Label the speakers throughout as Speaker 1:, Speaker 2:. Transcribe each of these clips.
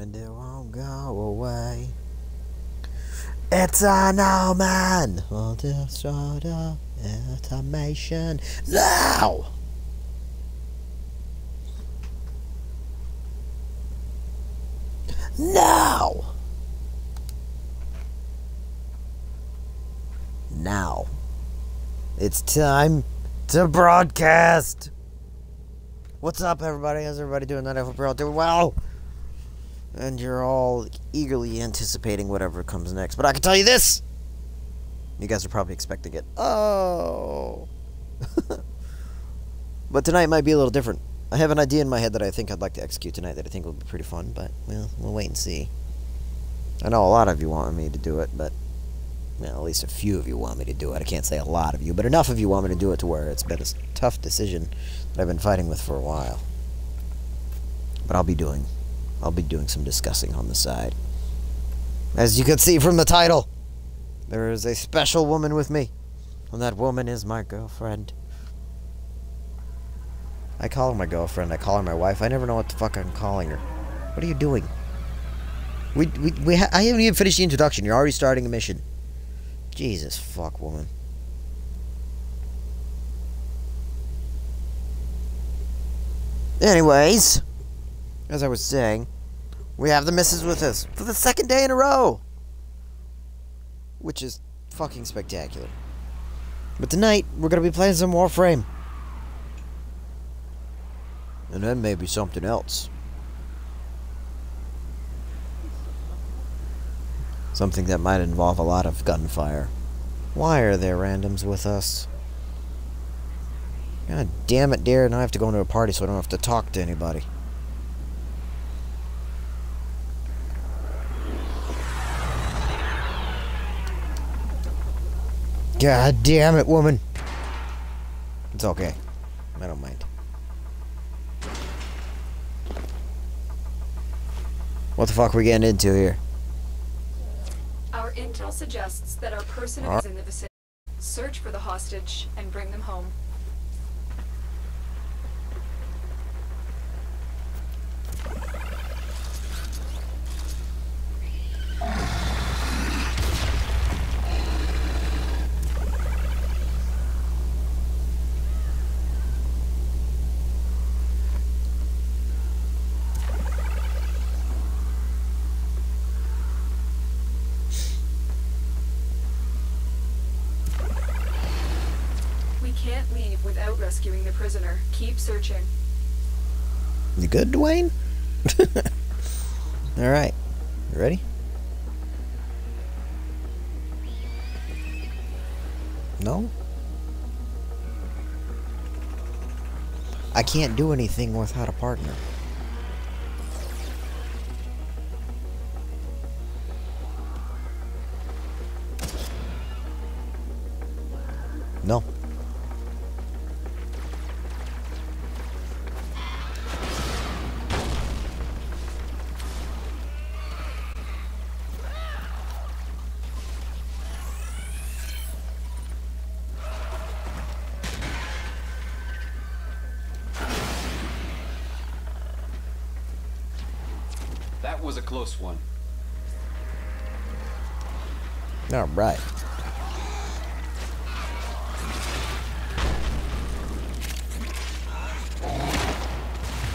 Speaker 1: and it won't go away. It's an omen. All this sort of information now. Now. Now. It's time to broadcast. What's up, everybody? How's everybody doing? I hope you're all doing well. And you're all eagerly anticipating whatever comes next. But I can tell you this. You guys are probably expecting it. Oh. But tonight might be a little different. I have an idea in my head that I think I'd like to execute tonight that I think will be pretty fun. But, well, we'll wait and see. I know a lot of you want me to do it, but... well, at least a few of you want me to do it. I can't say a lot of you, but enough of you want me to do it to where it's been a tough decision that I've been fighting with for a while. But I'll be doing some discussing on the side. As you can see from the title, there is a special woman with me, and that woman is my girlfriend. I call her my girlfriend. I call her my wife. I never know what the fuck I'm calling her. What are you doing? I haven't even finished the introduction. You're already starting a mission. Jesus fuck, woman. Anyways, as I was saying, we have the missus with us for the second day in a row, which is fucking spectacular. But tonight, we're gonna be playing some Warframe. And then maybe something else. Something that might involve a lot of gunfire. Why are there randoms with us? God damn it, dear. Now I have to go into a party so I don't have to talk to anybody. God damn it, woman. It's okay. I don't mind. What the fuck are we getting into here?
Speaker 2: Our intel suggests that our person is in the vicinity. Search for the hostage and bring them home. Can't leave without rescuing the prisoner. Keep searching.
Speaker 1: You good, Dwayne? Alright. You ready? No? I can't do anything without a partner. No.
Speaker 3: That was a close one.
Speaker 1: All right.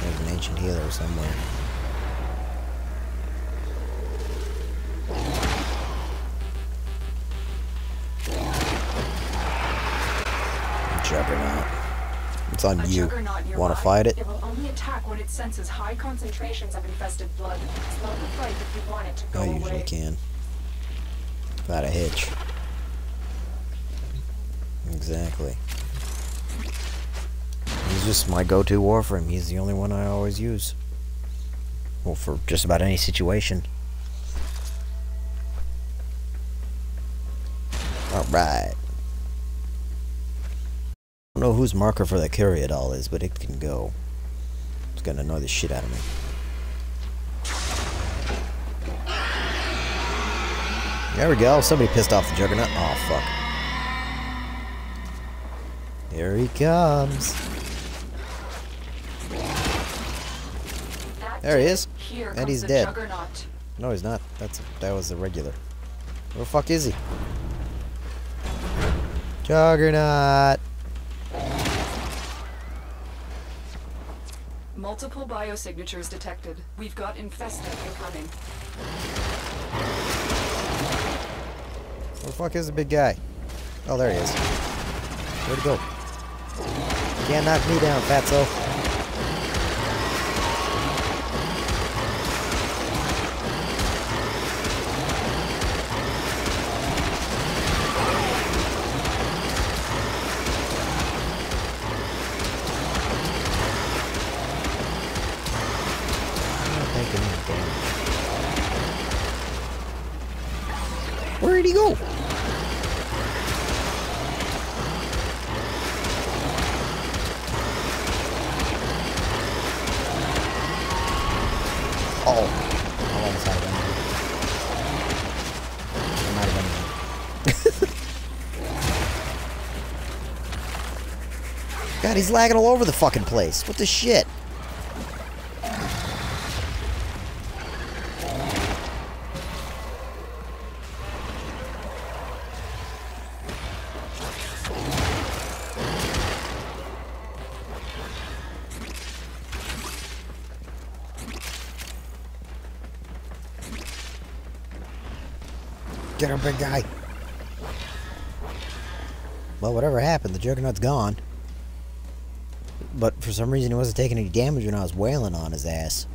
Speaker 1: There's an ancient healer somewhere. Juggernaut. It's on you. Want to fight it?
Speaker 2: It will only attack when it senses high concentrations of infested blood. Slow the fight if you want it to go away.
Speaker 1: I usually can. Without a hitch. Exactly. He's just my go-to Warframe. He's the only one I always use. Well, for just about any situation. Alright. I don't know whose marker for the Curia doll is, but it can go. It's gonna annoy the shit out of me. There we go. Somebody pissed off the Juggernaut. Oh, fuck. Here he comes.
Speaker 2: That
Speaker 1: There he is.
Speaker 2: Here
Speaker 1: And
Speaker 2: comes
Speaker 1: he's
Speaker 2: the
Speaker 1: dead.
Speaker 2: Juggernaut.
Speaker 1: No, he's not. That was the regular. Where the fuck is he? Juggernaut!
Speaker 2: Multiple biosignatures detected. We've got infested incoming.
Speaker 1: Where the fuck is the big guy? Oh, there he is. Where'd he go? Can't knock me down, fatso. Where'd he go? Oh, I almost had it. I might have been. God, he's lagging all over the fucking place. What the shit? Get him, big guy. Well, whatever happened, the Juggernaut's gone. But for some reason, he wasn't taking any damage when I was wailing on his ass.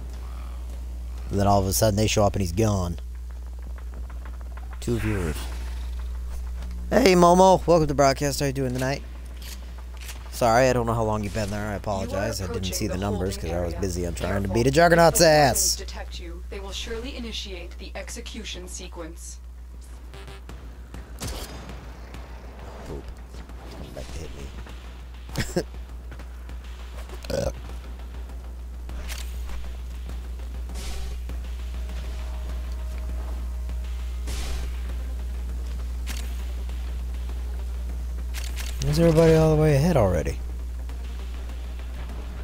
Speaker 1: And then all of a sudden, they show up and he's gone. 2 viewers. Hey, Momo. Welcome to the broadcast. How you doing tonight? Sorry, I don't know how long you've been there. I apologize. I didn't see the numbers because I was busy on trying to beat a Juggernaut's ass.
Speaker 2: Detect you. They will surely initiate the execution sequence.
Speaker 1: Poop. Coming back to hit me. Is everybody all the way ahead already?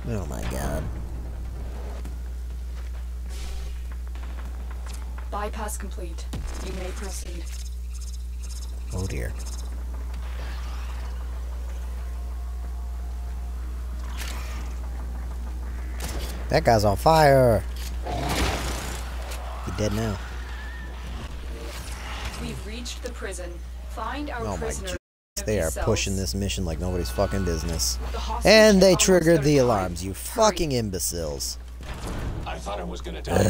Speaker 1: Oh my god.
Speaker 2: Bypass complete. You may proceed.
Speaker 1: Oh dear. That guy's on fire. He dead now.
Speaker 2: We've reached the prison. Find our
Speaker 1: Oh my
Speaker 2: prisoner.
Speaker 1: They are pushing this mission like nobody's fucking business.
Speaker 2: The hostage
Speaker 1: And they
Speaker 2: is almost
Speaker 1: triggered
Speaker 2: out
Speaker 1: the
Speaker 2: of time.
Speaker 1: alarms, you fucking imbeciles.
Speaker 4: I thought I was gonna die.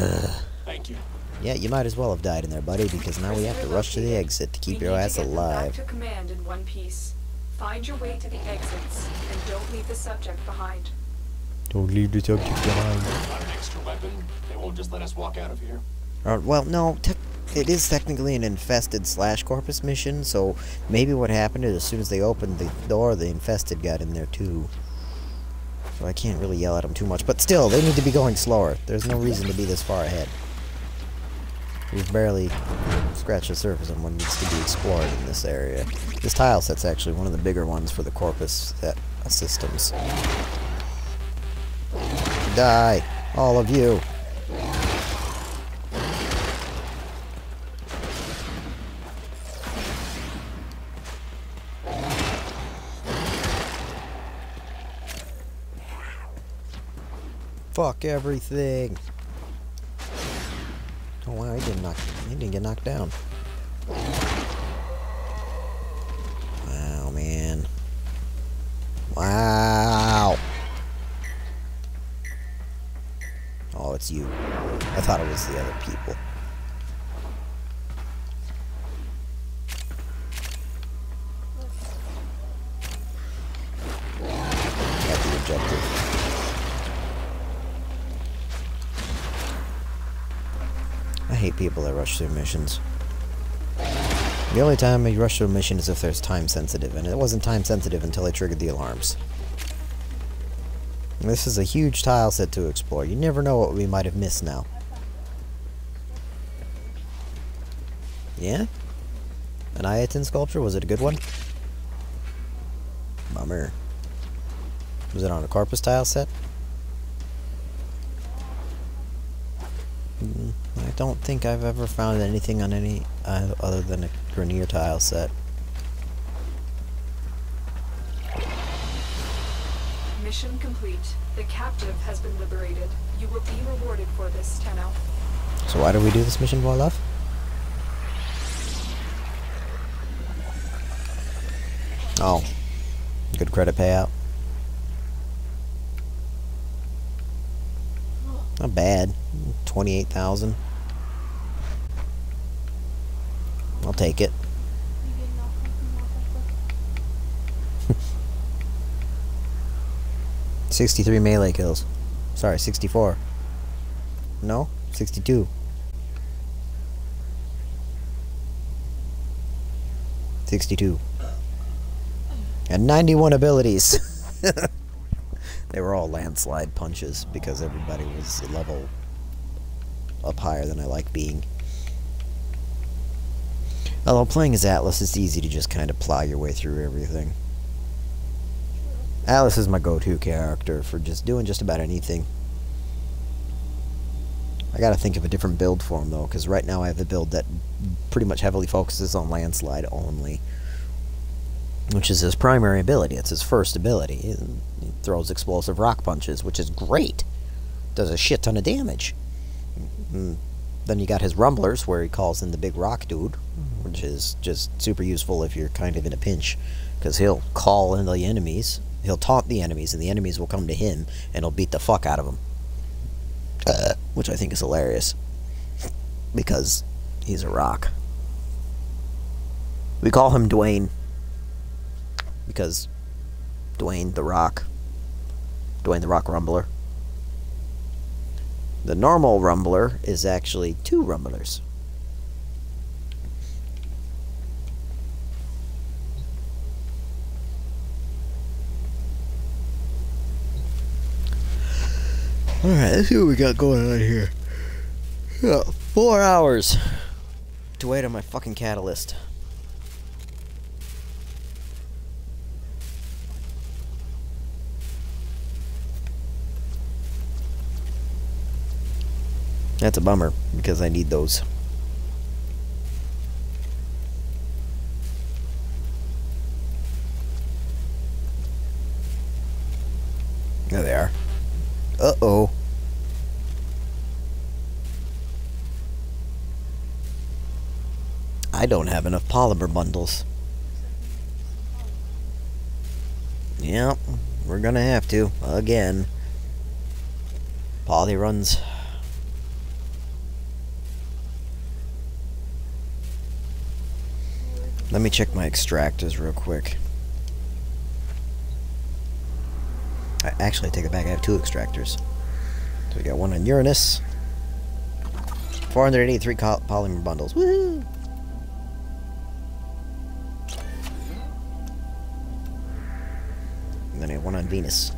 Speaker 4: Thank you.
Speaker 1: Yeah, you might as well have died in there, buddy, because now we have to rush to the exit to keep
Speaker 2: We
Speaker 1: your
Speaker 2: need
Speaker 1: ass
Speaker 2: to get them
Speaker 1: alive.
Speaker 2: Back to command in one piece. Find your way to the exits and don't leave the subject behind.
Speaker 1: Don't leave the subject behind.
Speaker 4: Got an extra weapon? They won't just let us walk out of here.
Speaker 1: Well, no, it is technically an infested / corpus mission, so maybe what happened is as soon as they opened the door, the infested got in there too. So I can't really yell at them too much, but still, they need to be going slower. There's no reason to be this far ahead. We've barely scratched the surface on what needs to be explored in this area. This tile set's actually one of the bigger ones for the corpus systems. Die, all of you. Fuck everything. Oh wow, he didn't get knocked down. Wow, man. Wow. Oh, it's you. I thought it was the other people. Got the objective. I hate people that rush through missions. The only time I rush through a mission is if there's time sensitive, and it wasn't time sensitive until I triggered the alarms. And this is a huge tile set to explore. You never know what we might have missed now. Yeah? An Ayatin sculpture? Was it a good one? Bummer. Was it on a corpus tile set? I don't think I've ever found anything on any other than a Grenier tile set.
Speaker 2: Mission complete. The captive has been liberated. You will be rewarded for this, Tenno.
Speaker 1: So why do we do this mission, boy love? Oh. Good credit payout. Not bad. 28,000. I'll take it. 63 melee kills. Sorry, 64. No? 62. 62. And 91 abilities. They were all landslide punches because everybody was a level up higher than I like being. Although playing as Atlas, it's easy to just kind of plow your way through everything. Atlas is my go-to character for just doing just about anything. I gotta think of a different build for him though, because right now I have a build that pretty much heavily focuses on landslide only, which is his primary ability. It's his first ability. He throws explosive rock punches, which is great. Does a shit ton of damage. Then you got his rumblers, where he calls in the big rock dude, which is just super useful if you're kind of in a pinch, because he'll call in the enemies, he'll taunt the enemies, and the enemies will come to him, and he'll beat the fuck out of them. Which I think is hilarious, because he's a rock. We call him Dwayne, because Dwayne the Rock Rumbler. The normal Rumbler is actually 2 Rumblers. Alright, let's see what we got going on here. 4 hours to wait on my fucking catalyst. That's a bummer, because I need those. There they are. Uh-oh. I don't have enough polymer bundles. Yep, we're gonna have to, again. Poly runs. Let me check my extractors real quick. Actually, I take it back. I have 2 extractors. So we got one on Uranus. 483 polymer bundles. Woohoo! And then I have one on Venus.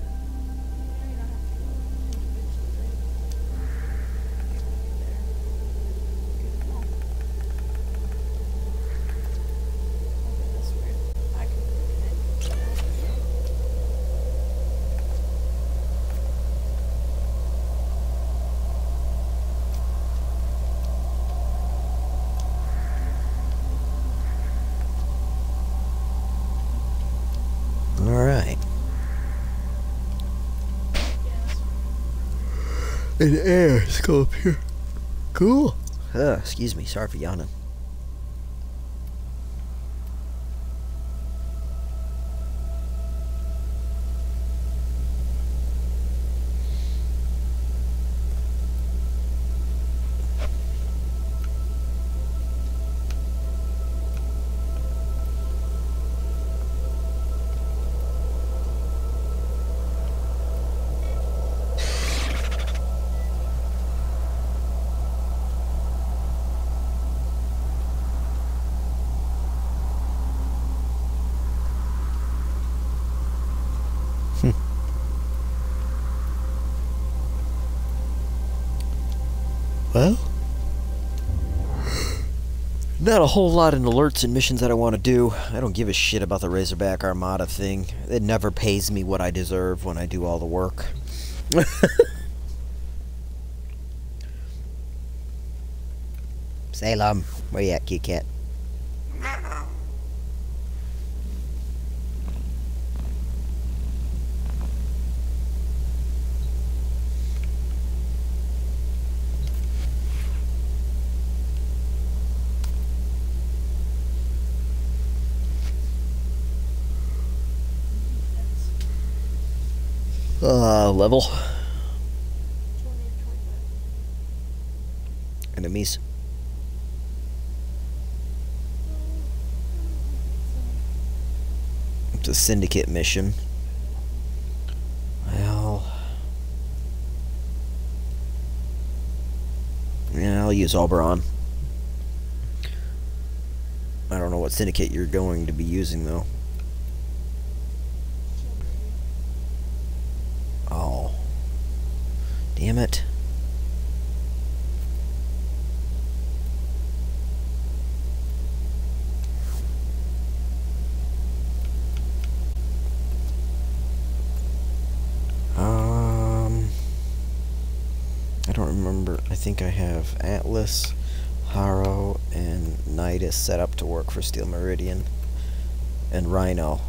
Speaker 1: Alright. An air scope here. Cool. Excuse me, sorry for yawning. Well, not a whole lot in alerts and missions that I want to do. I don't give a shit about the Razorback Armada thing. It never pays me what I deserve when I do all the work. Salem, where you at, Kit Kat? Level. Enemies. It's a syndicate mission. Well, yeah, I'll use Oberon. I don't know what syndicate you're going to be using though. Oh, damn it. I don't remember. I think I have Atlas, Harrow, and Nidus set up to work for Steel Meridian. And Rhino.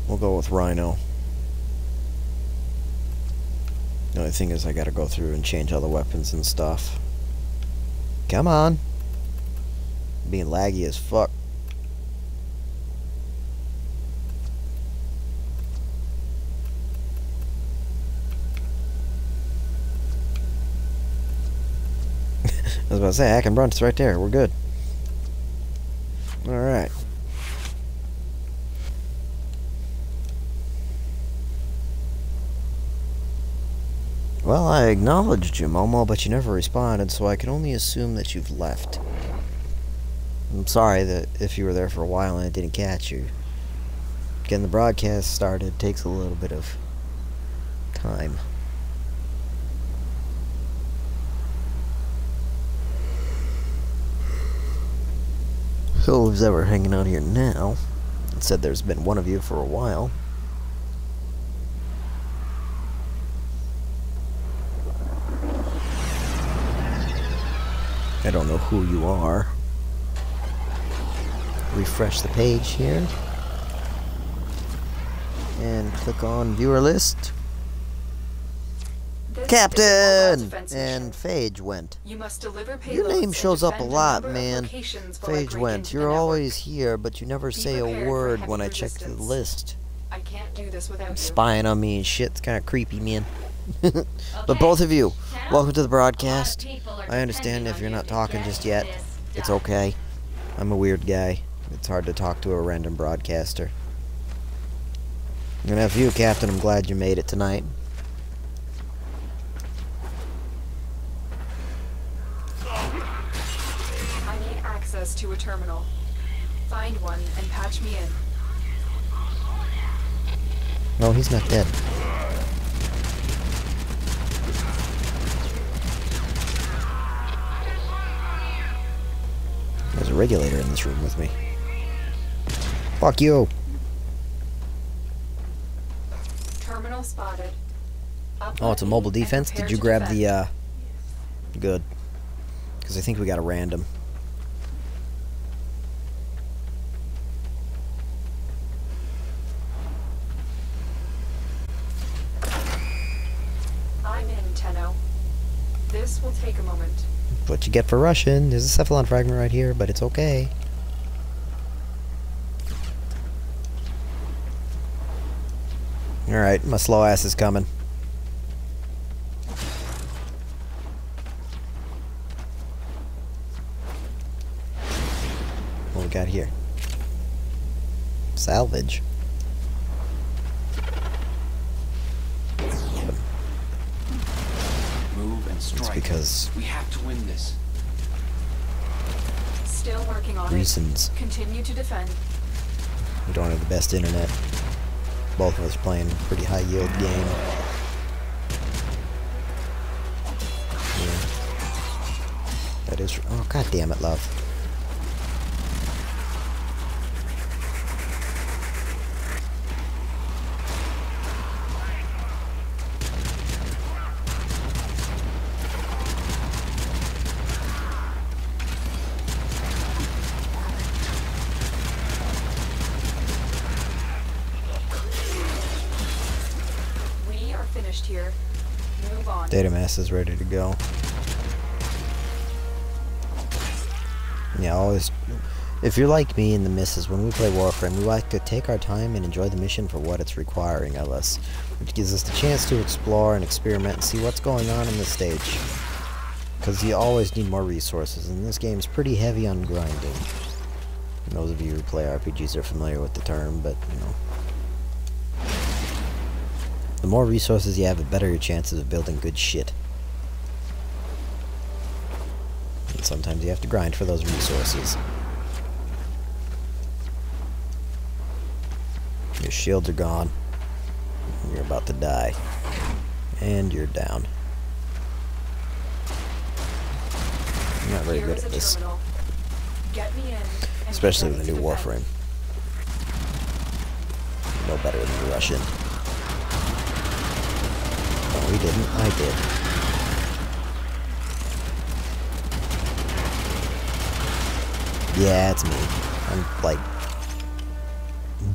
Speaker 1: We'll go with Rhino. The only thing is I gotta go through and change all the weapons and stuff. Come on! Being laggy as fuck. I was about to say, Hack and Brunt's right there. We're good. Alright. Well, I acknowledged you, Momo, but you never responded, so I can only assume that you've left. I'm sorry that if you were there for a while and I didn't catch you. Getting the broadcast started takes a little bit of time. So who's ever hanging out here now? It said there's been one of you for a while. I don't know who you are. Refresh the page here. And click on viewer list.
Speaker 2: This
Speaker 1: Captain!
Speaker 2: is a
Speaker 1: And Phage went.
Speaker 2: You must deliver payloads
Speaker 1: Your name
Speaker 2: and
Speaker 1: shows up a
Speaker 2: defend
Speaker 1: lot,
Speaker 2: number of
Speaker 1: man.
Speaker 2: locations while I
Speaker 1: Phage
Speaker 2: break
Speaker 1: went.
Speaker 2: into
Speaker 1: You're
Speaker 2: the network.
Speaker 1: always here, but you never say a
Speaker 2: prepared for
Speaker 1: word
Speaker 2: heavy
Speaker 1: when I check the
Speaker 2: resistance.
Speaker 1: list.
Speaker 2: I can't do this without you.
Speaker 1: Spying on me and shit. It's kind of creepy, man. But both of you, welcome to the broadcast. I understand if you're not talking just yet. It's okay. I'm a weird guy. It's hard to talk to a random broadcaster. And as you, Captain, I'm glad you made it tonight.
Speaker 2: I need access to a terminal. Find one and patch me in.
Speaker 1: No, he's not dead. There's a regulator in this room with me. Fuck you!
Speaker 2: Terminal spotted.
Speaker 1: Oh, it's a mobile defense? Did you grab the, Good. Because I think we got a random.
Speaker 2: I'm in, Tenno. This will take a moment.
Speaker 1: What you get for Russian. There's a cephalon fragment right here, but it's okay. Alright, my slow ass is coming. What we got here? Salvage.
Speaker 3: Move and strike.
Speaker 1: It's because
Speaker 3: We have to win this.
Speaker 2: Still working on
Speaker 1: reasons.
Speaker 2: it. Continue to defend.
Speaker 1: We don't have the best internet. Both of us playing a pretty high yield game. Yeah. That is. Oh, god damn it, love.
Speaker 2: finished here. Move on.
Speaker 1: Data mass is ready to go. Yeah, always. If you're like me and the missus, when we play Warframe, we like to take our time and enjoy the mission for what it's requiring of us, which gives us the chance to explore and experiment and see what's going on in the stage. Because you always need more resources, and this game's pretty heavy on grinding. And those of you who play RPGs are familiar with the term, but, you know. The more resources you have, the better your chances of building good shit. And sometimes you have to grind for those resources. Your shields are gone. You're about to die. And you're down. I'm not very good at this.
Speaker 2: Get me in,
Speaker 1: Especially with the new Warframe. No better than the Russian. No, he didn't. I did. Yeah, it's me. I'm like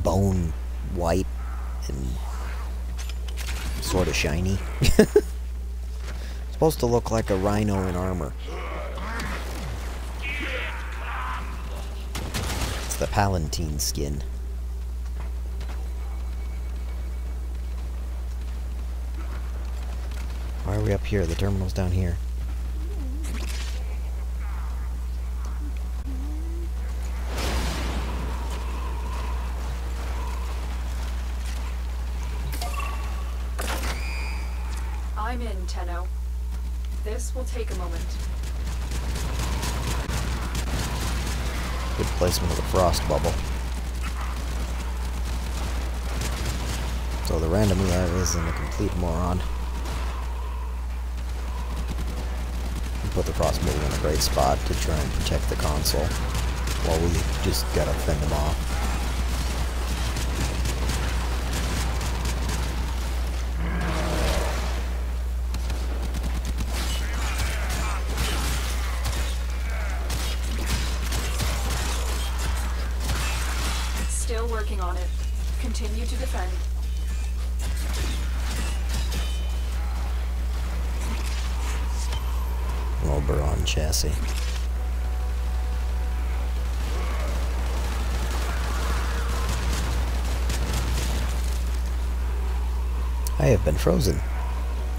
Speaker 1: bone white and sort of shiny. Supposed to look like a rhino in armor. It's the Palatine skin. Why are we up here? The terminal's down here.
Speaker 2: I'm in, Tenno. This will take a moment.
Speaker 1: Good placement of the frost bubble. So the random ER isn't a complete moron. We put the frost bubble in a great spot to try and protect the console, while we just gotta fend them off.
Speaker 2: Still working on it. Continue to defend.
Speaker 1: Oberon chassis. I have been frozen,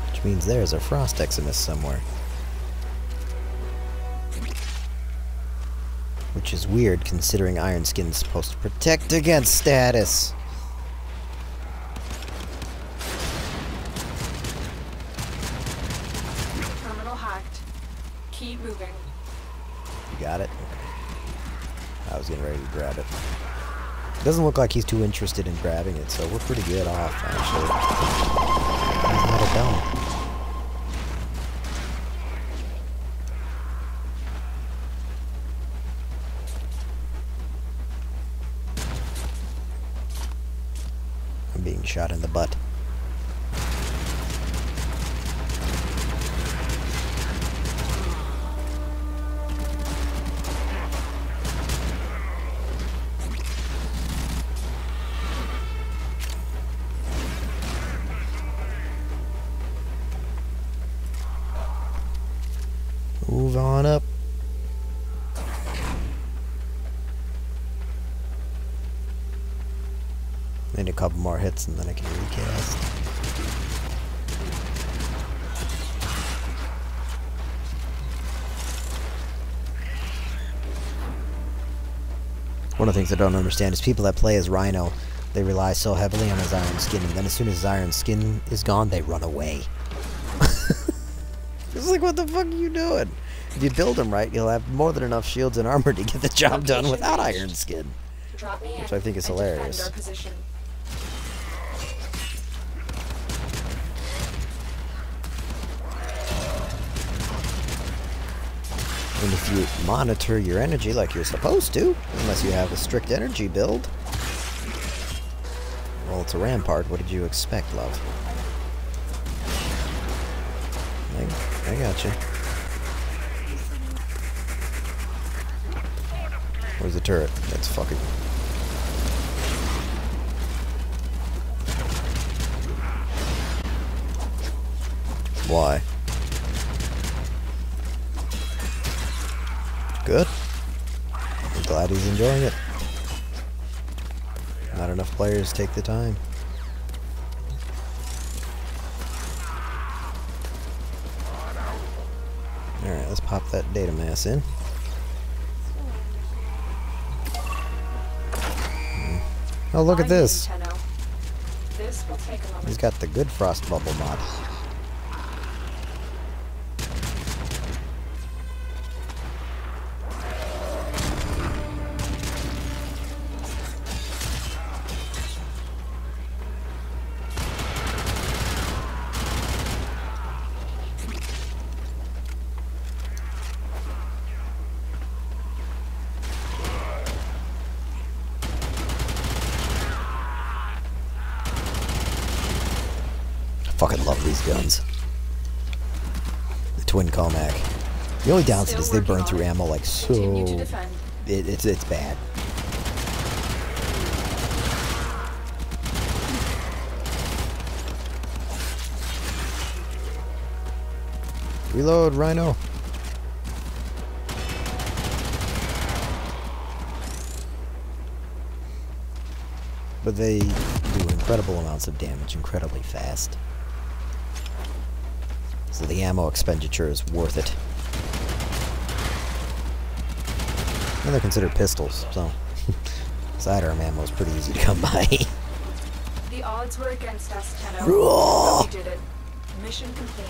Speaker 1: which means there's a frost eximus somewhere. Which is weird, considering Iron Skin's supposed to protect against status.
Speaker 2: Terminal hacked. Keep moving.
Speaker 1: You got it? I was getting ready to grab it. Doesn't look like he's too interested in grabbing it, so we're pretty good off, actually. He's not a dumb. I'm being shot in the butt. Move on up. Need a couple more hits and then I can recast. One of the things I don't understand is people that play as Rhino, they rely so heavily on his iron skin, and then as soon as his iron skin is gone, they run away. It's like, what the fuck are you doing? If you build him right, you'll have more than enough shields and armor to get the job done without iron skin.
Speaker 2: Drop me in
Speaker 1: Which I think is
Speaker 2: and
Speaker 1: hilarious.
Speaker 2: defend our position.
Speaker 1: And if you monitor your energy like you're supposed to, unless you have a strict energy build, well, it's a rampart. What did you expect, love? I got you. Where's the turret? That's fucking... Why? Good. I'm glad he's enjoying it. Not enough players take the time. Alright, let's pop that data mass in. Oh, look at this.
Speaker 2: This will take a moment.
Speaker 1: He's got the good frost bubble mod. Fucking love these guns. The twin Comac. The only downside is they burn through ammo like so. It's bad. Reload, Rhino. But they do incredible amounts of damage incredibly fast. So the ammo expenditure is worth it. And they're considered pistols, so sidearm ammo is pretty easy to come by.
Speaker 2: The odds were against us, Tenno. But we did it. Mission complete.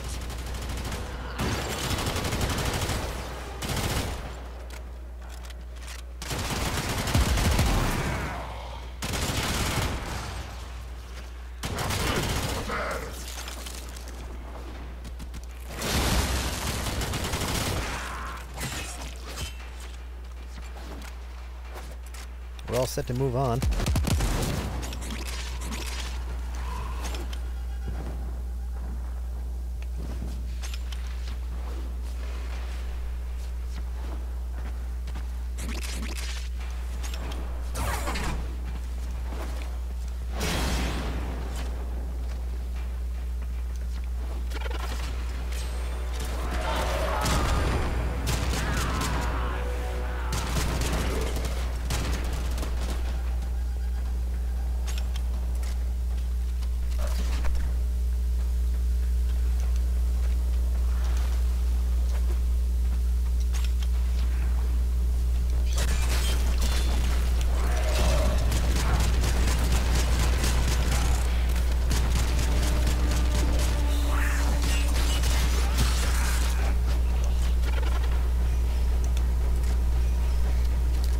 Speaker 1: We're all set to move on.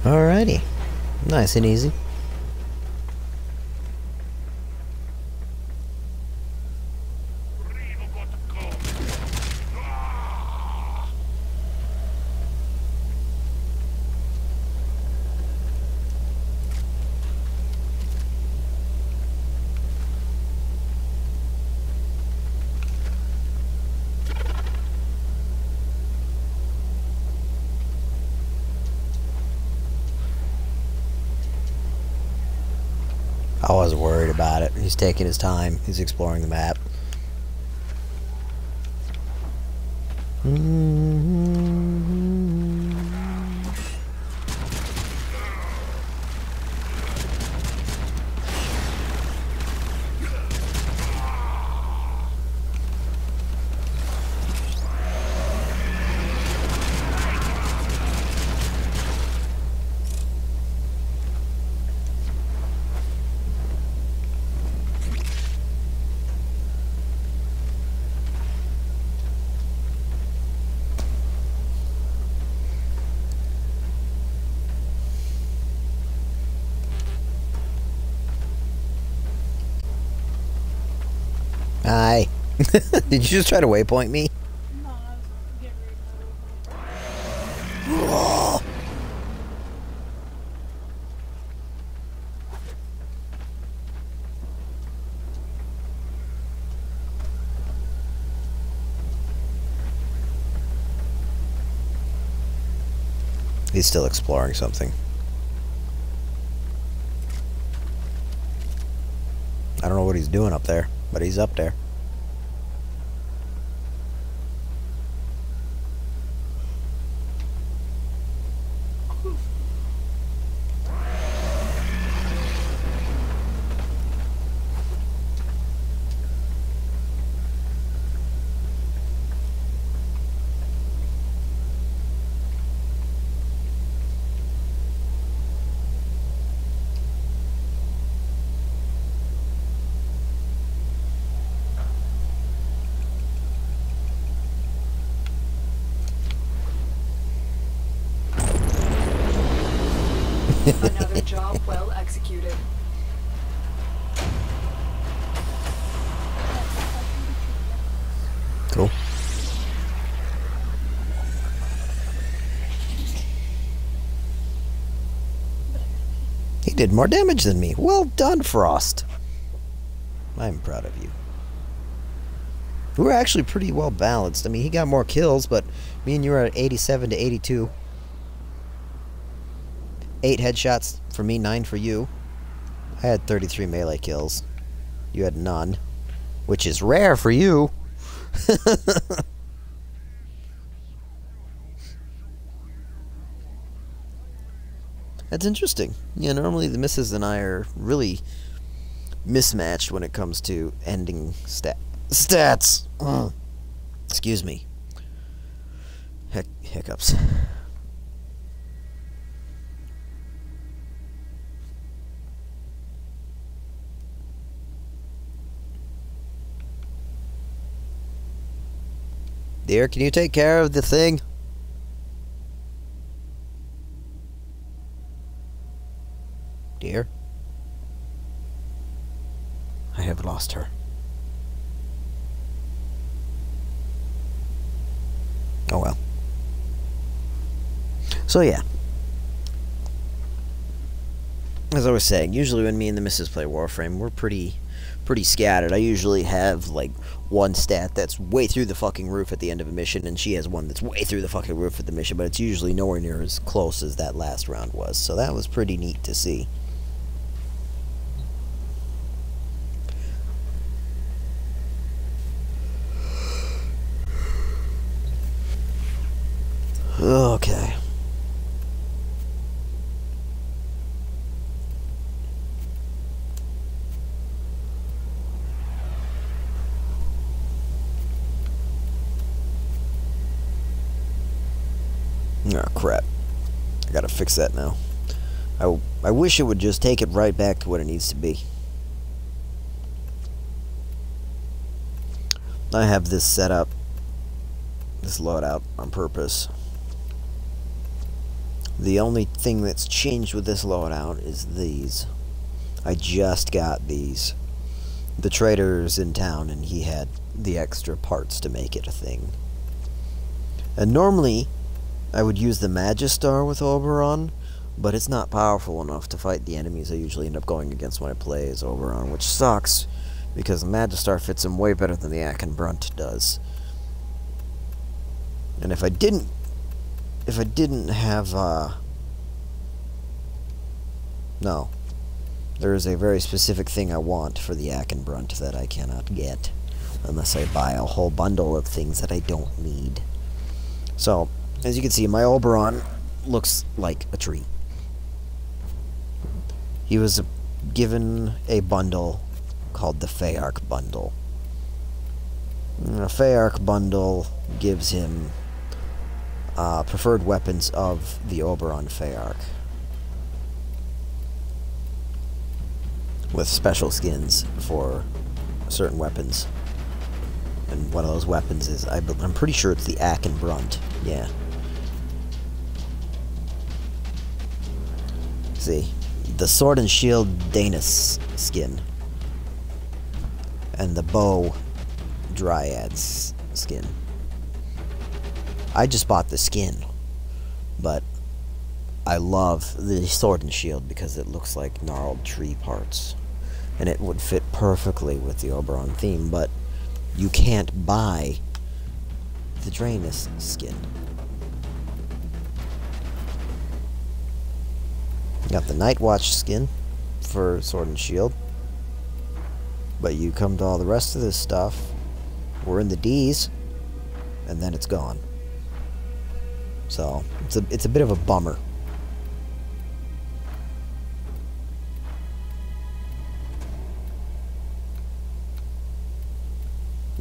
Speaker 1: Alrighty. Nice and easy. I wasn't worried about it. He's taking his time. He's exploring the map. Hi. Did you just try to waypoint me?
Speaker 5: No, I was getting ready to
Speaker 1: Oh. He's still exploring something. I don't know what he's doing up there, but he's up there. Cool. He did more damage than me. Well done, Frost. I'm proud of you. We were actually pretty well balanced. I mean, he got more kills, but me and you were at 87 to 82. 8 headshots for me, 9 for you. I had 33 melee kills. You had none, which is rare for you. That's interesting. Yeah, normally the missus and I are really mismatched when it comes to ending stats. Excuse me. Hiccups. Dear, can you take care of the thing? Dear? I have lost her. Oh well. So yeah. As I was saying, usually when me and the missus play Warframe, we're pretty scattered. I usually have like one stat that's way through the fucking roof at the end of a mission, and she has one that's way through the fucking roof at the mission, but it's usually nowhere near as close as that last round was. So that was pretty neat to see. Okay. Oh, crap. I gotta fix that now. I wish it would just take it right back to what it needs to be. I have this set up, this loadout, on purpose. The only thing that's changed with this loadout is these. I just got these. The trader's in town, and he had the extra parts to make it a thing. And normally, I would use the Magistar with Oberon, but it's not powerful enough to fight the enemies I usually end up going against when I play as Oberon, which sucks, because the Magistar fits him way better than the Akenbrunt does. And if I didn't have, no. There is a very specific thing I want for the Akenbrunt that I cannot get unless I buy a whole bundle of things that I don't need. So, as you can see, my Oberon looks like a tree. He was given a bundle called the Feyarch bundle. The Feyarch bundle gives him preferred weapons of the Oberon Feyarch, with special skins for certain weapons. And one of those weapons is, I'm pretty sure it's the Akenbrunt. Yeah. See, the Sword and Shield Danis skin, and the Bow Dryad's skin. I just bought the skin, but I love the Sword and Shield because it looks like gnarled tree parts, and it would fit perfectly with the Oberon theme, but you can't buy the Draenus skin. Got the Nightwatch skin for Sword and Shield, but you come to all the rest of this stuff, we're in the D's, and then it's gone. So, it's a bit of a bummer.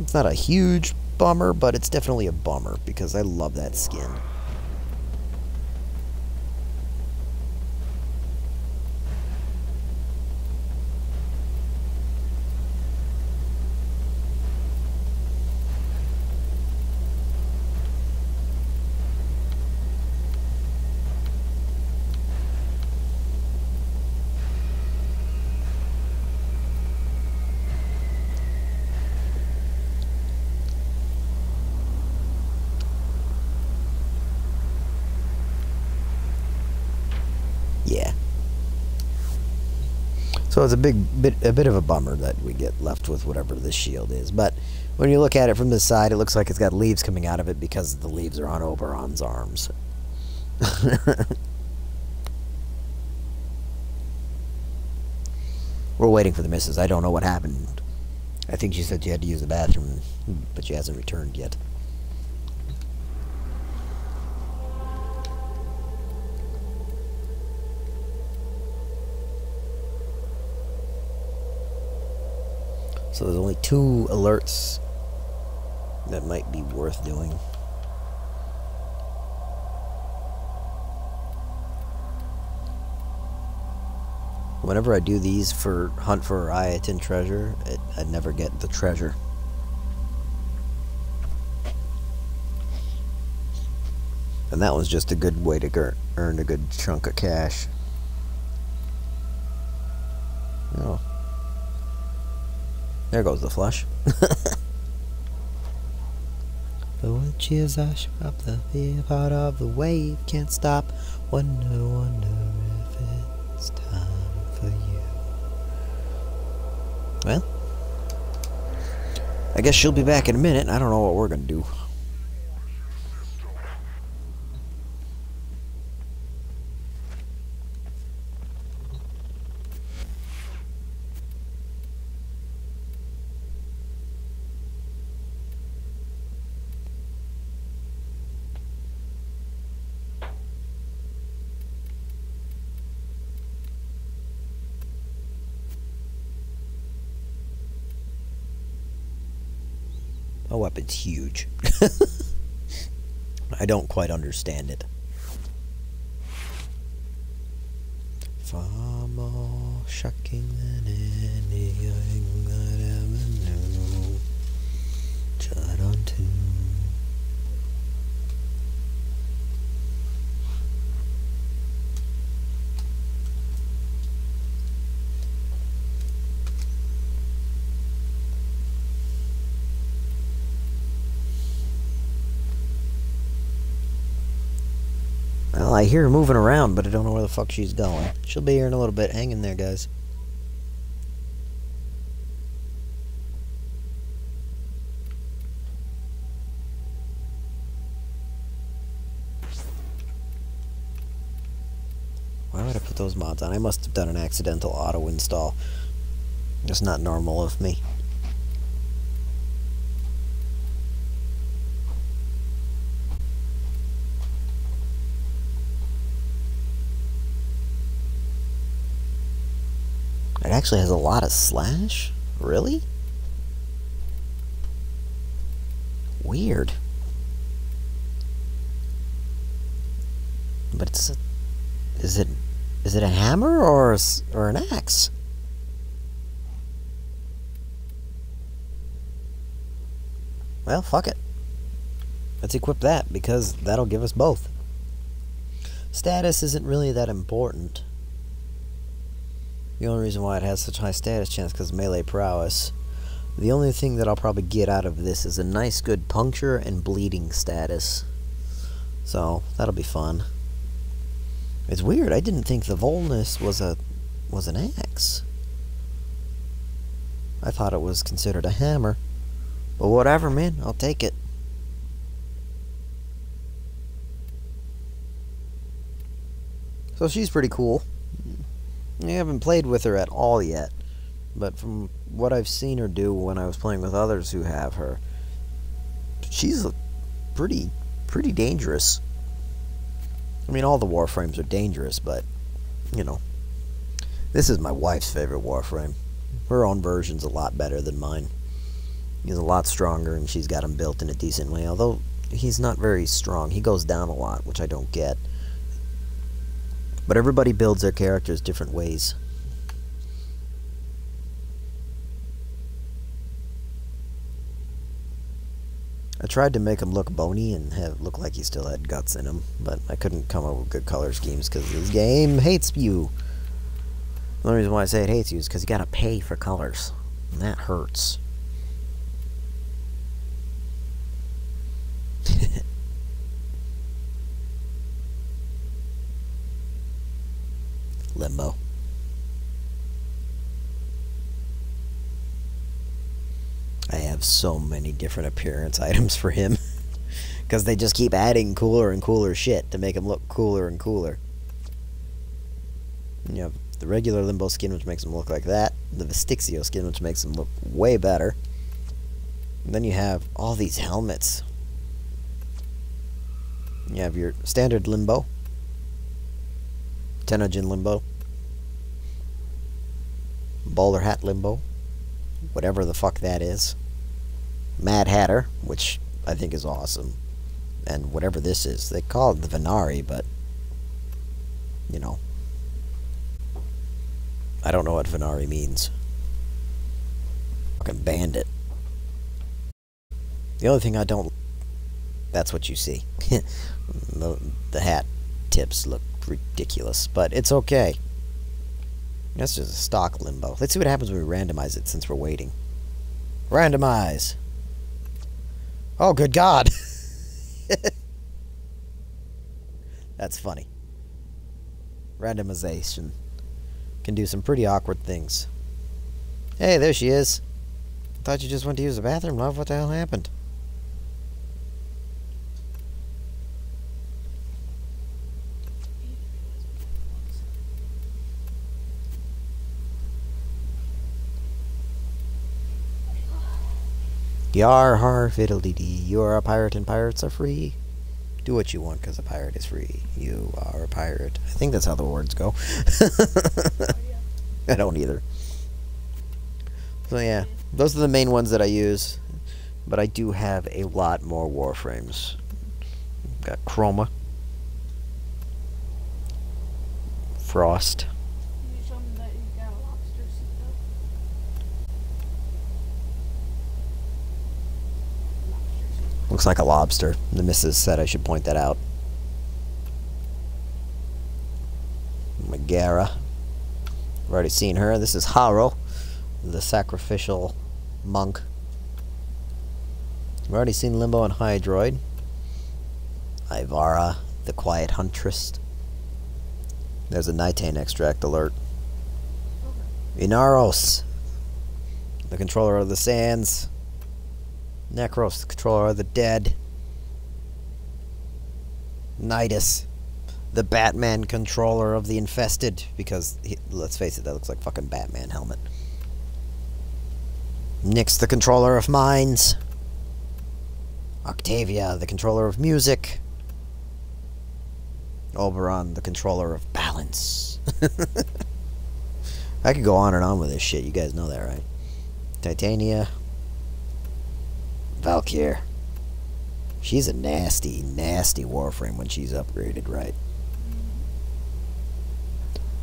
Speaker 1: It's not a huge bummer, but it's definitely a bummer, because I love that skin. So it's a bit of a bummer that we get left with whatever this shield is. But when you look at it from the side, it looks like it's got leaves coming out of it because the leaves are on Oberon's arms. We're waiting for the missus. I don't know what happened. I think she said she had to use the bathroom, but she hasn't returned yet. So there's only 2 alerts that might be worth doing. Whenever I do these for hunt for Ayatin treasure, I never get the treasure. And that was just a good way to earn a good chunk of cash. Oh. There goes the flush. The witches are sharp, the fear part of the wave can't stop. Wonder if it's time for you. Well, I guess she'll be back in a minute. I don't know what we're gonna do. My weapon's huge. I don't quite understand it. Far more shocking than anything I ever knew. Shut on to. Well, I hear her moving around, but I don't know where the fuck she's going. She'll be here in a little bit. Hang in there, guys. Why would I put those mods on? I must have done an accidental auto install. It's not normal of me. It actually has a lot of slash? Really? Weird. But it's a, is it a hammer or an axe? Well, fuck it. Let's equip that because that'll give us both. Status isn't really that important. The only reason why it has such high status chance because melee prowess. The only thing that I'll probably get out of this is a nice good puncture and bleeding status. So that'll be fun. It's weird. I didn't think the Volnus was an axe. I thought it was considered a hammer. But whatever, man. I'll take it. So she's pretty cool. I haven't played with her at all yet, but from what I've seen her do when I was playing with others who have her, she's pretty dangerous. I mean, all the Warframes are dangerous, but, you know, this is my wife's favorite Warframe. Her own version's a lot better than mine. He's a lot stronger, and she's got him built in a decent way, although he's not very strong. He goes down a lot, which I don't get. But everybody builds their characters different ways. I tried to make him look bony and look like he still had guts in him, but I couldn't come up with good color schemes because this game hates you. The only reason why I say it hates you is because you gotta pay for colors, and that hurts. Limbo. have so many different appearance items for him. Because they just keep adding cooler and cooler shit to make him look cooler and cooler. You have the regular Limbo skin, which makes him look like that. The Vestixio skin, which makes him look way better. And then you have all these helmets. You have your standard Limbo. Tenojin Limbo. Bowler Hat Limbo. Whatever the fuck that is. Mad Hatter, which I think is awesome. And whatever this is. They call it the Venari, but... you know. I don't know what Venari means. Fucking bandit. The only thing I don't... that's what you see. the hat tips look ridiculous, but it's okay. That's just a stock Limbo. Let's see what happens when we randomize it, since we're waiting. Randomize! Oh, good God! That's funny. Randomization can do some pretty awkward things. Hey, there she is. Thought you just went to use the bathroom, love. What the hell happened? Yar har fiddle-dee-dee. You are a pirate and pirates are free. Do what you want because a pirate is free. You are a pirate. I think that's how the words go. I don't either. So yeah, those are the main ones that I use. But I do have a lot more Warframes. Got Chroma. Frost.
Speaker 5: You show them that you got a lobster suit up?
Speaker 1: Looks like a lobster. The missus said I should point that out. Megara. I've already seen her. This is Haro, the sacrificial monk. I've already seen Limbo and Hydroid. Ivara, the quiet huntress. There's a Nitane extract alert. Inaros, the controller of the sands. Necros, the controller of the dead. Nidus, the Batman controller of the infested. Because, let's face it, that looks like fucking Batman helmet. Nyx, the controller of minds. Octavia, the controller of music. Oberon, the controller of balance. I could go on and on with this shit. You guys know that, right? Titania. Valkyr. She's a nasty, nasty Warframe when she's upgraded, right?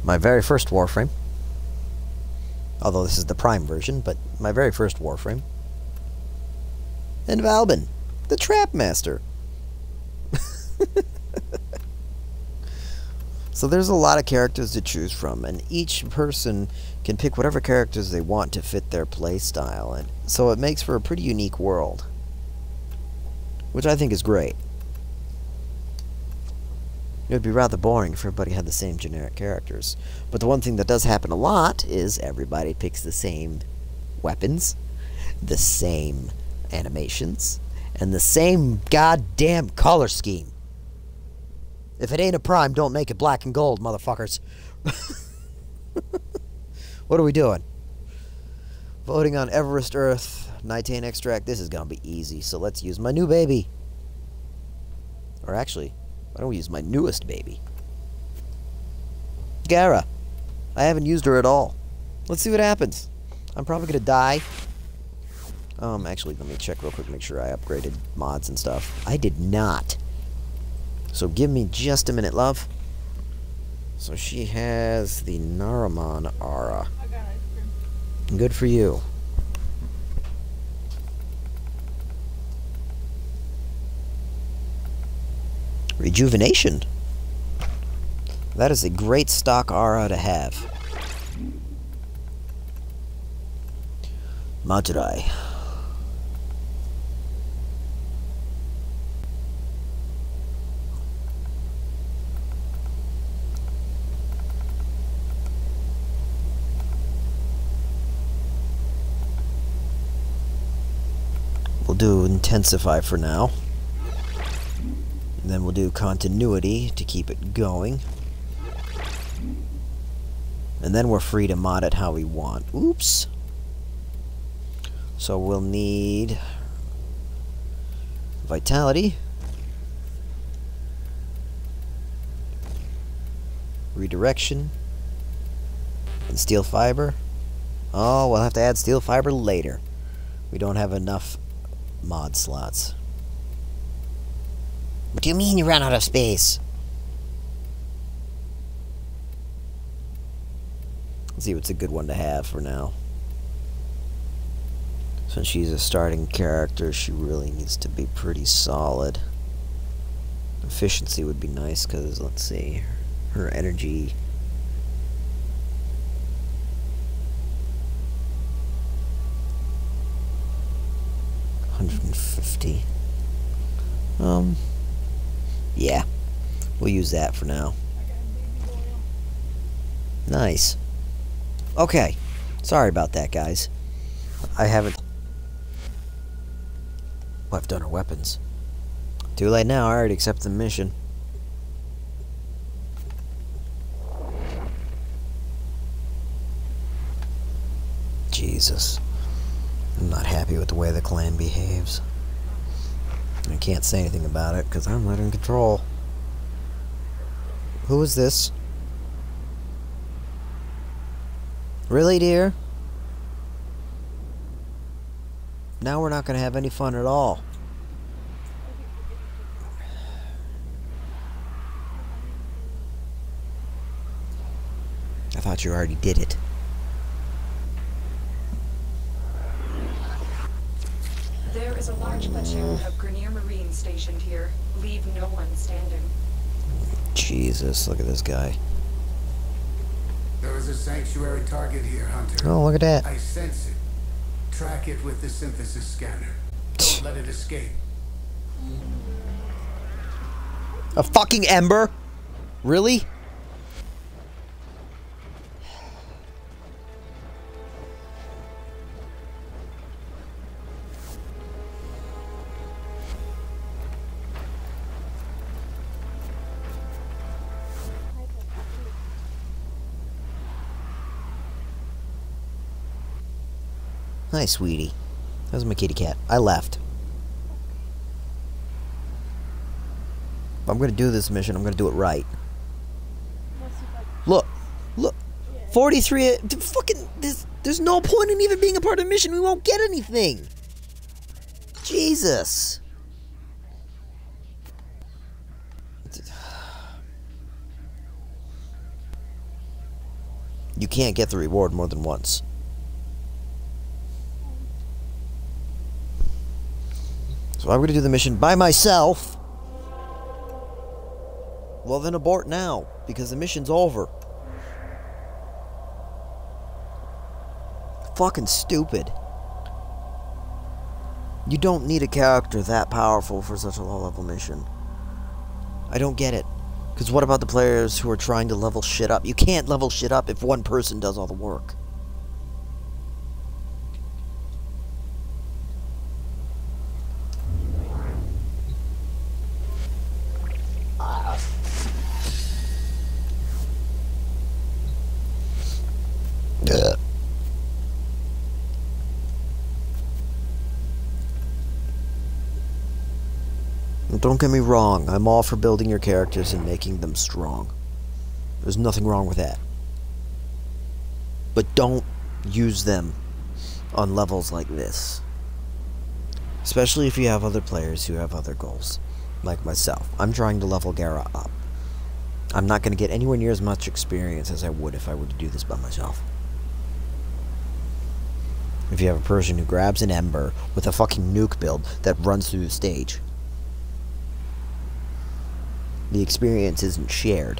Speaker 1: My very first Warframe. Although this is the Prime version, but my very first Warframe. And Valbin, the Trap Master. So there's a lot of characters to choose from, and each person can pick whatever characters they want to fit their playstyle, and so it makes for a pretty unique world, which I think is great. It would be rather boring if everybody had the same generic characters, but the one thing that does happen a lot is everybody picks the same weapons, the same animations, and the same goddamn color scheme. If it ain't a Prime, don't make it black and gold, motherfuckers. What are we doing? Voting on Everest Earth, Nitane Extract. This is gonna be easy, so let's use my new baby. Or actually, why don't we use my newest baby? Gara. I haven't used her at all. Let's see what happens. I'm probably gonna die. Actually, let me check real quick, make sure I upgraded mods and stuff. I did not. So give me just a minute, love. So she has the Naramon aura.
Speaker 5: I got ice cream.
Speaker 1: Good for you. Rejuvenation. That is a great stock aura to have. Madurai. We'll do intensify for now. And then we'll do continuity to keep it going. And then we're free to mod it how we want. Oops. So we'll need vitality, redirection, and steel fiber. Oh, we'll have to add steel fiber later. We don't have enough mod slots. What do you mean you ran out of space? Let's see what's a good one to have for now. Since she's a starting character, she really needs to be pretty solid. Efficiency would be nice, because, let's see, her energy... $150. Yeah. We'll use that for now. Nice. Okay. Sorry about that, guys. I haven't... Well, I've done her weapons. Too late now, I already accepted the mission. Jesus. I'm not happy with the way the clan behaves. I can't say anything about it, because I'm not in control. Who is this? Really, dear? Now we're not going to have any fun at all. I thought you already did it.
Speaker 2: There is a large platoon of Grenier Marines stationed here. Leave no one standing.
Speaker 1: Jesus, look at this guy.
Speaker 6: There is a sanctuary target here, Hunter.
Speaker 1: Oh, look at that.
Speaker 6: I sense it. Track it with the synthesis scanner. Don't let it escape.
Speaker 1: A fucking ember? Really? Hi, sweetie. That was my kitty cat. I left. If I'm gonna do this mission, I'm gonna do it right. Look. Look. 43... Fucking... There's no point in even being a part of the mission. We won't get anything. Jesus. You can't get the reward more than once. So I'm going to do the mission by myself. Well, then abort now, because the mission's over. Fucking stupid. You don't need a character that powerful for such a low-level mission. I don't get it. Because what about the players who are trying to level shit up? You can't level shit up if one person does all the work. Don't get me wrong, I'm all for building your characters and making them strong. There's nothing wrong with that. But don't use them on levels like this. Especially if you have other players who have other goals. Like myself. I'm trying to level Gara up. I'm not going to get anywhere near as much experience as I would if I were to do this by myself. If you have a person who grabs an ember with a fucking nuke build that runs through the stage, the experience isn't shared.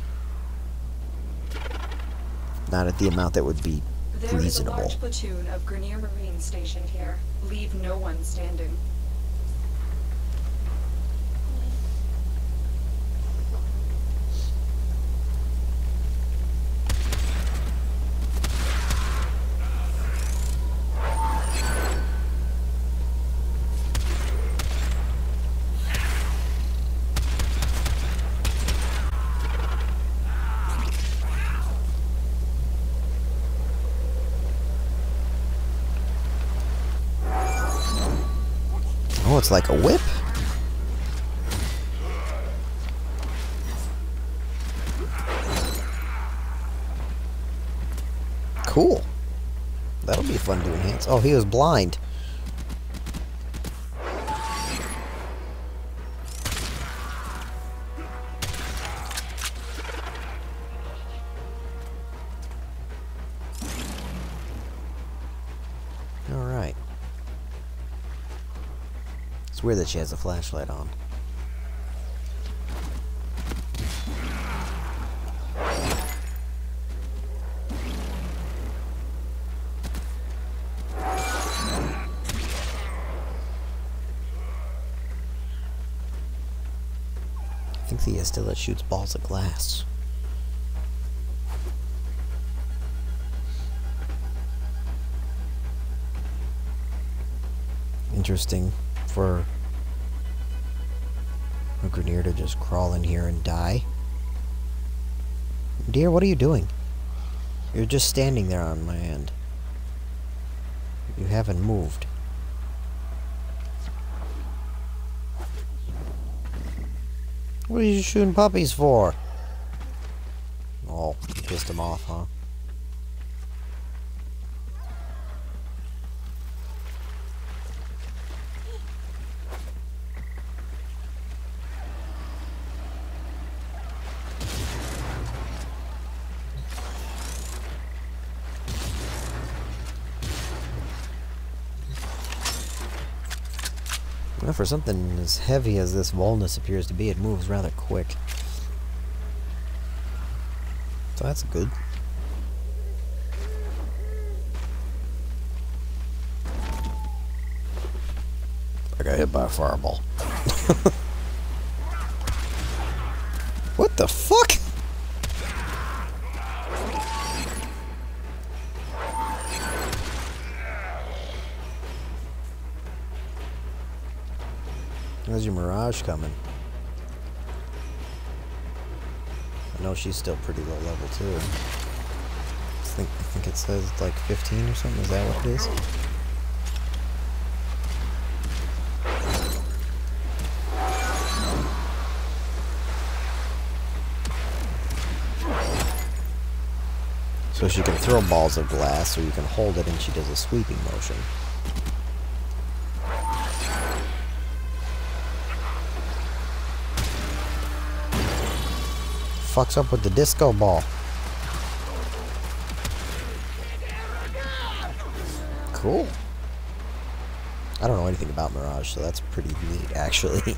Speaker 1: Not at the amount that would be reasonable.
Speaker 2: There is a large platoon of Grenier Marines stationed here. Leave no one standing.
Speaker 1: Oh, it's like a whip? Cool. That'll be fun to enhance. Oh, he was blind. Alright. It's weird that she has a flashlight on. I think the Estilla shoots balls of glass. Interesting for a Grenier to just crawl in here and die. Dear, what are you doing? You're just standing there on my end. You haven't moved. What are you shooting puppies for? Oh, you pissed him off, huh? Well, for something as heavy as this Volnus appears to be, it moves rather quick. So that's good. I got hit by a fireball. What the fuck? How's your Mirage coming? I know she's still pretty low level too. I think it says like 15 or something. Is that what it is? So she can throw balls of glass, or you can hold it and she does a sweeping motion. Fucks up with the disco ball. Cool. I don't know anything about Mirage, so that's pretty neat, actually.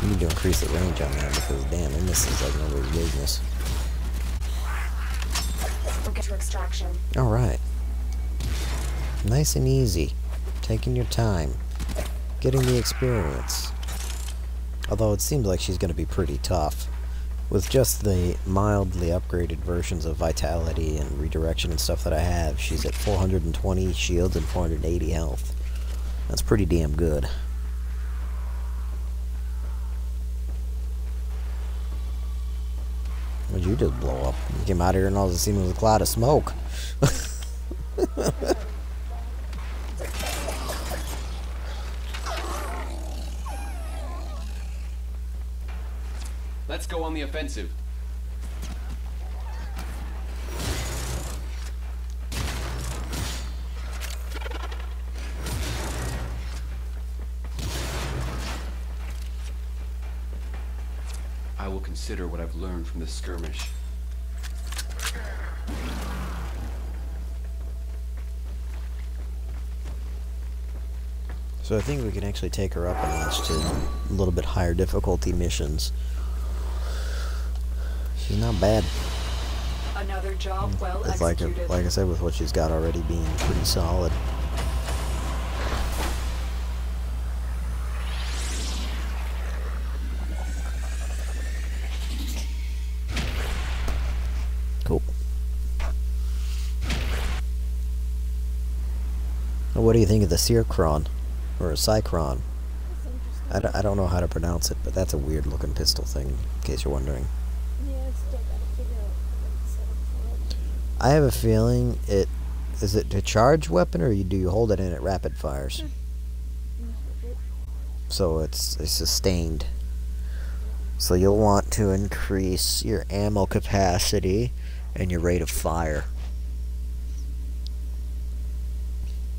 Speaker 1: You need to increase the range on that because damn, it misses like nobody's business.
Speaker 2: We'll get to extraction.
Speaker 1: Alright. Nice and easy. Taking your time. Getting the experience. Although it seems like she's going to be pretty tough. With just the mildly upgraded versions of Vitality and Redirection and stuff that I have, she's at 420 shields and 480 health. That's pretty damn good. What'd you just blow up? You came out here and all I seen was a cloud of smoke.
Speaker 3: Let's go on the offensive. I will consider what I've learned from this skirmish.
Speaker 1: So I think we can actually take her up a notch to a little bit higher difficulty missions. She's not bad.
Speaker 2: Another job well
Speaker 1: It's like
Speaker 2: executed.
Speaker 1: I said, with what she's got already being pretty solid. What do you think of the Circhron? Or a Cychron?
Speaker 5: That's interesting.
Speaker 1: I don't know how to pronounce it, but that's a weird looking pistol thing, in case you're wondering.
Speaker 5: Yeah, I still gotta figure out the setup for it.
Speaker 1: I have a feeling is it a charged weapon, or do you hold it in at rapid fires? So it's sustained. So you'll want to increase your ammo capacity and your rate of fire.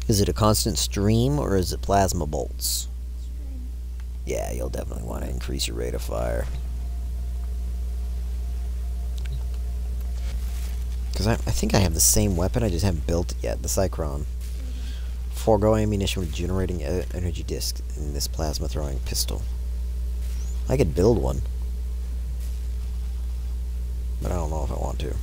Speaker 1: Is it a constant stream or is it plasma bolts? Yeah, you'll definitely want to increase your rate of fire. Because I think I have the same weapon, I just haven't built it yet, the Cychron. Forego ammunition with generating energy disc in this plasma throwing pistol. I could build one, but I don't know if I want to.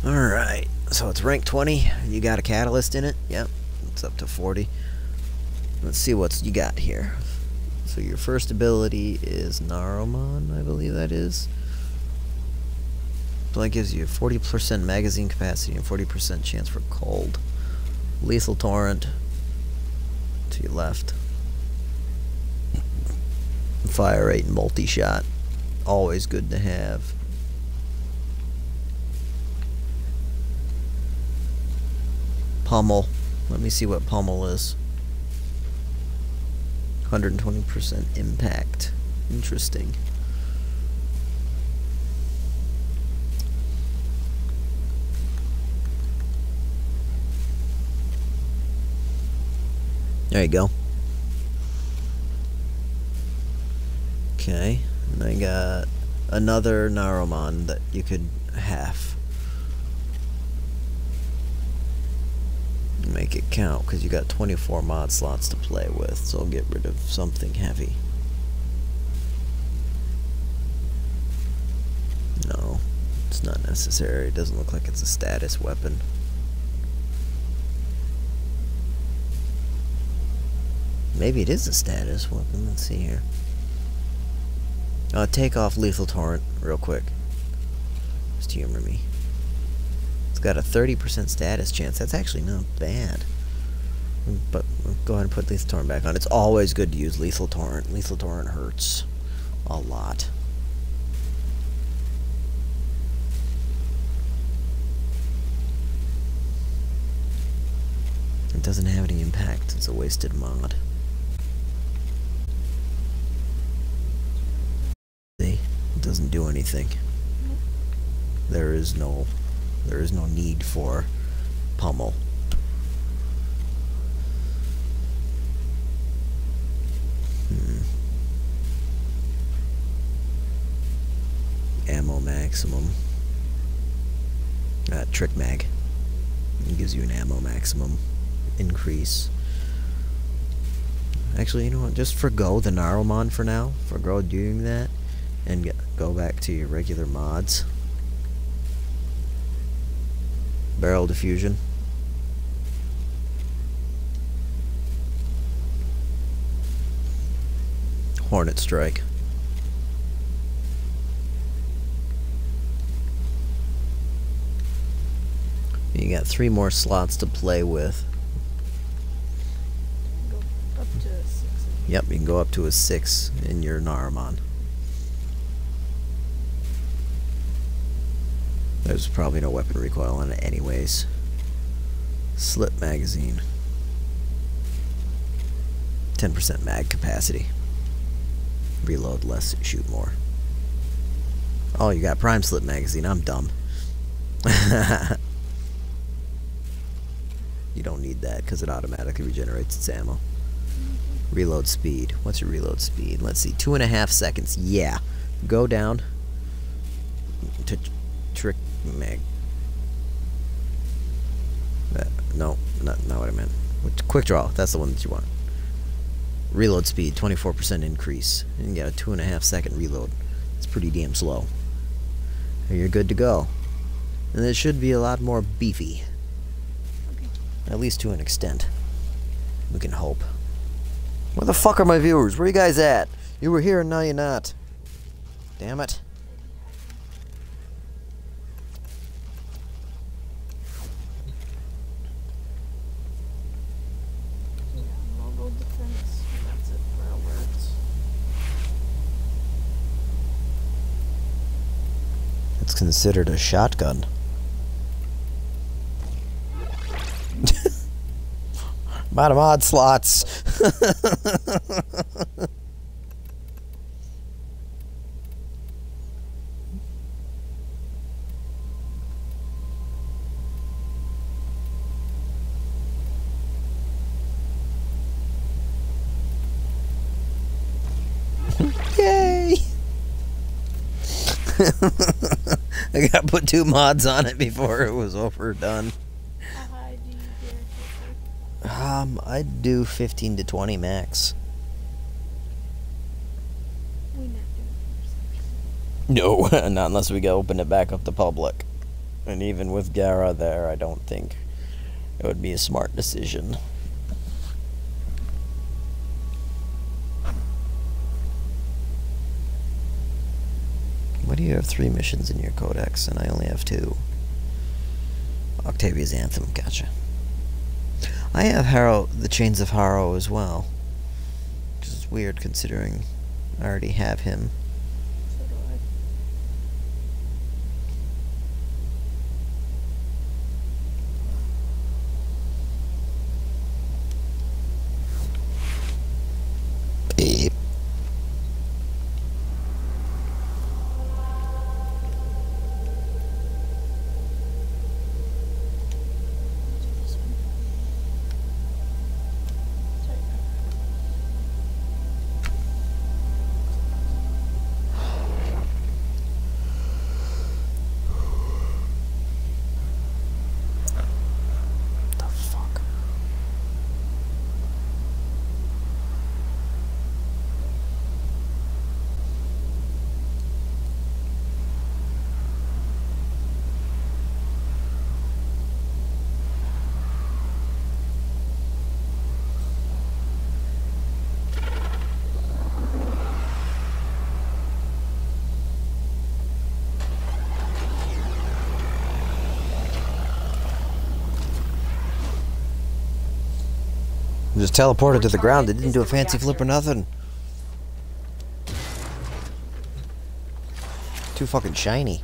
Speaker 1: Alright, so it's rank 20. You got a catalyst in it? Yep, it's up to 40. Let's see what you got here. So your first ability is Narumon, I believe that is. So that gives you 40% magazine capacity and 40% chance for cold. Lethal Torrent to your left. Fire rate and multi-shot. Always good to have. Pummel. Let me see what pummel is. 120% impact. Interesting. There you go. Okay, and I got another Narumon that you could half. Make it count, because you got 24 mod slots to play with, so I'll get rid of something heavy. No, it's not necessary. It doesn't look like it's a status weapon. Maybe it is a status weapon. Let's see here. Take off Lethal Torrent real quick. Just humor me. It's got a 30% status chance. That's actually not bad. But go ahead and put Lethal Torrent back on. It's always good to use Lethal Torrent. Lethal Torrent hurts a lot. It doesn't have any impact. It's a wasted mod. See? It doesn't do anything. There is no need for pummel. Ammo maximum. Trick mag. It gives you an ammo maximum increase. Actually, you know what? Just forgo the Narumon for now. Forgo doing that. And go back to your regular mods. Barrel diffusion. Hornet strike. You got 3 more slots to play with.
Speaker 5: Go up to a 6.
Speaker 1: Yep, you can go up to a 6 in your Narumon. There's probably no weapon recoil on it anyways. Slip magazine. 10% mag capacity. Reload less, shoot more. Oh, you got prime slip magazine. I'm dumb. You don't need that because it automatically regenerates its ammo. Reload speed. What's your reload speed? Let's see. 2.5 seconds. Yeah. Go down to trick mag. No, not what I meant. Quick draw. That's the one that you want. Reload speed. 24% increase. And you got a 2.5 second reload. It's pretty damn slow. you're good to go. And it should be a lot more beefy.
Speaker 5: Okay.
Speaker 1: At least to an extent. We can hope. Where the fuck are my viewers? Where you guys at? You were here and now you're not. Damn it.
Speaker 5: Yeah, mobile defense. That's it for our words.
Speaker 1: It's considered a shotgun. Amount of odd slots. Yay! I gotta put 2 mods on it before it was overdone.
Speaker 5: How high do you get it?
Speaker 1: I'd do 15 to 20 max.
Speaker 5: We not doing
Speaker 1: No, not unless we go open it back up to public. And even with Gara there, I don't think it would be a smart decision. Why do you have 3 missions in your codex and I only have 2? Octavia's Anthem, gotcha. I have Harrow, the Chains of Harrow as well. Which is weird considering I already have him.
Speaker 5: So do I.
Speaker 1: Beep.
Speaker 5: This one. Sorry.
Speaker 1: The fuck? Just teleported to the ground. They didn't do a fancy flip or nothing. Too fucking shiny.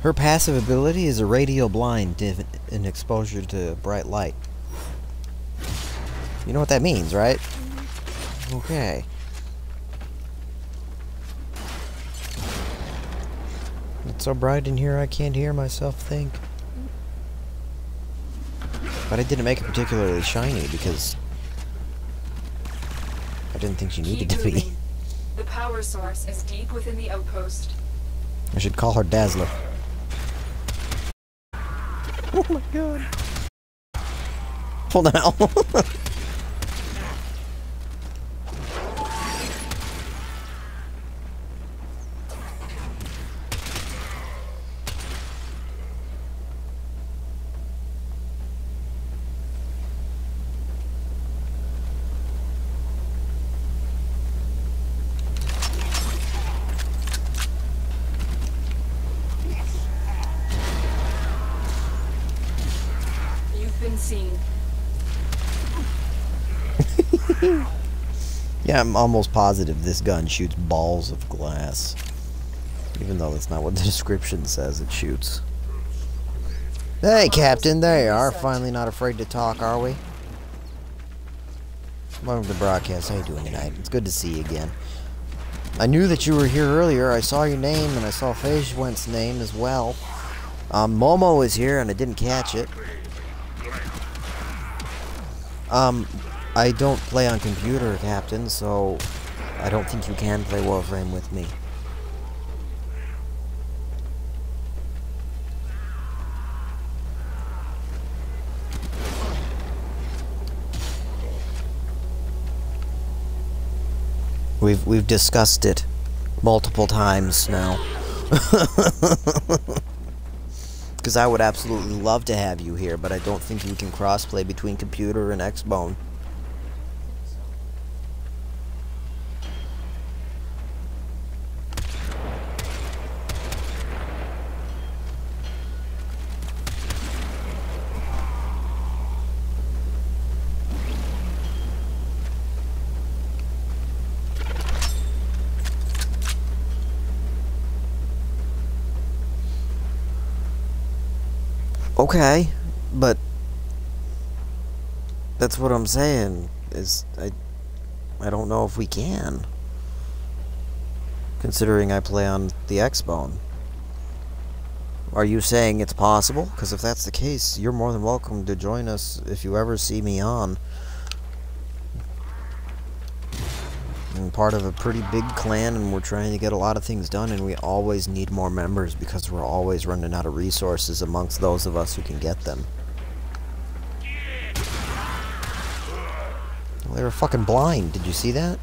Speaker 1: Her passive ability is a radial blind in exposure to bright light. You know what that means, right? Okay. It's so bright in here I can't hear myself think. But I didn't make it particularly shiny because I didn't think she needed to be.
Speaker 2: The power source is deep within the outpost.
Speaker 1: I should call her Dazzler. Oh my god. Hold on.
Speaker 2: You've been seen.
Speaker 1: Yeah, I'm almost positive this gun shoots balls of glass. Even though that's not what the description says it shoots. Hey, Captain, there you are. Finally not afraid to talk, are we? Welcome to the broadcast. How you doing tonight? It's good to see you again. I knew that you were here earlier. I saw your name, and I saw Feijuan's name as well. Momo is here, and I didn't catch it. I don't play on computer, Captain, so I don't think you can play Warframe with me. We've discussed it multiple times now. Because I would absolutely love to have you here, but I don't think you can crossplay between computer and Xbone. Okay, but that's what I'm saying, is I don't know if we can, considering I play on the Xbone. Are you saying it's possible? Because if that's the case, you're more than welcome to join us if you ever see me on. I'm part of a pretty big clan, and we're trying to get a lot of things done, and we always need more members because we're always running out of resources amongst those of us who can get them. Well, they were fucking blind. Did you see that?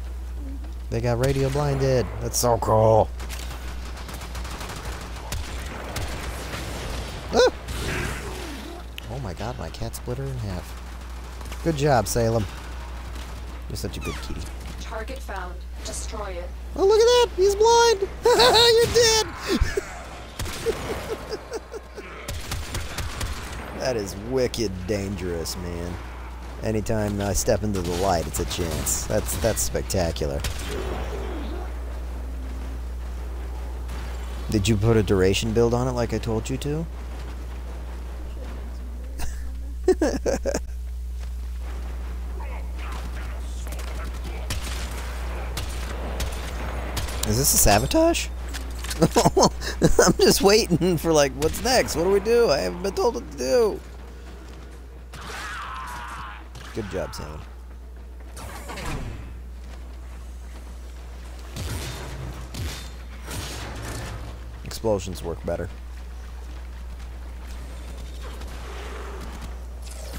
Speaker 1: They got radio blinded. That's so cool. Ah! Oh my god, my cat split her in half. Good job, Salem. You're such a good kitty.
Speaker 2: Target found. Destroy it.
Speaker 1: Oh, look at that! He's blind! You're dead! That is wicked dangerous, man. Anytime I step into the light, it's a chance. That's spectacular. Did you put a duration build on it like I told you to? Is this a sabotage? I'm just waiting for, like, what's next? What do we do? I haven't been told what to do. Good job, Sam. Explosions work better.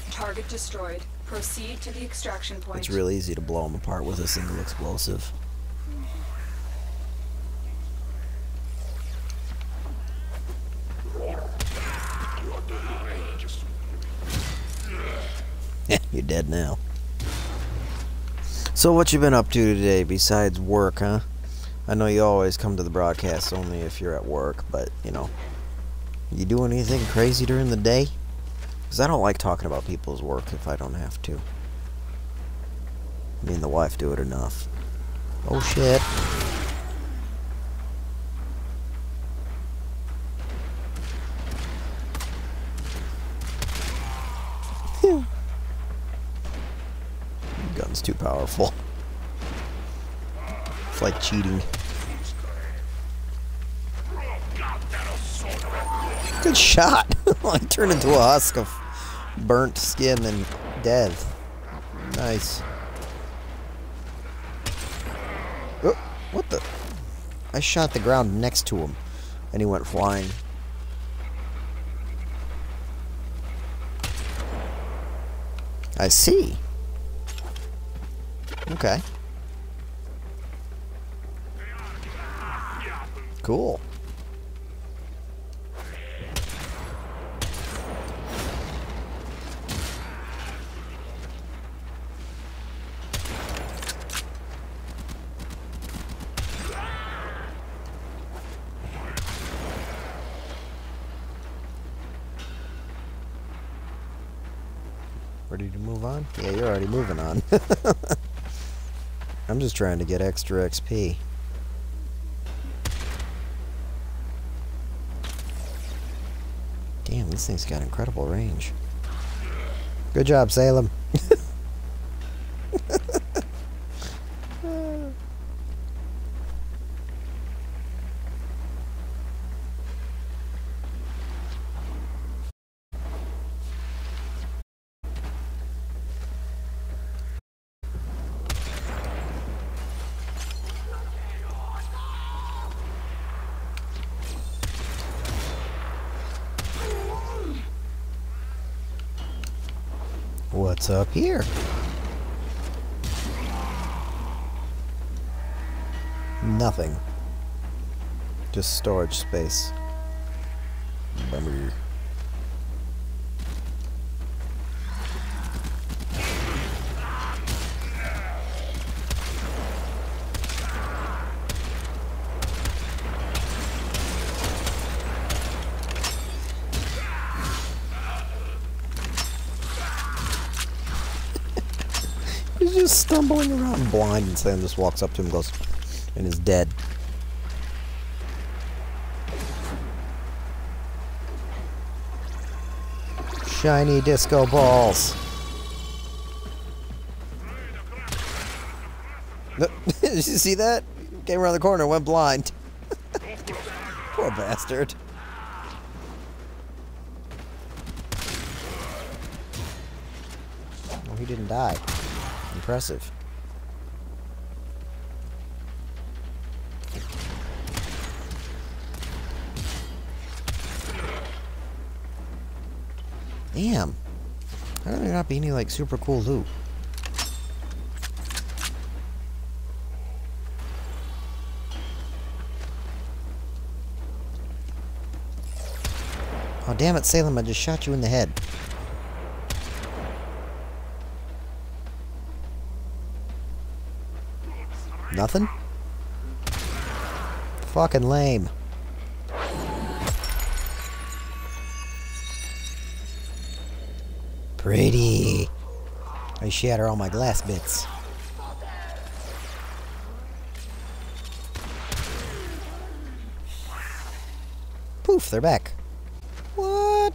Speaker 2: Target destroyed. Proceed to the extraction point.
Speaker 1: It's real easy to blow them apart with a single explosive. You're dead now. So what you been up to today besides work, huh? I know you always come to the broadcast only if you're at work, but, you know, you doing anything crazy during the day? Because I don't like talking about people's work if I don't have to. Me and the wife do it enough. Oh shit. Gun's too powerful. It's like cheating. Good shot! I turned into a husk of burnt skin and death. Nice. Oh, what the? I shot the ground next to him, and he went flying. I see. Okay. Cool. Ready to move on? Yeah, you're already moving on. I'm just trying to get extra XP. Damn, this thing's got incredible range. Good job, Salem. What's up here? Nothing. Just storage space. Bummer. He's just stumbling around blind, and Sam just walks up to him and goes, and is dead. Shiny disco balls. Did you see that? Came around the corner and went blind. Poor bastard. Oh, he didn't die. Impressive. Damn. How can there not be any, like, super cool loot? Oh, damn it, Salem, I just shot you in the head. Nothing? Fucking lame. Pretty. I shatter all my glass bits. Poof, they're back. What?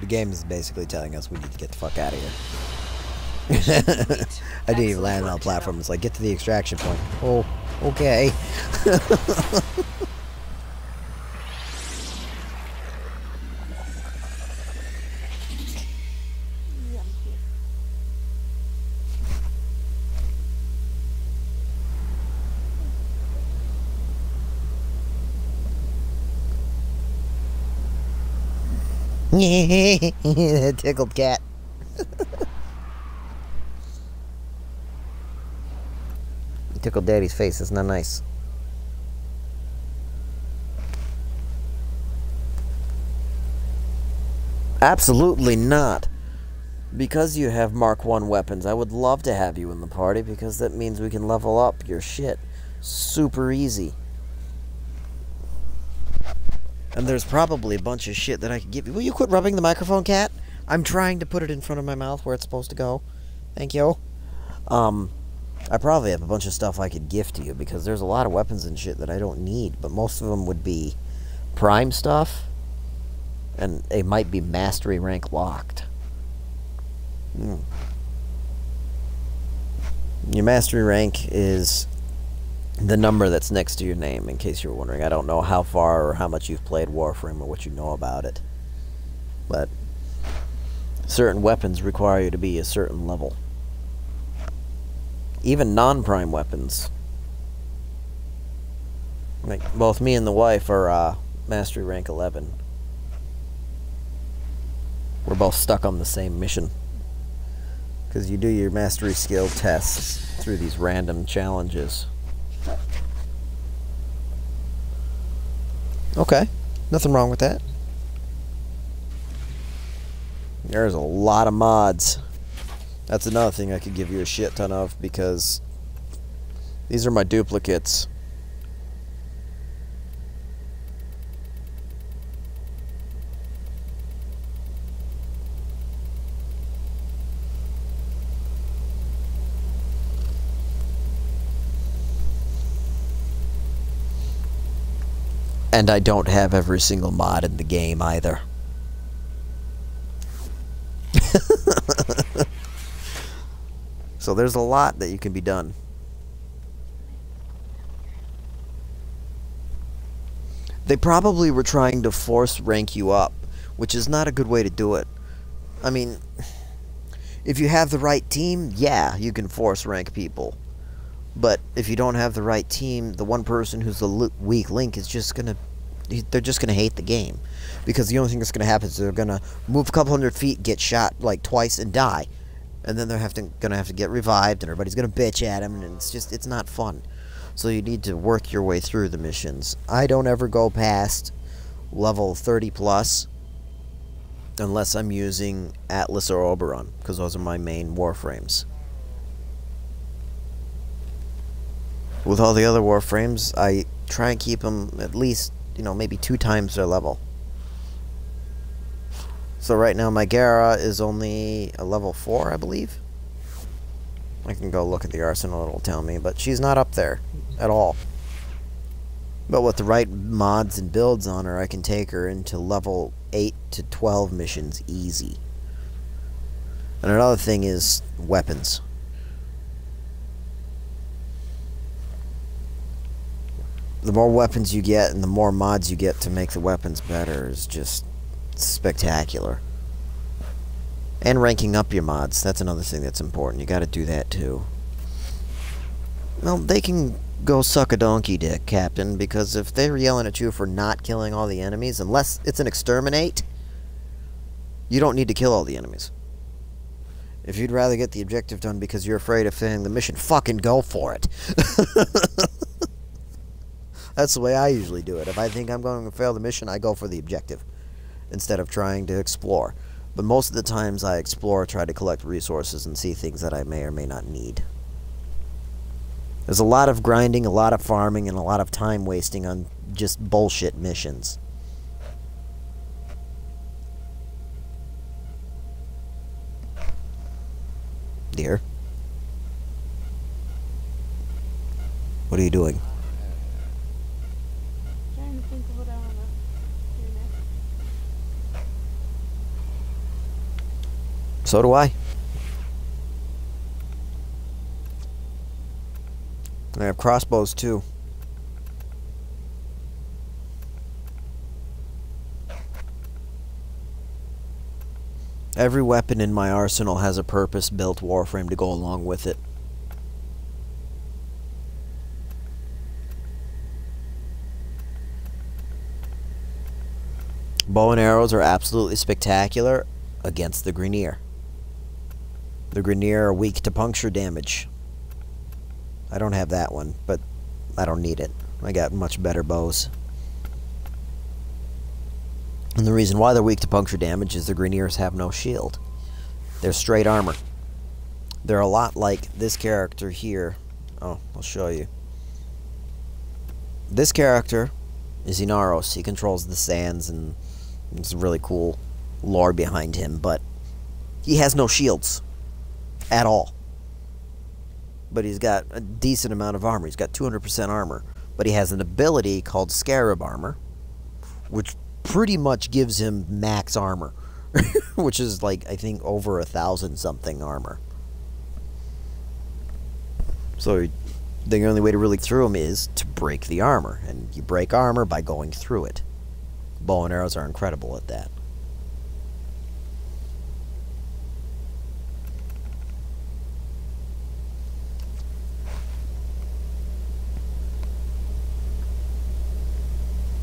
Speaker 1: The game is basically telling us we need to get the fuck out of here. I didn't even land on a platform. It's like, get to the extraction point. Oh, okay. Tickled cat. You tickled Daddy's face. Isn't that nice? Absolutely not. Because you have Mark 1 weapons, I would love to have you in the party because that means we can level up your shit super easy. And there's probably a bunch of shit that I could give you. Will you quit rubbing the microphone, cat? I'm trying to put it in front of my mouth where it's supposed to go. Thank you. I probably have a bunch of stuff I could gift to you because there's a lot of weapons and shit that I don't need, but most of them would be prime stuff, and they might be mastery rank locked. Your mastery rank is the number that's next to your name, in case you're wondering. I don't know how far or how much you've played Warframe or what you know about it, but certain weapons require you to be a certain level. Even non-prime weapons. Like, both me and the wife are mastery rank 11. We're both stuck on the same mission. Because you do your mastery skill tests through these random challenges. Okay, nothing wrong with that. There's a lot of mods. That's another thing I could give you a shit ton of, because these are my duplicates. And I don't have every single mod in the game either. So there's a lot that you can be done. They probably were trying to force rank you up, which is not a good way to do it. I mean, if you have the right team, yeah, you can force rank people. But if you don't have the right team, the one person who's the weak link is just gonna... they're just gonna hate the game. Because the only thing that's gonna happen is they're gonna move a couple hundred feet, get shot like twice, and die. And then they're gonna have to get revived, and everybody's gonna bitch at him, and it's not fun. So you need to work your way through the missions. I don't ever go past level 30 plus unless I'm using Atlas or Oberon, because those are my main Warframes. With all the other Warframes, I try and keep them at least, maybe 2 times their level. So right now my Gara is only a level 4, I believe. I can go look at the arsenal, it'll tell me, but she's not up there at all. But with the right mods and builds on her, I can take her into level 8 to 12 missions easy. And another thing is weapons. The more weapons you get and the more mods you get to make the weapons better is just spectacular. And ranking up your mods, that's another thing that's important. You gotta do that too. Well, they can go suck a donkey dick, Captain, because if they're yelling at you for not killing all the enemies, unless it's an exterminate, you don't need to kill all the enemies. If you'd rather get the objective done because you're afraid of failing the mission, fucking go for it. That's the way I usually do it. If I think I'm going to fail the mission, I go for the objective instead of trying to explore. But most of the times I explore, try to collect resources and see things that I may or may not need. There's a lot of grinding, a lot of farming, and a lot of time wasting on just bullshit missions. Dear? What are you doing?
Speaker 5: Trying to think of what I want to do next.
Speaker 1: So do I. I have crossbows too. Every weapon in my arsenal has a purpose-built Warframe to go along with it. Bow and arrows are absolutely spectacular against the Grineer. The Grineer are weak to puncture damage. I don't have that one, but I don't need it. I got much better bows. And the reason why they're weak to puncture damage is the Grineers have no shield. They're straight armor. They're a lot like this character here. Oh, I'll show you. This character is Inaros. He controls the sands, and it's a really cool lore behind him, but he has no shields at all. But he's got a decent amount of armor. He's got 200% armor. But he has an ability called Scarab Armor, which pretty much gives him max armor. Which is like, I think, over 1,000 something armor. So the only way to really through him is to break the armor. And you break armor by going through it. Bow and arrows are incredible at that.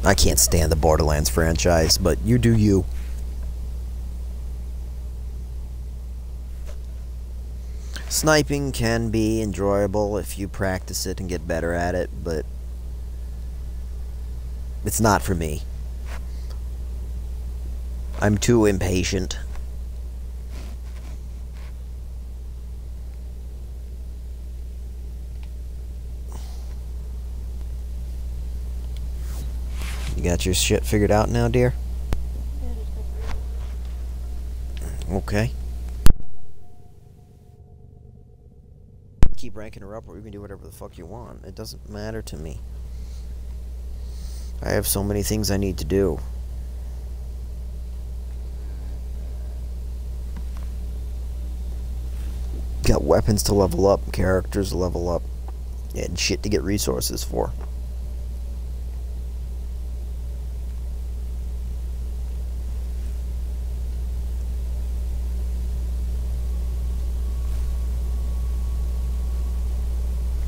Speaker 1: I can't stand the Borderlands franchise, but you do you. Sniping can be enjoyable if you practice it and get better at it, but it's not for me. I'm too impatient. You got your shit figured out now, dear? Okay. Keep ranking her up, or you can do whatever the fuck you want. It doesn't matter to me. I have so many things I need to do. Got weapons to level up, characters to level up, and shit to get resources for.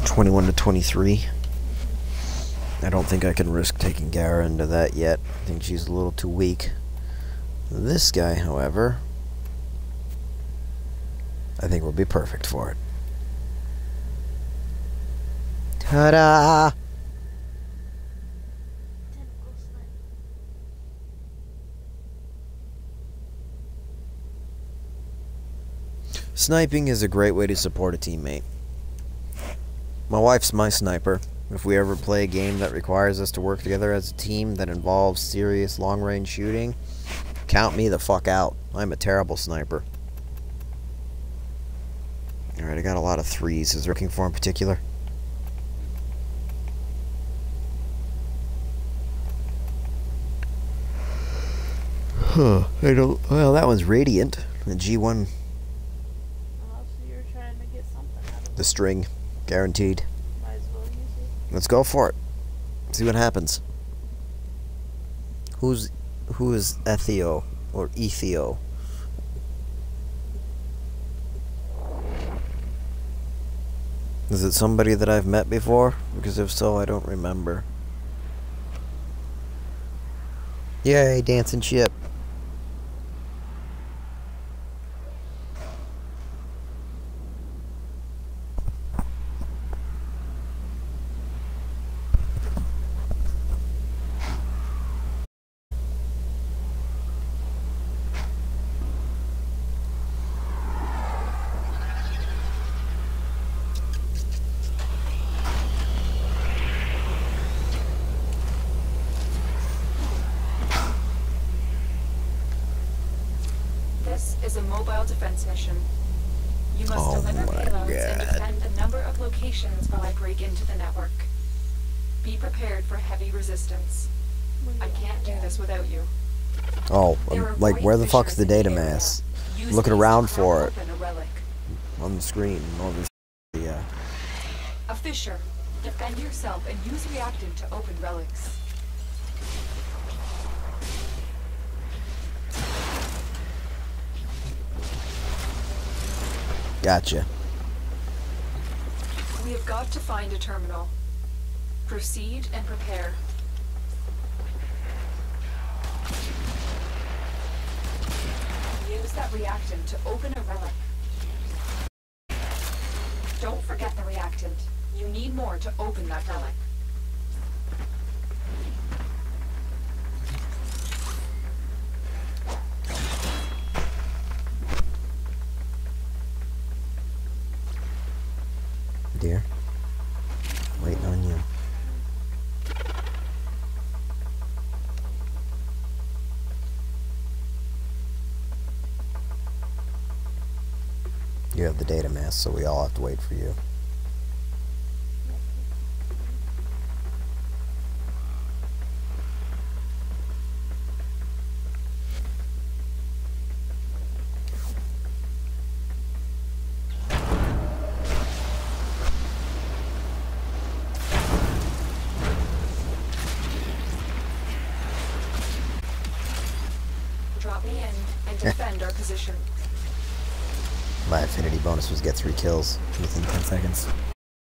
Speaker 1: (21 to 23). I don't think I can risk taking Gara into that yet. I think she's a little too weak. This guy, however, I think we'll be perfect for it. Ta-da!
Speaker 5: Tentacle snipe.
Speaker 1: Sniping is a great way to support a teammate. My wife's my sniper. If we ever play a game that requires us to work together as a team that involves serious long-range shooting, count me the fuck out. I'm a terrible sniper. Alright, I got a lot of threes. Is there looking for in particular? Huh, I don't... Well, that one's Radiant. The G1,
Speaker 5: Oh, so you're trying to get something out of
Speaker 1: the
Speaker 5: it.
Speaker 1: string. Guaranteed.
Speaker 5: Might as well use it.
Speaker 1: Let's go for it. See what happens. Who is Ethio or Ethio? Is it somebody that I've met before? Because if so, I don't remember. Yay, dancing ship.
Speaker 2: This is a mobile defense mission. You must
Speaker 1: Oh
Speaker 2: deliver
Speaker 1: my
Speaker 2: payloads and
Speaker 1: God.
Speaker 2: defend a number of locations while I break into the network. Be prepared for heavy resistance. I can't do this without you.
Speaker 1: Oh,
Speaker 2: There are
Speaker 1: like,
Speaker 2: void
Speaker 1: where the fuck's
Speaker 2: fissures
Speaker 1: the
Speaker 2: in
Speaker 1: data
Speaker 2: area.
Speaker 1: mass?
Speaker 2: Use
Speaker 1: Looking
Speaker 2: these
Speaker 1: around
Speaker 2: to
Speaker 1: for
Speaker 2: crack
Speaker 1: it.
Speaker 2: open a relic.
Speaker 1: On the screen. Over the,
Speaker 2: A fissure. Defend yourself and use reactant to open relics.
Speaker 1: Gotcha.
Speaker 2: We have got to find a terminal. Proceed and prepare. Use that reactant to open a relic. Don't forget the reactant. You need more to open that relic.
Speaker 1: Dear. Waiting on you. You have the data mass, so we all have to wait for you.
Speaker 2: Drop me in and defend our position.
Speaker 1: My affinity bonus was get 3 kills within 10 seconds.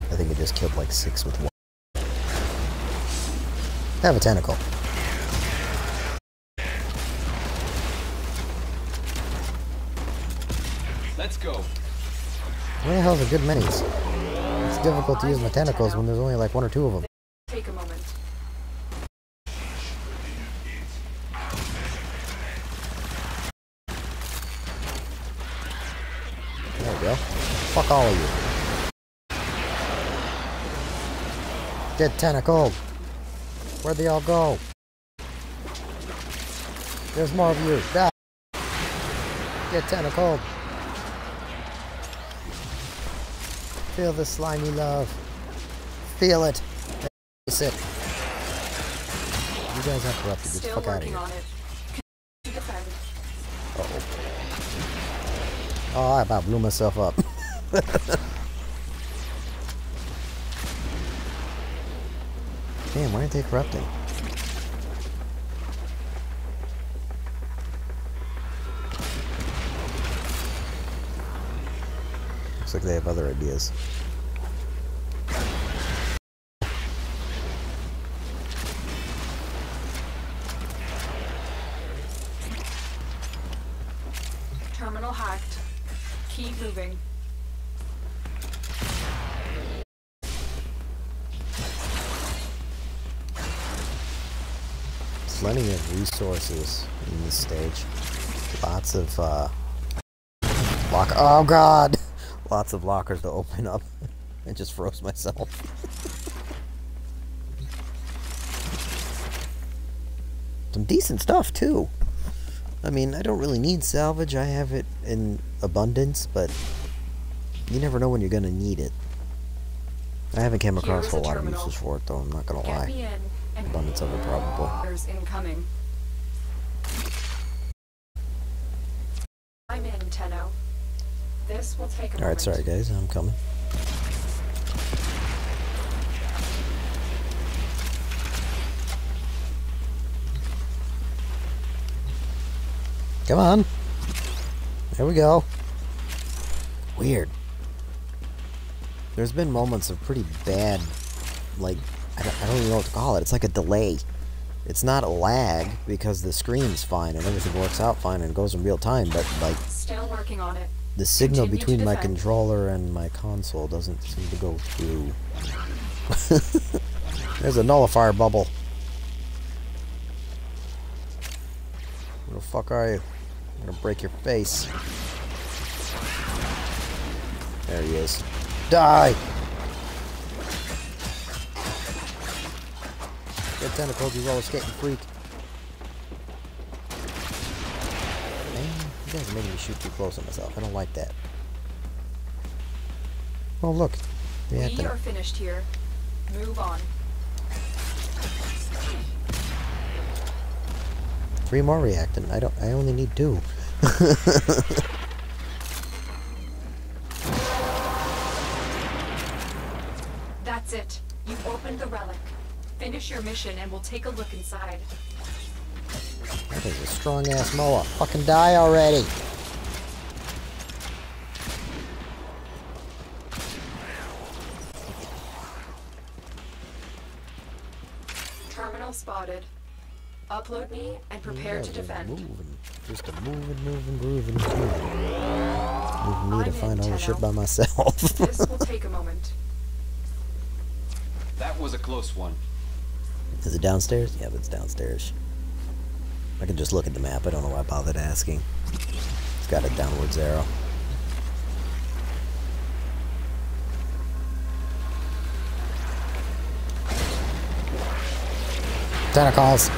Speaker 1: I think it just killed like 6 with 1. Have a tentacle.
Speaker 3: Let's go.
Speaker 1: Where the hell's the good minis? It's difficult to use my tentacles when there's only like 1 or 2 of them.
Speaker 2: Take a moment.
Speaker 1: There we go. Fuck all of you. Get tentacled. Where'd they all go? There's more of you. Die. Get tentacled. Feel the slimy love. Feel it. Taste it. You guys have corrupted. Get the
Speaker 2: Still
Speaker 1: fuck out of
Speaker 2: working
Speaker 1: here.
Speaker 2: on it. To defend.
Speaker 1: Uh-oh. Oh, I about blew myself up. Damn, why aren't they corrupting? Looks like they have other ideas.
Speaker 2: Terminal hacked. Keep moving.
Speaker 1: Plenty of resources in this stage. Lots of, oh god! Lots of lockers to open up. I just froze myself. Some decent stuff, too. I mean, I don't really need salvage. I have it in abundance, but you never know when you're gonna need it. I haven't come across a whole lot of uses for it, though, I'm not gonna
Speaker 2: Get me
Speaker 1: lie.
Speaker 2: in and
Speaker 1: Abundance of it, probably.
Speaker 2: there's incoming. I'm in, Tenno. This will take a moment.
Speaker 1: Alright, sorry guys, I'm coming. Come on. There we go. Weird. There's been moments of pretty bad, like, I don't even know what to call it. It's like a delay. It's not a lag because the screen's fine and everything works out fine and goes in real time, but like
Speaker 2: Still working on it.
Speaker 1: the signal
Speaker 2: Continue to
Speaker 1: between my
Speaker 2: defend.
Speaker 1: controller and my console doesn't seem to go through. There's a nullifier bubble. Where the fuck are you? I'm gonna break your face. There he is. Die! Get tentacles, you roller skating freak. Man, you guys are making me shoot too close on myself. I don't like that. Oh look.
Speaker 2: We
Speaker 1: Reacting.
Speaker 2: are finished here. Move on.
Speaker 1: 3 more reacting. I only need 2.
Speaker 2: That's it. You've opened the relic. Finish your mission and we'll take a look inside.
Speaker 1: That is a strong ass moa. Fucking die already.
Speaker 2: Terminal spotted. Upload me and prepare to defend.
Speaker 1: Moving. Just a moving, grooving. Leaving me to
Speaker 2: I'm
Speaker 1: find
Speaker 2: in,
Speaker 1: all the shit
Speaker 2: Tenno.
Speaker 1: by myself.
Speaker 2: This will take a moment.
Speaker 3: That was a close one.
Speaker 1: Is it downstairs? Yeah, it's downstairs. I can just look at the map. I don't know why I bothered asking. It's got a downwards arrow. Tentacles!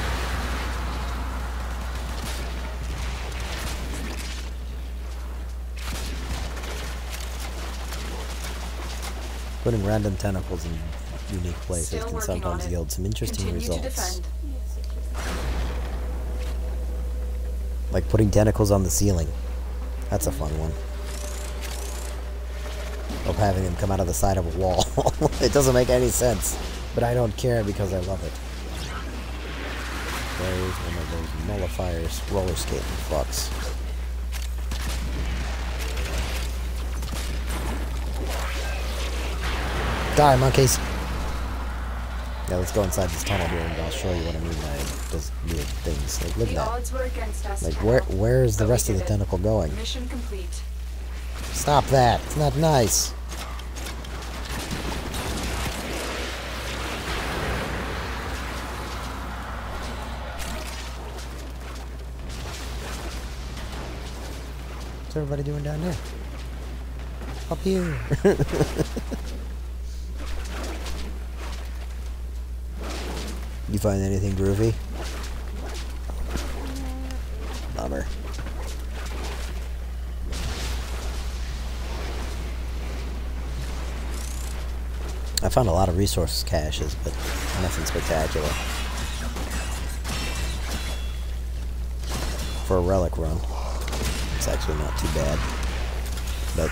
Speaker 1: Putting random tentacles in unique places
Speaker 2: Still
Speaker 1: can
Speaker 2: working on
Speaker 1: sometimes
Speaker 2: it.
Speaker 1: yield some interesting
Speaker 2: Continue to
Speaker 1: results.
Speaker 2: defend.
Speaker 1: Like putting tentacles on the ceiling. That's a fun one. Of having them come out of the side of a wall. It doesn't make any sense. But I don't care because I love it. There's one of those nullifiers roller skating fucks. Die, monkeys! Yeah, let's go inside this tunnel here and I'll show you what I mean by those weird things. Like, look at
Speaker 2: The
Speaker 1: that.
Speaker 2: odds were against us.
Speaker 1: Like,
Speaker 2: Tenno,
Speaker 1: where is the
Speaker 2: but we
Speaker 1: rest of the
Speaker 2: did it.
Speaker 1: tentacle going?
Speaker 2: Mission complete.
Speaker 1: Stop that! It's not nice! What's everybody doing down there? Up here! You find anything groovy? Bummer. I found a lot of resource caches, but nothing spectacular. For a relic run, it's actually not too bad, but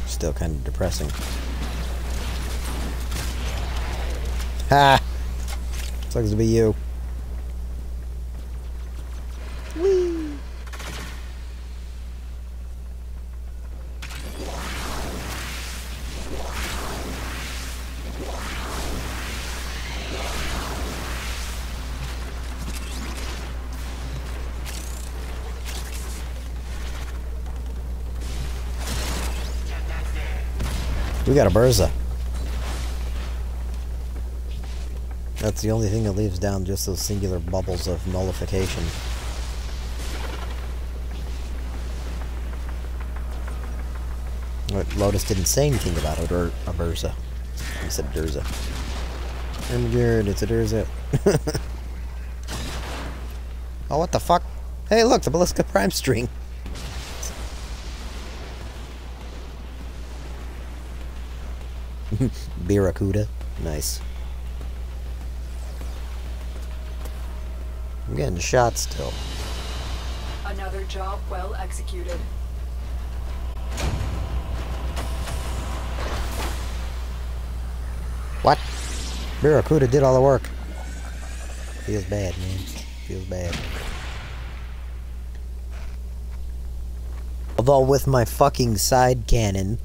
Speaker 1: still kind of depressing. Ha! Sucks to be you. Whee! We got a Burza. That's the only thing that leaves down just those singular bubbles of nullification. Lotus didn't say anything about it, or a Burza. He said Durza. I'm Jared, it's a Durza. Oh, what the fuck? Hey, look, the Ballista Prime string. Barracuda. Nice. I'm getting shot still.
Speaker 2: Another job well executed.
Speaker 1: What? Barracuda did all the work. Feels bad, man. Feels bad. Although with my fucking side cannon,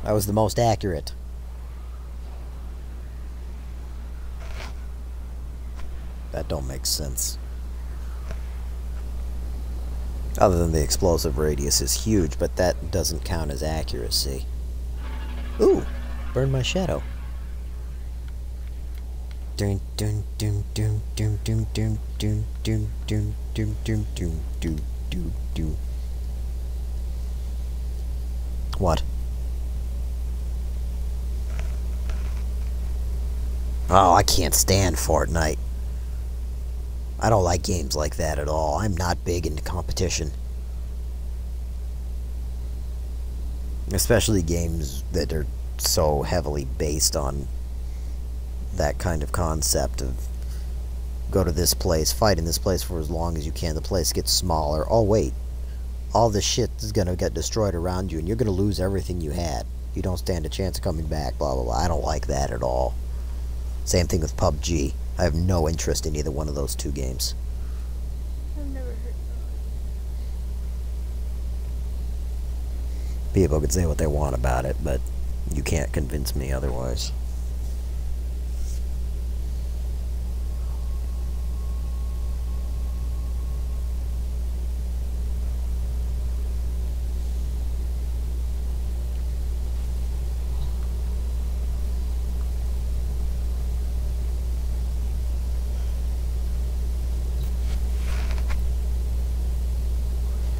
Speaker 1: I was the most accurate. That don't make sense. Other than the explosive radius is huge, but that doesn't count as accuracy. Ooh, burn my shadow. Dun dun dun dun dun dun dun dun dun dun dun dun dun dun dun dun. What? Oh, I can't stand Fortnite. I don't like games like that at all. I'm not big into competition. Especially games that are so heavily based on that kind of concept of go to this place, fight in this place for as long as you can. The place gets smaller. Oh, wait. All this shit is going to get destroyed around you, and you're going to lose everything you had. You don't stand a chance of coming back, blah, blah, blah. I don't like that at all. Same thing with PUBG. I have no interest in either one of those two games.
Speaker 5: I've never heard of it.
Speaker 1: People can say what they want about it, but you can't convince me otherwise.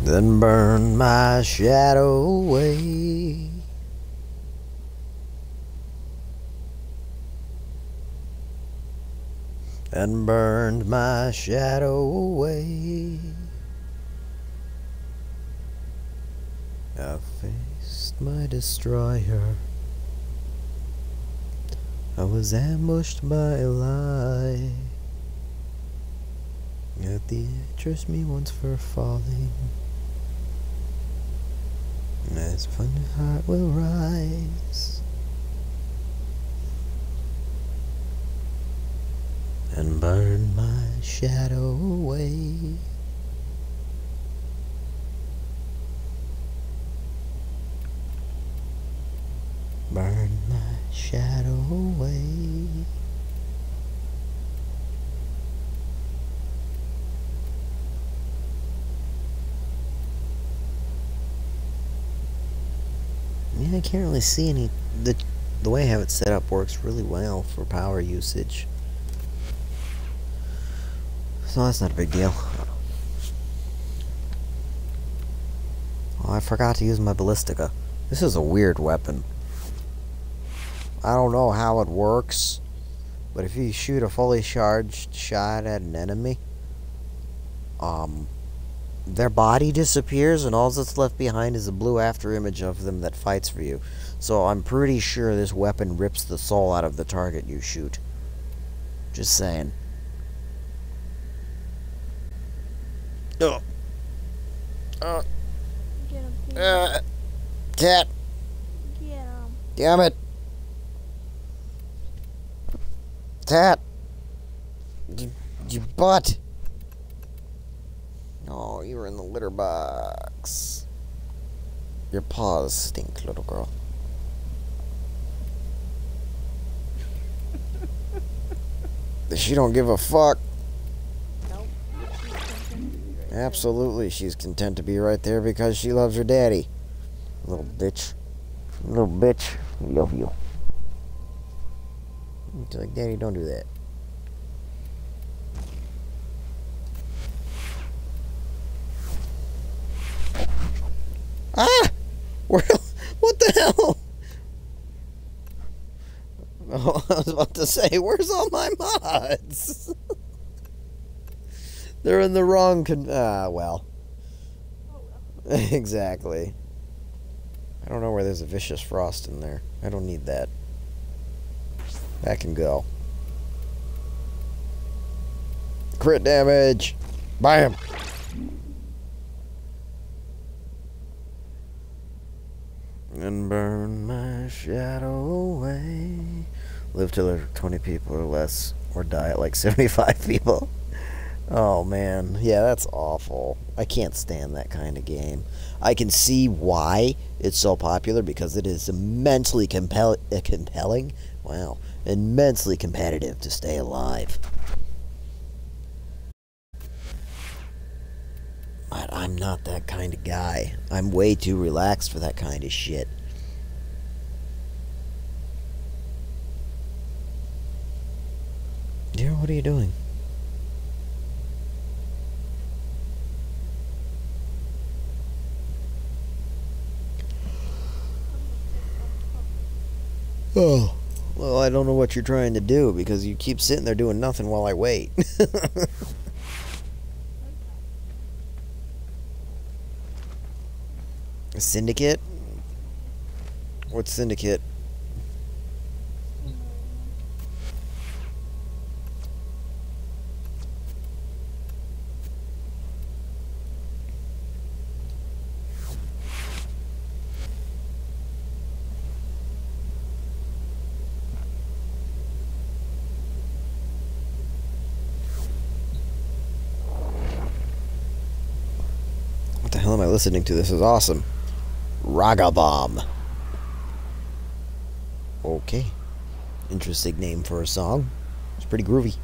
Speaker 1: Then burn my shadow away. And burned my shadow away. I faced my destroyer. I was ambushed by a lie. At the trust me once for falling. As fun heart will rise and burn my shadow away. Burn my shadow away. Yeah, I can't really see any. The way I have it set up works really well for power usage. So that's not a big deal. Oh, I forgot to use my ballistica. This is a weird weapon. I don't know how it works, but if you shoot a fully charged shot at an enemy, their body disappears and all that's left behind is a blue after image of them that fights for you. So I'm pretty sure this weapon rips the soul out of the target you shoot. Just saying. Oh.
Speaker 5: Get him, Peter.
Speaker 1: Cat.
Speaker 5: Get him.
Speaker 1: Damn it. Cat. You butt. Oh, you were in the litter box. Your paws stink, little girl. She don't give a fuck.
Speaker 5: Nope.
Speaker 1: Absolutely, she's content to be right there because she loves her daddy. Little bitch. Little bitch. Love you. It's like, Daddy, don't do that. Ah! Where? What the hell? Oh, I was about to say, where's all my mods? They're in the wrong well. Exactly. I don't know where there's a vicious frost in there. I don't need that. That can go. Crit damage! Bam! And burn my shadow away. Live till there are 20 people or less, or die at like 75 people. Oh man, yeah, that's awful. I can't stand that kind of game. I can see why it's so popular, because it is immensely compelling. Wow, immensely competitive to stay alive. But I'm not that kind of guy. I'm way too relaxed for that kind of shit. Dear, what are you doing? Oh, well, I don't know what you're trying to do, because you keep sitting there doing nothing while I wait. A syndicate? What's syndicate? What the hell am I listening to? This is awesome. Raga Bomb. Okay. Interesting name for a song. It's pretty groovy.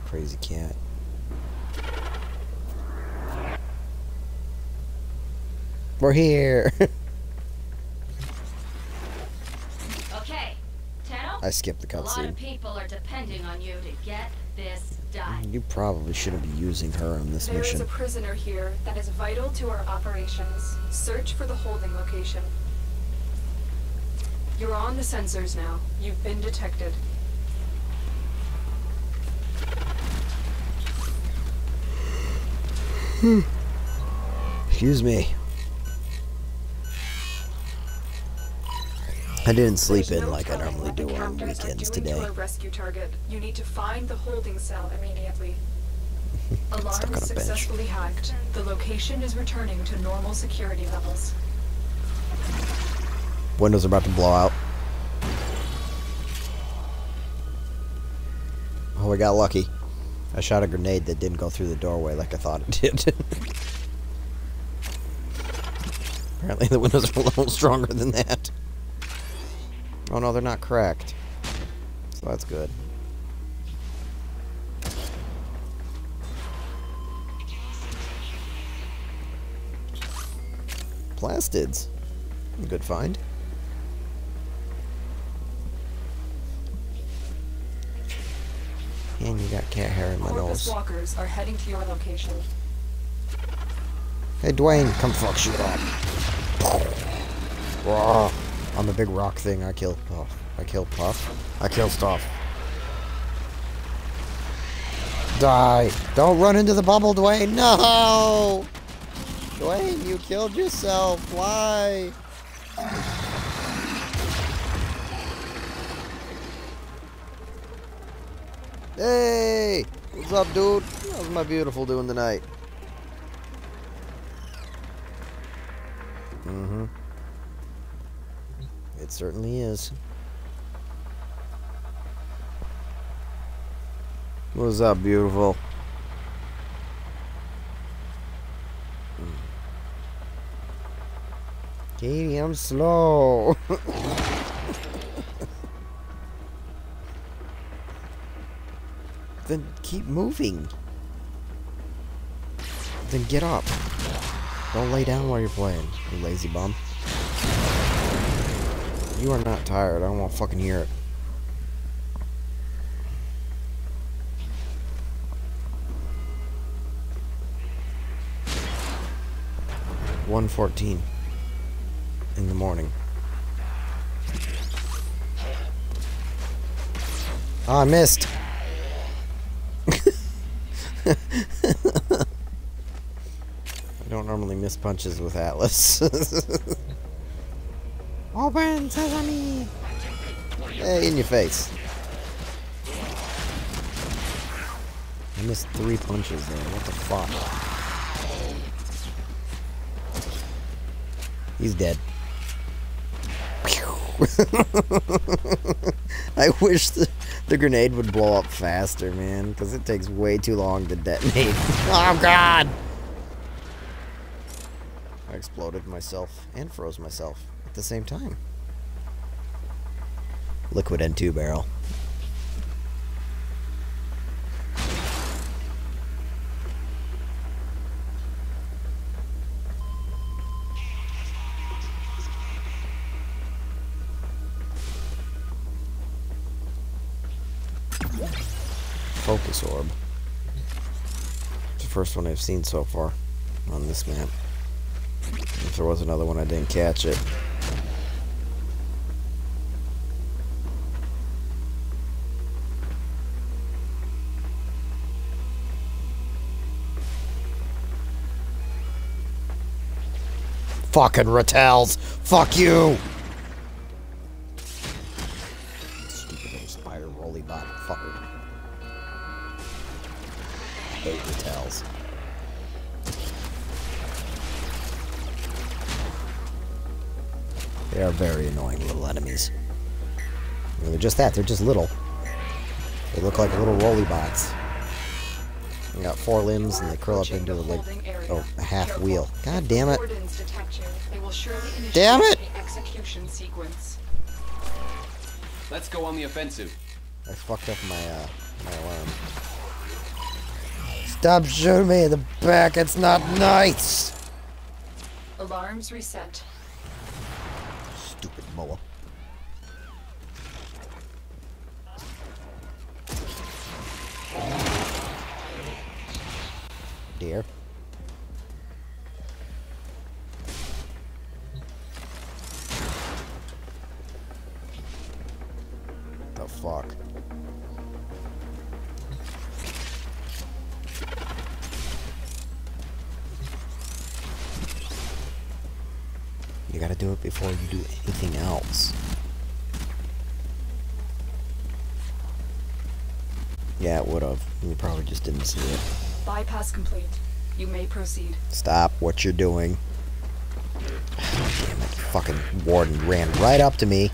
Speaker 1: Crazy cat. We're here.
Speaker 7: Okay, Tano?
Speaker 1: I skipped the
Speaker 7: A lot
Speaker 1: cutscene.
Speaker 7: of people are depending on you to get this done.
Speaker 1: You probably shouldn't be using her on this
Speaker 2: There is
Speaker 1: mission.
Speaker 2: a prisoner here that is vital to our operations. Search for the holding location. You're on the sensors now. You've been detected.
Speaker 1: Excuse me. I didn't sleep
Speaker 2: There's
Speaker 1: in
Speaker 2: no
Speaker 1: like I
Speaker 2: telling
Speaker 1: normally
Speaker 2: what the
Speaker 1: do on
Speaker 2: captors are
Speaker 1: weekends
Speaker 2: doing
Speaker 1: today.
Speaker 2: to our rescue target. You need to find the holding cell immediately.
Speaker 1: Stuck
Speaker 2: Alarm
Speaker 1: on a bench.
Speaker 2: successfully hacked. The location is returning to normal security levels.
Speaker 1: Windows are about to blow out. Oh, we got lucky. I shot a grenade that didn't go through the doorway like I thought it did. Apparently the windows are a little stronger than that. Oh no, they're not cracked. So that's good. Plastids. Good find. And you got cat hair in my
Speaker 2: Corpus
Speaker 1: nose.
Speaker 2: walkers are heading to your location.
Speaker 1: Hey Dwayne, come fuck shit up. Raw. On the big rock thing, I kill Puff. I kill Puff. I kill stuff. Die. Don't run into the bubble, Dwayne. No! Dwayne, you killed yourself. Why? Hey! What's up, dude? How's my beautiful doing tonight? Mm-hmm. It certainly is. What's up, beautiful? Katie, I'm slow. Then keep moving. Then get up. Don't lay down while you're playing, you lazy bum. You are not tired. I don't want to fucking hear it. $1:14 in the morning. Oh, I missed. I don't normally miss punches with Atlas. Open sesame! Hey, in your face. I missed 3 punches there. What the fuck? He's dead. I wish the grenade would blow up faster, man, because it takes way too long to detonate. Oh, God! I exploded myself and froze myself at the same time. Liquid N2 barrel. Focus orb. It's the first one I've seen so far on this map. If there was another one, I didn't catch it. Fucking Rattels! Fuck you! Stupid little spider rolly bot fucker. I hate Rattels. They are very annoying little enemies. I mean, they're just that, they're just little. They look like little rolly bots. They got 4 limbs and they curl up into like a half wheel. God damn it. Damn it!
Speaker 3: Let's go on the offensive.
Speaker 1: I fucked up my my alarm. Stop shooting me in the back, it's not nice!
Speaker 2: Alarms reset.
Speaker 1: Stupid moa. Dear. The fuck? You gotta do it before you do anything else. Yeah, it would've. You probably just didn't see it.
Speaker 2: Bypass complete. You may proceed.
Speaker 1: Stop what you're doing. Damn it, fucking warden ran right up to me.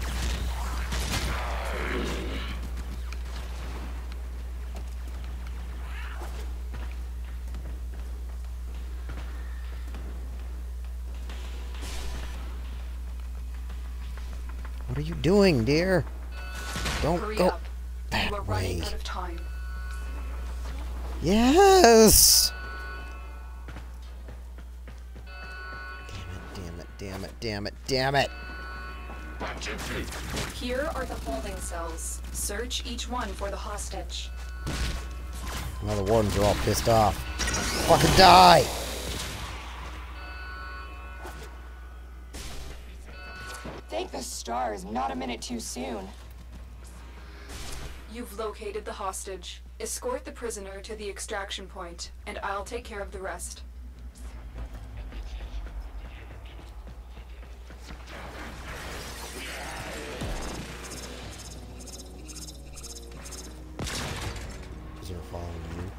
Speaker 1: What are you doing, dear? Don't
Speaker 2: Hurry
Speaker 1: go
Speaker 2: up.
Speaker 1: that
Speaker 2: You are
Speaker 1: way.
Speaker 2: running out of time.
Speaker 1: Yes! Damn it, damn it, damn it, damn it, damn it!
Speaker 2: Here are the holding cells. Search each one for the hostage.
Speaker 1: Now the wardens are all pissed off. Fucking die!
Speaker 8: Thank the stars, not a minute too soon.
Speaker 2: You've located the hostage. Escort the prisoner to the extraction point, and I'll take care of the rest.
Speaker 1: Prisoner following you.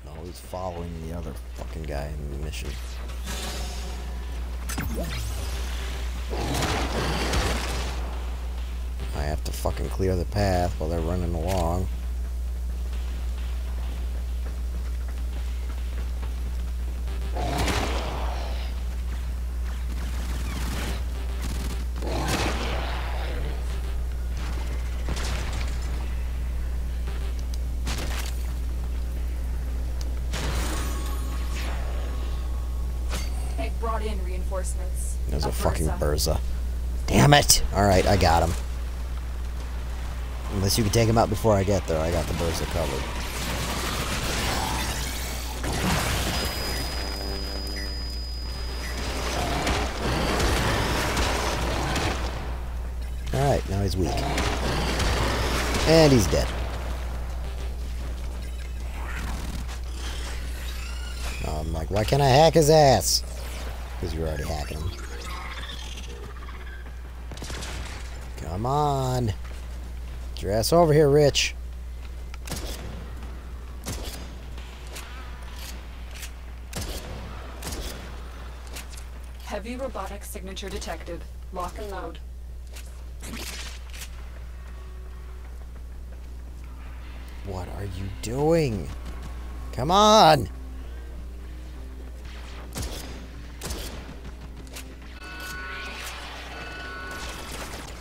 Speaker 1: No, he's following the other fucking guy in the mission. I have to fucking clear the path while they're running along.
Speaker 2: I've brought in reinforcements.
Speaker 1: There's a fucking Burza. Damn it! Alright, I got him. Unless you can take him out before I get there, I got the Burza covered. Alright, now he's weak. And he's dead. I'm like, why can't I hack his ass? Because you're already hacking him. Come on. Get your ass over here, Rich.
Speaker 2: Heavy robotic signature detected. Lock and load.
Speaker 1: What are you doing? Come on!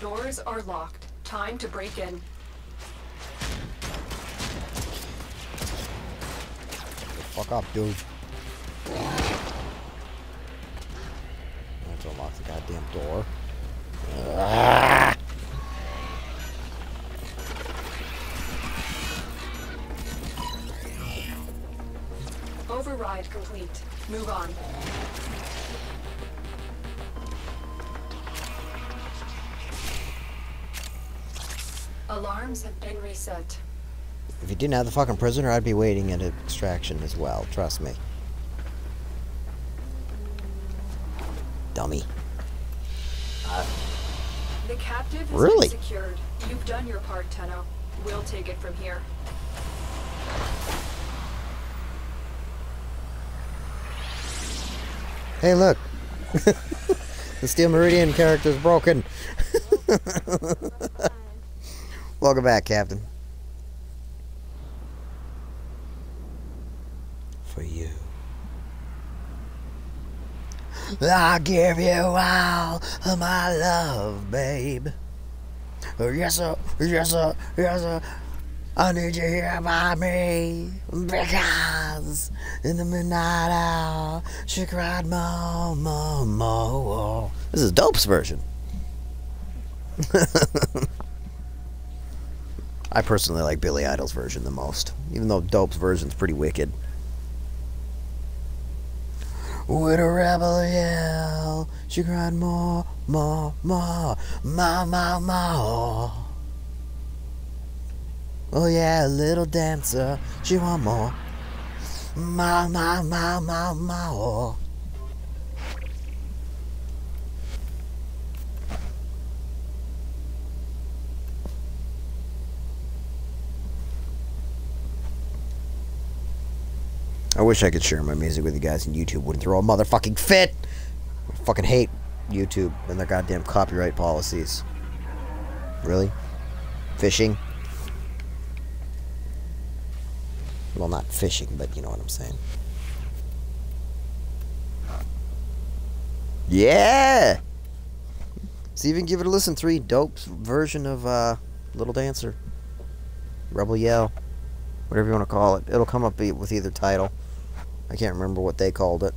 Speaker 2: Doors are locked. Time to break in.
Speaker 1: Fuck up, dude. I have to unlock the goddamn door. Ah!
Speaker 2: Override complete. Move on. Alarms have been reset.
Speaker 1: If you didn't have the fucking prisoner, I'd be waiting at extraction as well. Trust me. Dummy.
Speaker 2: The captive has
Speaker 1: Really?
Speaker 2: been secured. You've done your part, Tenno. We'll take it from here.
Speaker 1: Hey, look. The Steel Meridian character's broken. Welcome back, Captain. For you. I'll give you all of my love, babe. Yes, sir. Yes, sir. Yes, sir. I need you here by me, because in the midnight hour she cried more, more, more. This is Dope's version. I personally like Billy Idol's version the most, even though Dope's version's pretty wicked. With a rebel yell, she cried more, more, more, more, more, more. Oh yeah, little dancer, she want more. More, more, more, more, more. I wish I could share my music with you guys and YouTube wouldn't throw a motherfucking fit. I fucking hate YouTube and their goddamn copyright policies. Really? Fishing? Well, not fishing, but you know what I'm saying. Yeah! See, even give it a listen. 3 Dope's version of Little Dancer. Rebel Yell. Whatever you want to call it. It'll come up with either title. I can't remember what they called it.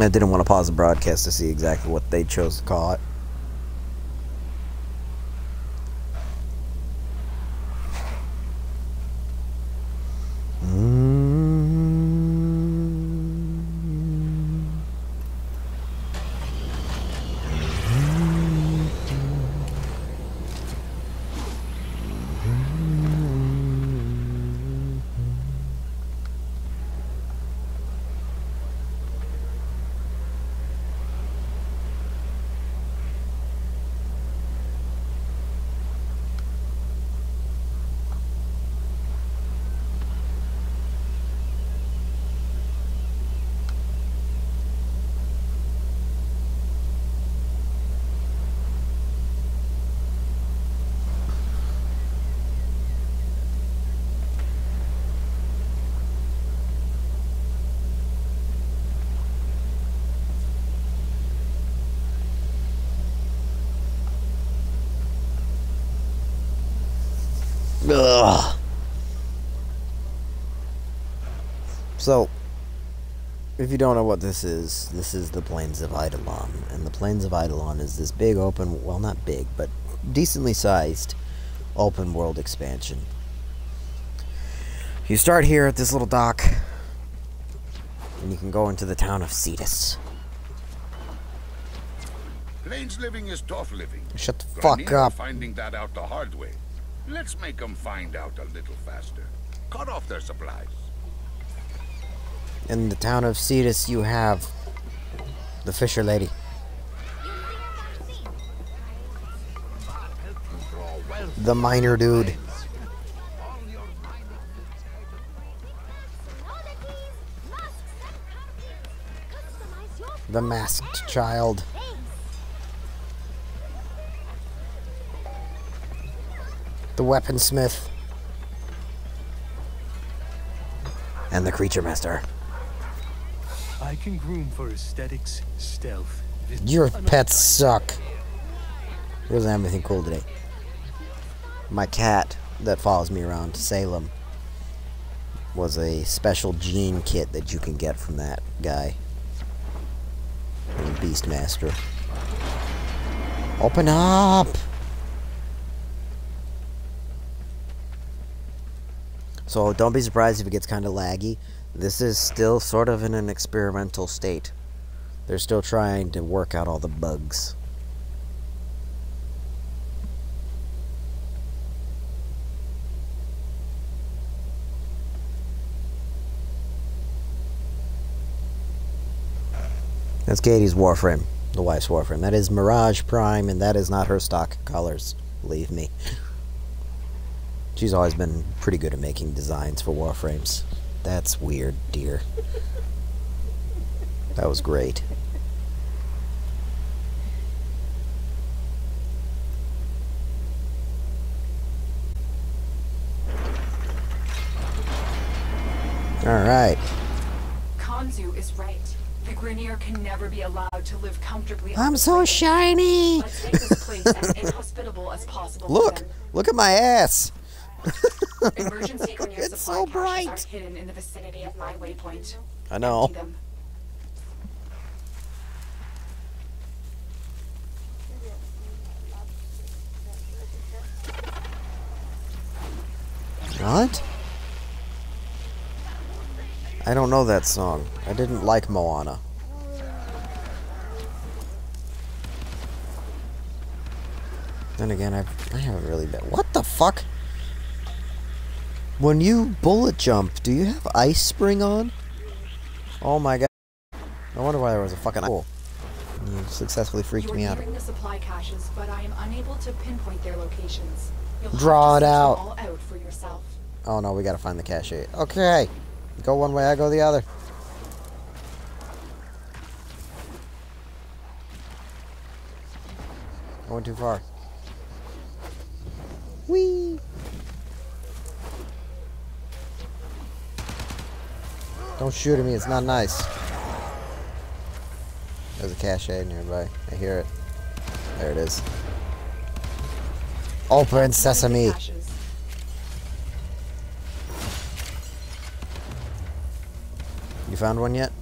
Speaker 1: I didn't want to pause the broadcast to see exactly what they chose to call it. Ugh. So, if you don't know what this is the Plains of Eidolon. And the Plains of Eidolon is this big open, well, not big, but decently sized open world expansion. You start here at this little dock, and you can go into the town of Cetus.
Speaker 9: Plains living is tough living.
Speaker 1: Shut the fuck
Speaker 9: Granier
Speaker 1: up.
Speaker 9: finding that out the hard way. Let's make them find out a little faster. Cut off their supplies.
Speaker 1: In the town of Cetus, you have the Fisher Lady. The miner dude. The masked child. The weaponsmith. And the creature master.
Speaker 10: I can groom for aesthetics, stealth.
Speaker 1: Your pets suck. He doesn't have anything cool today. My cat that follows me around Salem was a special gene kit that you can get from that guy. The Beastmaster. Open up! So don't be surprised if it gets kind of laggy. This is still sort of in an experimental state. They're still trying to work out all the bugs. That's Katie's Warframe, the wife's Warframe. That is Mirage Prime, and that is not her stock colors, believe me. She's always been pretty good at making designs for Warframes. That's weird, dear. That was great. Alright.
Speaker 2: Kanzu is right. The Grenier can never be allowed to live comfortably.
Speaker 1: I'm so shiny!
Speaker 2: Let's make this place as inhospitable as possible.
Speaker 1: Look! Look at my ass!
Speaker 2: Emergency Grenier
Speaker 1: It's
Speaker 2: supply
Speaker 1: so
Speaker 2: caches
Speaker 1: bright!
Speaker 2: are hidden in the vicinity of my waypoint.
Speaker 1: I know.
Speaker 2: Empty them.
Speaker 1: What? I don't know that song. I didn't like Moana. Then again, I haven't really been. What the fuck? When you bullet jump, do you have ice spring on? Oh my god. I wonder why there was a fucking ice. You successfully freaked me out.
Speaker 2: You're nearing the supply caches, but I am unable to pinpoint their locations. You'll
Speaker 1: Draw
Speaker 2: have
Speaker 1: it
Speaker 2: to search
Speaker 1: out.
Speaker 2: them all out for yourself.
Speaker 1: Oh no, we gotta find the cache. Okay. Go one way, I go the other. I went too far. Whee! Don't shoot at me, it's not nice. There's a cache nearby. I hear it. There it is. Open sesame! You found one yet?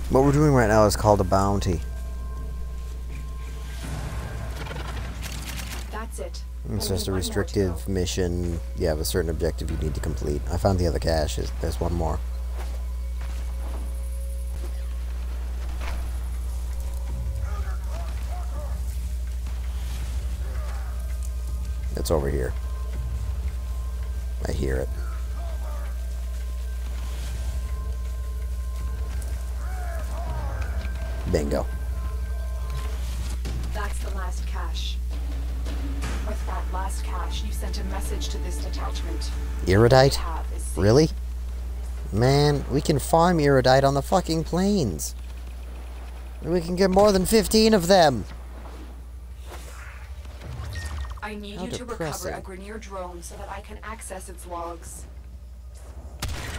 Speaker 1: What we're doing right now is called a bounty.
Speaker 2: That's it.
Speaker 1: It's
Speaker 2: Only
Speaker 1: just a
Speaker 2: one more to
Speaker 1: restrictive
Speaker 2: go.
Speaker 1: mission. You have a certain objective you need to complete. I found the other cache. There's one more. It's over here. I hear it. Bingo.
Speaker 2: That's the last cache. With that last cache, you sent a message to this detachment.
Speaker 1: Iridite?
Speaker 2: All you have is safe.
Speaker 1: Really? Man, we can farm iridite on the fucking plains. We can get more than 15 of them.
Speaker 2: I need
Speaker 1: How
Speaker 2: you to recover
Speaker 1: depressing.
Speaker 2: a Grineer drone so that I can access its logs.
Speaker 1: You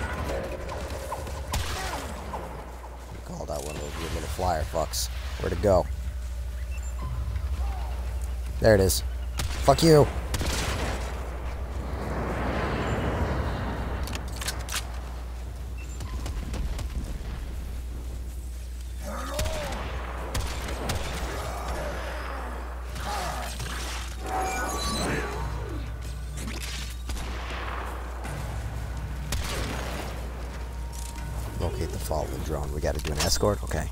Speaker 1: called out one of those weird little flyer fucks. Where'd it go? There it is. Fuck you. Locate the fallen drone. We gotta do an escort? Okay.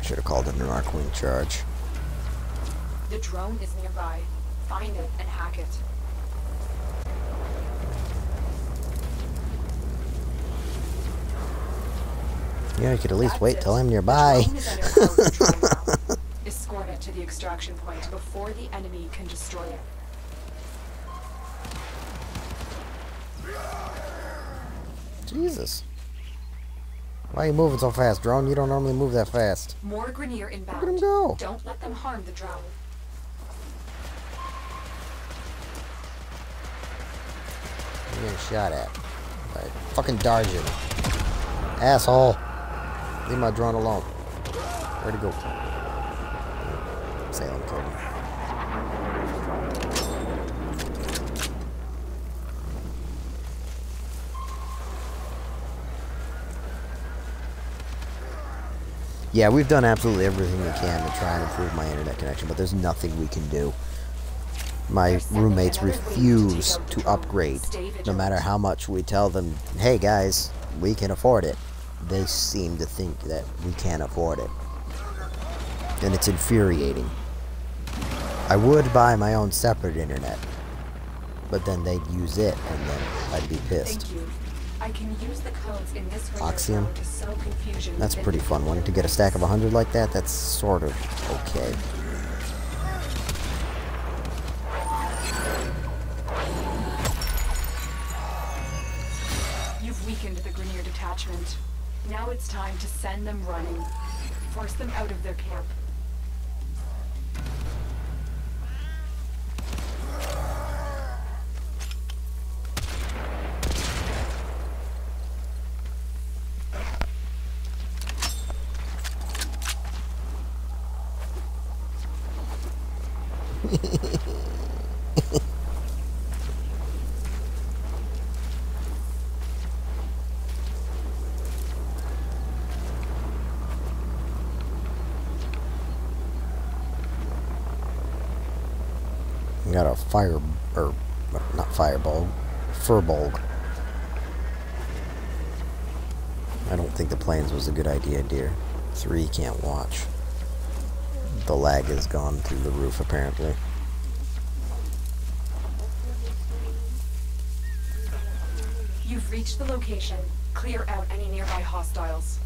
Speaker 1: Should have called it an Archwing charge.
Speaker 2: The drone is nearby. Find it and hack it.
Speaker 1: Yeah, you could at least
Speaker 2: That's
Speaker 1: wait
Speaker 2: it.
Speaker 1: till I'm nearby.
Speaker 2: The drone is under our control now. Escort it to the extraction point before the enemy can destroy it.
Speaker 1: Jesus. Why are you moving so fast, drone? You don't normally move that fast.
Speaker 2: More Grineer inbound.
Speaker 1: Look at him go.
Speaker 2: Don't let them harm the drone.
Speaker 1: You're getting shot at. By fucking Darjan. Asshole. Leave my drone alone. Where'd it go? Salem killed him. Yeah, we've done absolutely everything we can to try and improve my internet connection, but there's nothing we can do. My roommates refuse to upgrade, no matter how much we tell them, hey guys, we can afford it. They seem to think that we can't afford it. And it's infuriating. I would buy my own separate internet, but then they'd use it, and then I'd be pissed.
Speaker 2: Thank you. I can use the codes in this
Speaker 1: Oxium?
Speaker 2: to sow confusion.
Speaker 1: That's
Speaker 2: within
Speaker 1: pretty
Speaker 2: the
Speaker 1: fun. Wanting to get a stack of 100 like that, that's sort of okay.
Speaker 2: You've weakened the Grineer detachment. Now it's time to send them running. Force them out of their camp.
Speaker 1: Got a fire, or not fireball, furbolg. I don't think the planes was a good idea, dear. 3 can't watch. The lag is gone through the roof, apparently.
Speaker 2: You've reached the location. Clear out any nearby hostiles.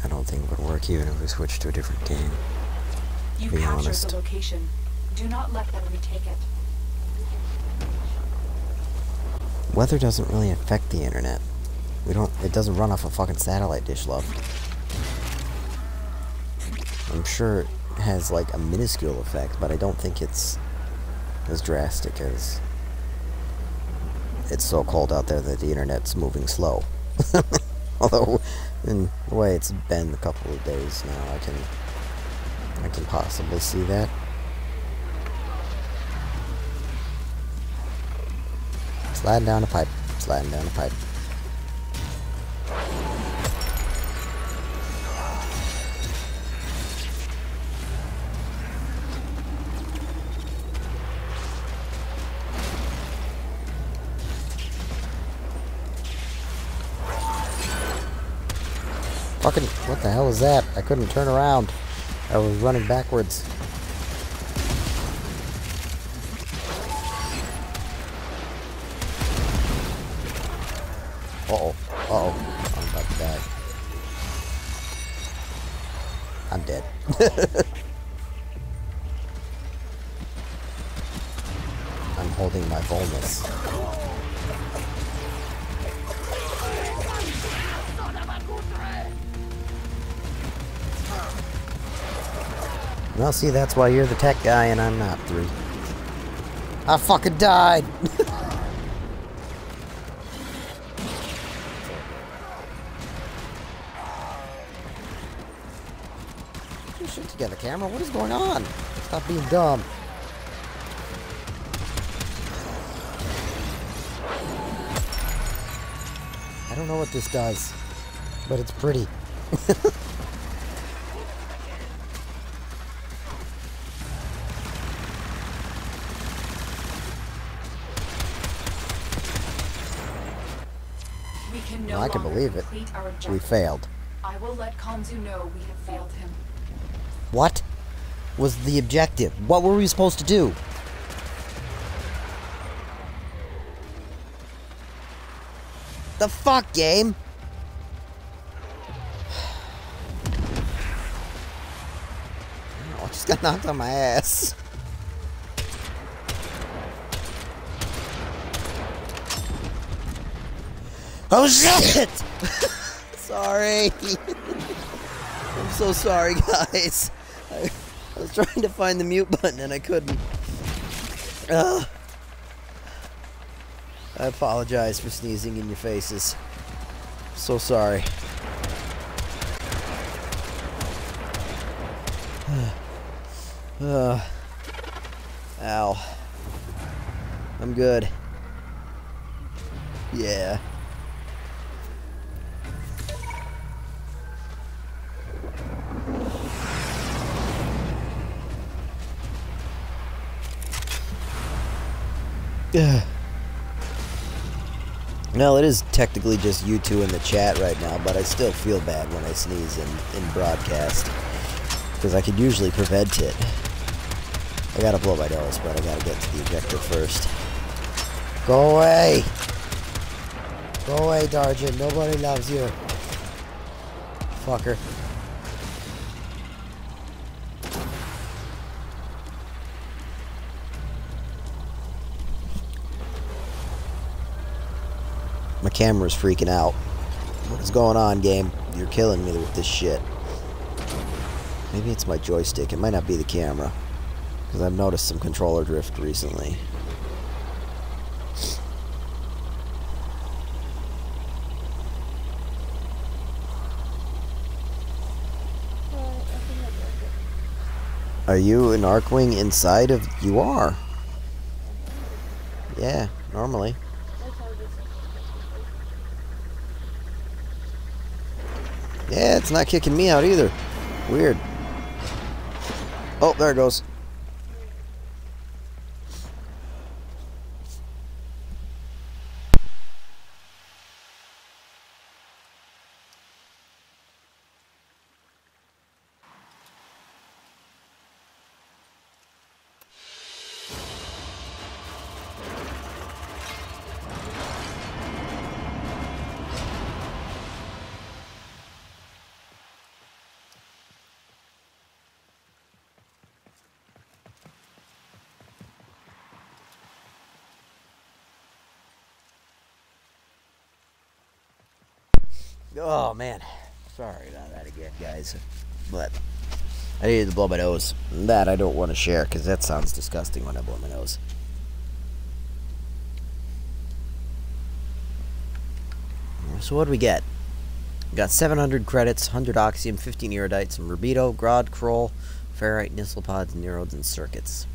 Speaker 1: I don't think it would work even if we switched to a different game.
Speaker 2: You've
Speaker 1: Be
Speaker 2: captured
Speaker 1: honest.
Speaker 2: the location. Do not let them retake it.
Speaker 1: Weather doesn't really affect the internet. It doesn't run off a fucking satellite dish, love. I'm sure it has like a minuscule effect, but I don't think it's as drastic as it's so cold out there that the internet's moving slow. Although, in the way it's been a couple of days now, I can possibly see that. Sliding down a pipe. Sliding down a pipe. Fucking, what the hell is that? I couldn't turn around. I was running backwards. Uh-oh. Uh-oh. I'm about to die. I'm dead. I'm holding my fullness. Well, see, that's why you're the tech guy and I'm not, 3. I fucking died! Get your shit together, camera. What is going on? Stop being dumb. I don't know what this does, but it's pretty.
Speaker 2: We can no
Speaker 1: Well, I can
Speaker 2: longer
Speaker 1: believe it.
Speaker 2: complete our objective.
Speaker 1: We failed.
Speaker 2: I will let Kanzu know we have failed him.
Speaker 1: What was the objective? What were we supposed to do? The fuck, game? I just got knocked on my ass. Oh shit! Sorry. I'm so sorry, guys. I was trying to find the mute button and I couldn't. I apologize for sneezing in your faces. So sorry. Ow. I'm good. Yeah. Well, it is technically just you two in the chat right now, but I still feel bad when I sneeze in broadcast. Because I could usually prevent it. I gotta blow my nose, but I gotta get to the objective first. Go away! Go away, Darjan. Nobody loves you. Fucker. My camera's freaking out. What is going on, game? You're killing me with this shit. Maybe it's my joystick. It might not be the camera. Because I've noticed some controller drift recently. Are you an Arcwing inside of... You are. Yeah, normally. Yeah, it's not kicking me out either. Weird. Oh, there it goes. Oh, man. Sorry about that again, guys. But I needed to blow my nose. That I don't want to share, because that sounds disgusting when I blow my nose. So what do we get? We got 700 credits, 100 Oxium, 15 Erudite, some Rubido, Grod, Kroll, Ferrite, Nisselpods, Neurodes, and Circuits.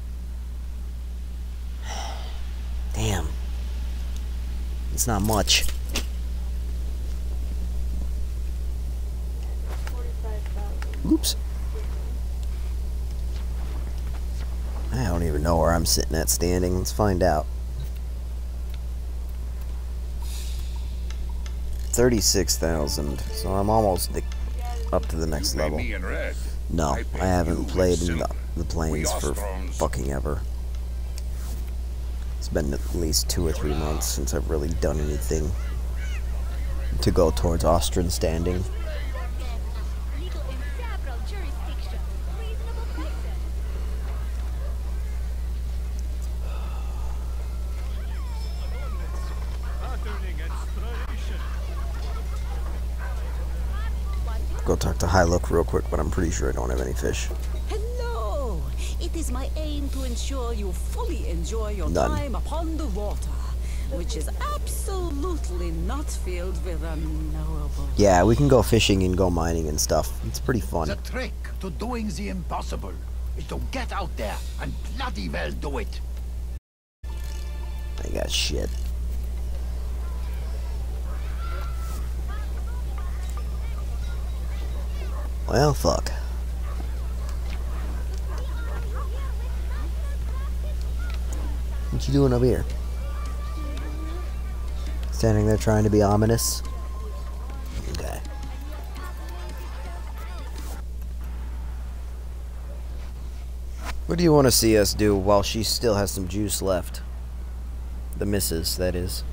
Speaker 1: Damn. It's not much. Oops. I don't even know where I'm sitting at standing. Let's find out. 36,000. So I'm almost up to the next level. No, I haven't played in the plains for fucking ever. It's been at least 2 or 3 months since I've really done anything to go towards Austrian standing. Go talk to High Look real quick, but I'm pretty sure I don't have any fish.
Speaker 5: Hello,
Speaker 11: It is my aim to ensure you fully enjoy your time upon the water, which is absolutely not filled with unknowable.
Speaker 1: Yeah, we can go fishing and go mining and stuff. It's pretty fun.
Speaker 12: The trick to doing the impossible is to get out there and bloody well do it.
Speaker 1: I got shit. Well, fuck. What you doing up here? Standing there trying to be ominous? Okay. What do you want to see us do while she still has some juice left? The missus, that is.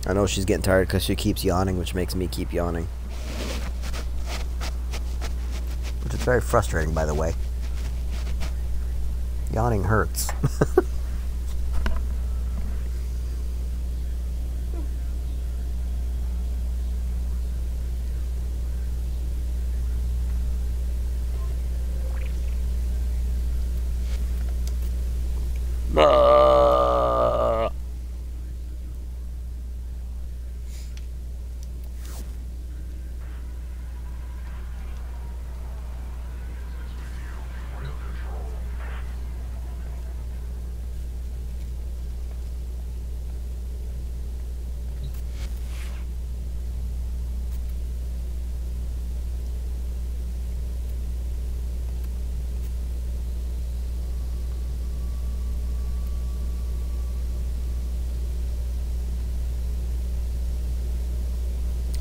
Speaker 1: I know she's getting tired because she keeps yawning, which makes me keep yawning. Which is very frustrating, by the way. Yawning hurts.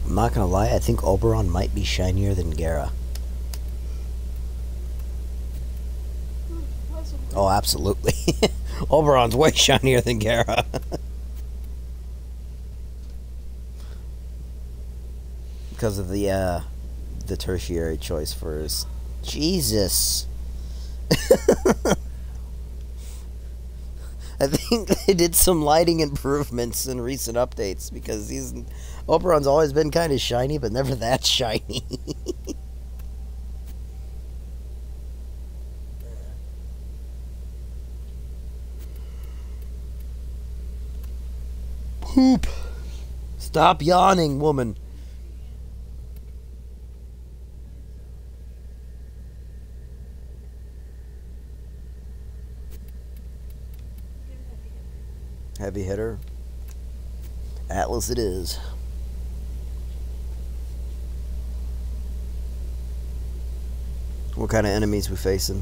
Speaker 1: I'm not gonna lie, I think Oberon might be shinier than Gara. Oh, absolutely. Oberon's way shinier than Gara. Because of the tertiary choice for his... Jesus! I think they did some lighting improvements in recent updates, because Oberon's always been kind of shiny, but never that shiny. Poop! Stop yawning, woman. Heavy hitter. Atlas it is. What kind of enemies we facing?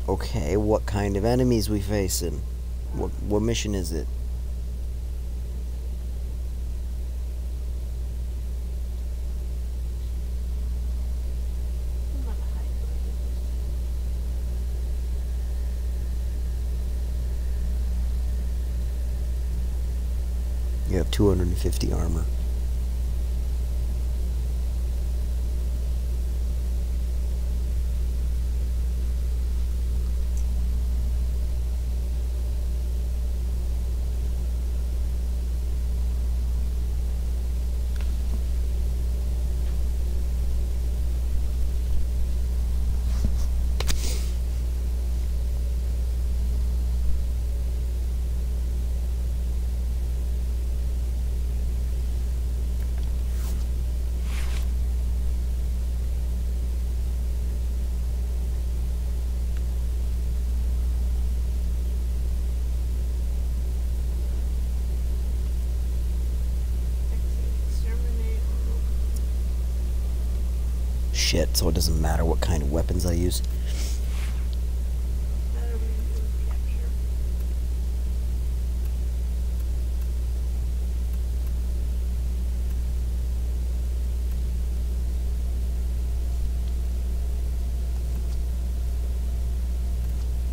Speaker 1: Okay, what kind of enemies we facing? What mission is it? You have 250 armor. Shit, so it doesn't matter what kind of weapons I use.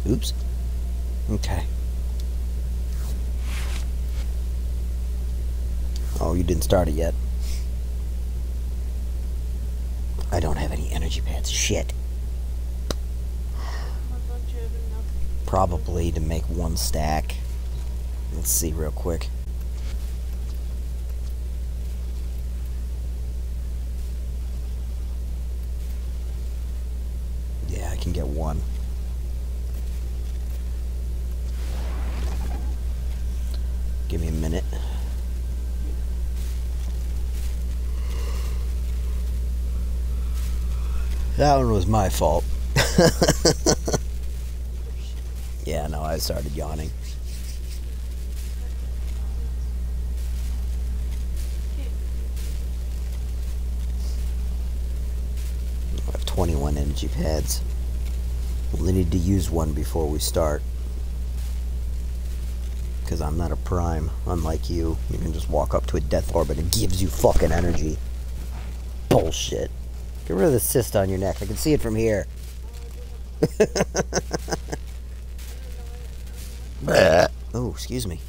Speaker 1: Oops. Okay. Oh, you didn't start it yet. I don't have any energy pads. Shit. Probably to make one stack. Let's see real quick. can get one. Give me a minute. That one was my fault. Yeah, no, I started yawning. I have 21 energy pads. Only need to use one before we start. Because I'm not a prime, unlike you. You can just walk up to a death orb and it gives you fucking energy. Bullshit. Get rid of the cyst on your neck. I can see it from here. Oh, excuse me.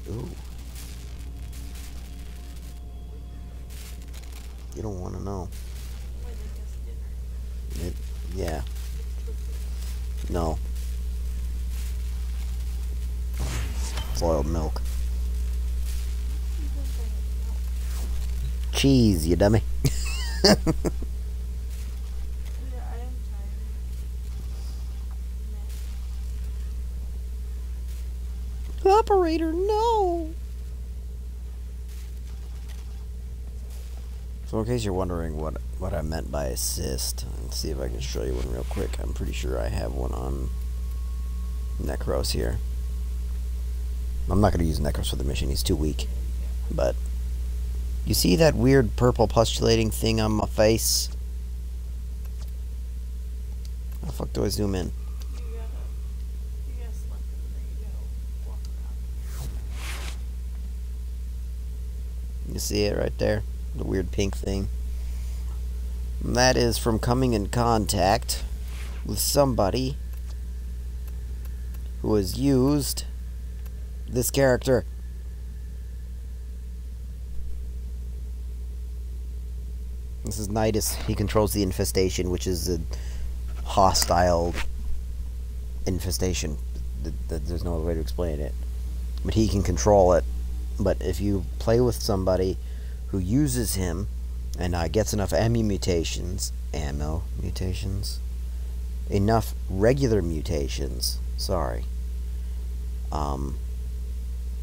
Speaker 1: Ooh. You don't want to know. Yeah. No. Boiled milk. Cheese, you dummy. Operator, no. So in case you're wondering what I meant by assist, let's see if I can show you one real quick. I'm pretty sure I have one on Necros here. I'm not going to use Necros for the mission, he's too weak. But you see that weird purple postulating thing on my face? How the fuck do I zoom in? You see it right there? The weird pink thing. And that is from coming in contact with somebody who has used this character. This is Nidus. He controls the infestation, which is a hostile infestation. There's no other way to explain it. But he can control it. But if you play with somebody who uses him and gets enough enough regular mutations, sorry,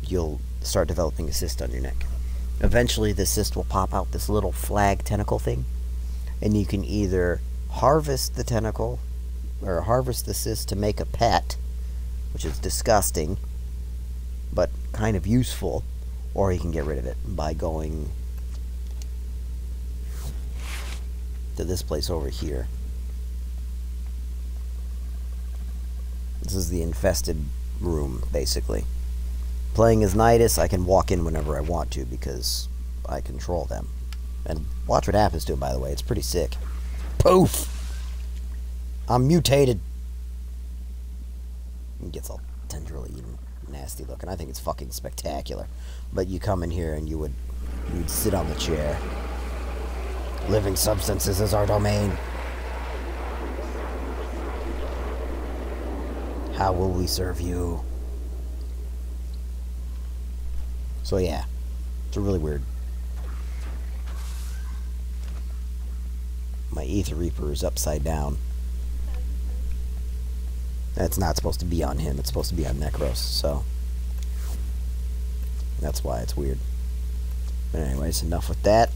Speaker 1: you'll start developing a cyst on your neck. Eventually the cyst will pop out this little flag tentacle thing, and you can either harvest the tentacle or harvest the cyst to make a pet, which is disgusting but kind of useful, or you can get rid of it by going to this place over here. This is the infested room, basically. Playing as Nidus, I can walk in whenever I want to because I control them. And watch what happens to him, by the way. It's pretty sick. Poof! I'm mutated. He gets all tendrily and nasty looking. I think it's fucking spectacular. But you come in here and you'd sit on the chair. Living substances is our domain. How will we serve you? So yeah, it's really weird. My Ether Reaper is upside down. It's not supposed to be on him, it's supposed to be on Necros, so that's why it's weird. But anyways, enough with that.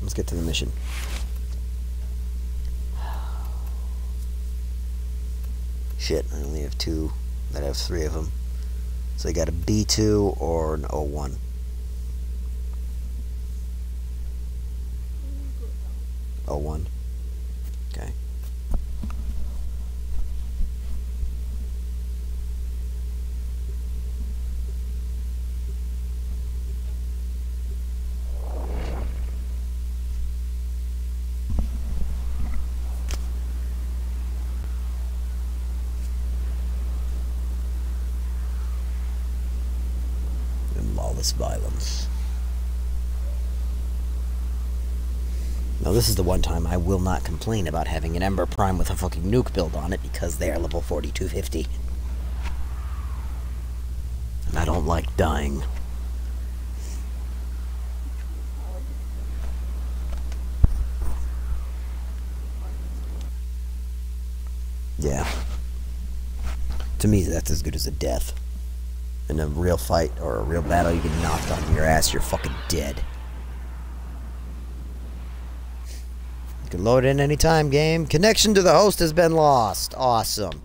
Speaker 1: Let's get to the mission. Shit, I only have two. That have three of them. So you got a B2 or an O1. O1. Okay. Violence. Now this is the one time I will not complain about having an Ember Prime with a fucking nuke build on it because they are level 4250. And I don't like dying. Yeah. To me, that's as good as a death. In a real fight or a real battle, you get knocked on your ass, you're fucking dead. You can load in anytime, game. Connection to the host has been lost. Awesome.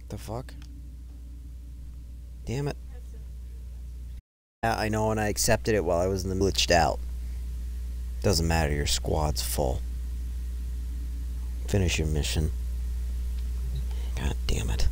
Speaker 1: The fuck? Damn it. I know, and I accepted it while I was in the glitched out. Doesn't matter, your squad's full. Finish your mission. God damn it.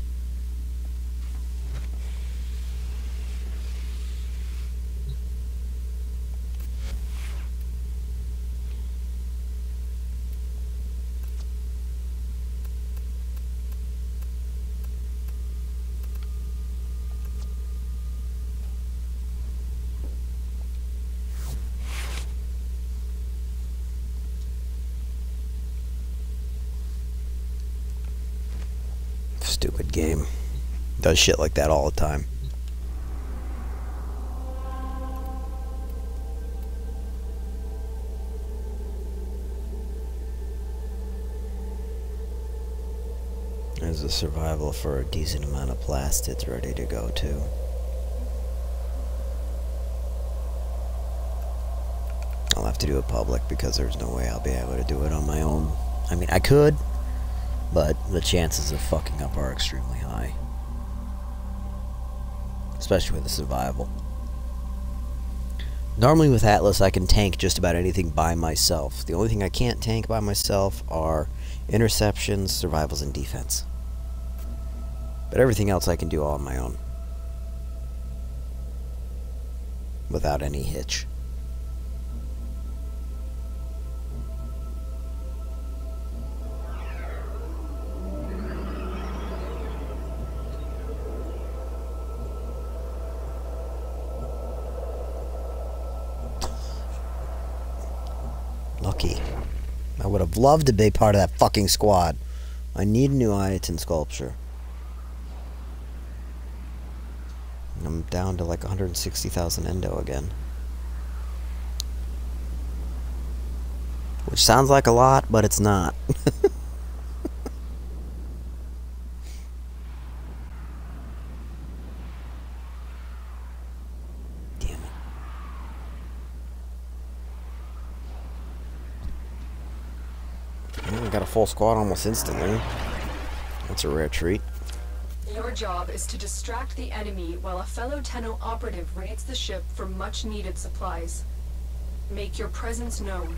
Speaker 1: Stupid game. Does shit like that all the time. There's a survival for a decent amount of plastids ready to go too. I'll have to do it public because there's no way I'll be able to do it on my own. I mean, I could, but the chances of fucking up are extremely high. Especially with the survival. Normally with Atlas I can tank just about anything by myself. The only thing I can't tank by myself are interceptions, survivals, and defense. But everything else I can do all on my own. Without any hitch. Lucky. I would have loved to be part of that fucking squad. I need a new Iton sculpture. I'm down to like 160,000 endo again. Which sounds like a lot, but it's not. I got a full squad almost instantly. That's a rare treat.
Speaker 2: Your job is to distract the enemy while a fellow Tenno operative raids the ship for much-needed supplies. Make your presence known.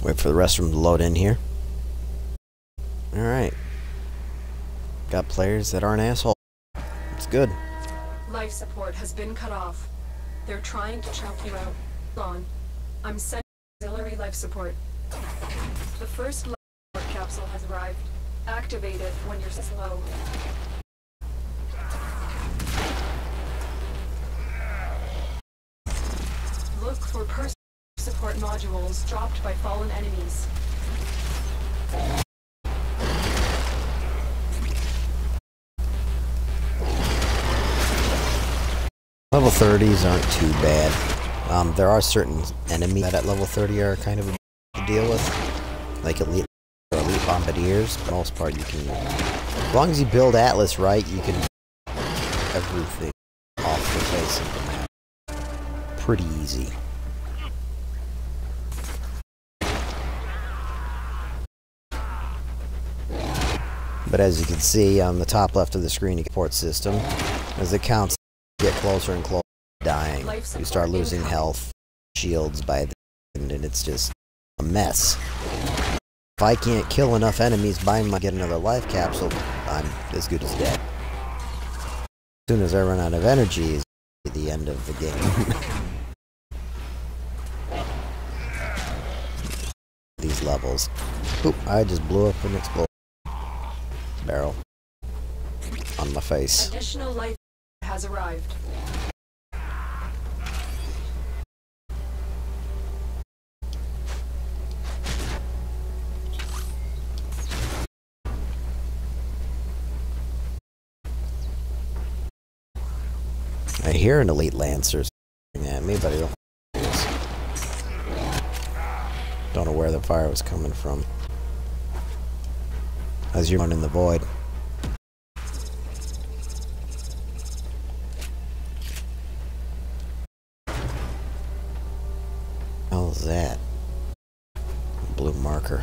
Speaker 1: Wait for the rest of them to load in here. Alright. Got players that aren't assholes. It's good.
Speaker 2: Life support has been cut off. They're trying to choke you out. Hold on. I'm sending auxiliary life support. The first life support capsule has arrived. Activate it when you're slow. Look for personal support modules dropped by fallen enemies.
Speaker 1: Level 30s aren't too bad. There are certain enemies that at level 30 are kind of a to deal with, like elite bombardiers. For the most part, you can, as long as you build Atlas right, you can everything off the face of the map. Pretty easy. But as you can see on the top left of the screen, you get port system. As the counts get closer and closer to dying, you start losing health, shields by the end, and it's just a mess. If I can't kill enough enemies by my get another life capsule, I'm as good as dead. As soon as I run out of energy is the end of the game. These levels. Oop, I just blew up an explosion barrel on my face.
Speaker 2: Additional life has arrived.
Speaker 1: I hear an elite lancer at me, but I don't. Don't know where the fire was coming from. As you're running the void. How's that? Blue marker.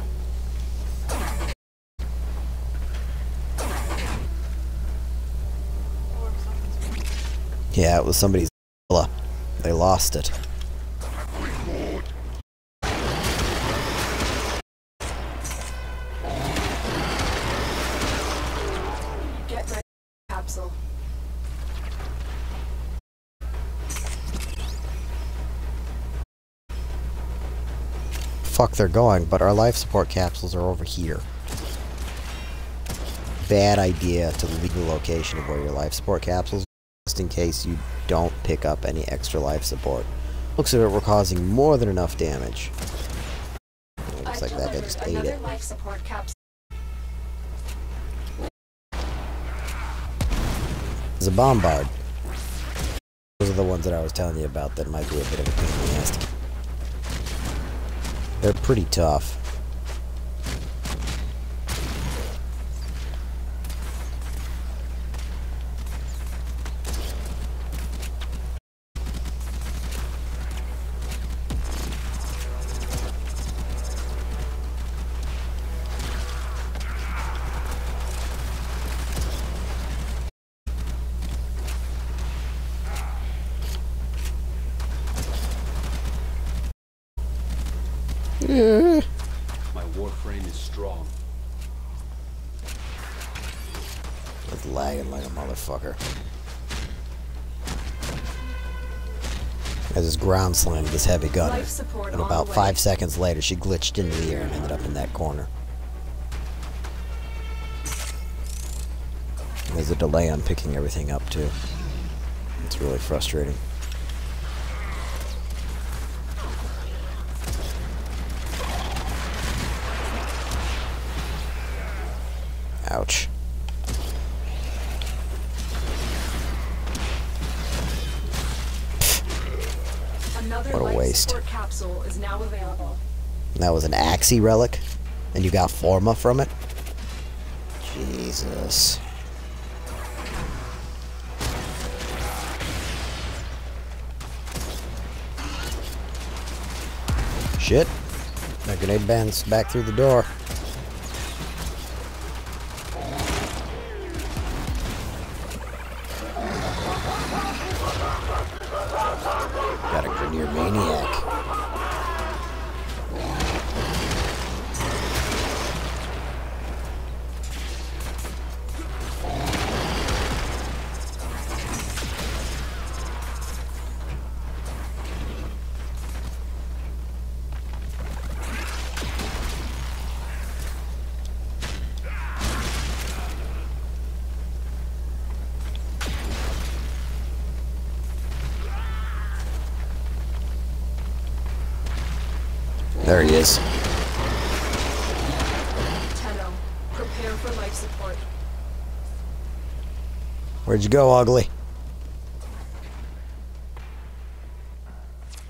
Speaker 1: Yeah, it was somebody's. They lost it.
Speaker 2: Get ready, capsule.
Speaker 1: Fuck, they're going, but our life support capsules are over here. Bad idea to leave the location of where your life support capsules, just in case you don't pick up any extra life support. Looks like we're causing more than enough damage. Looks like that guy just ate it.
Speaker 2: Life support capsule.
Speaker 1: There's a bombard. Those are the ones that I was telling you about that might be a bit of a pain in the ass. They're pretty tough.
Speaker 3: My Warframe is strong.
Speaker 1: It's lagging like a motherfucker. I just ground slammed this heavy gunner. And about 5 seconds later, she glitched into the air and ended up in that corner. There's a delay on picking everything up, too. It's really frustrating. Ouch. What a waste.
Speaker 2: Capsule is now available.
Speaker 1: That was an Axie relic? And you got Forma from it? Jesus. Shit. That grenade bounced back through the door. Got a Grenier Maniac. There he is.
Speaker 2: Tenno, prepare for life support.
Speaker 1: Where'd you go, ugly?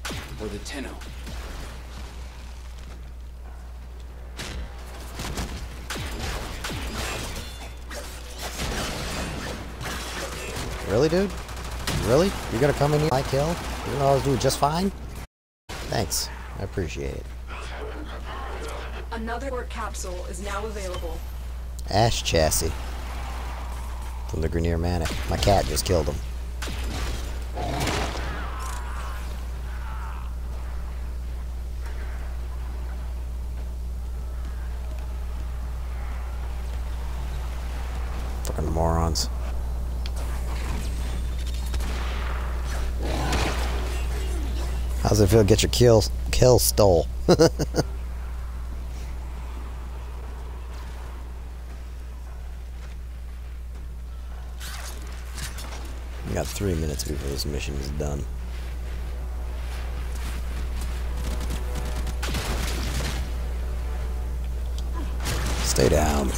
Speaker 3: For the Tenno.
Speaker 1: Really, dude? Really? You're gonna come in here and I kill? Even though I was doing just fine? Thanks. I appreciate it.
Speaker 2: Another port capsule is now available.
Speaker 1: Ash chassis. From the Grenier Maniac. My cat just killed him. Fucking morons. How's it feel to get your kill stole? We got 3 minutes before this mission is done. Stay down.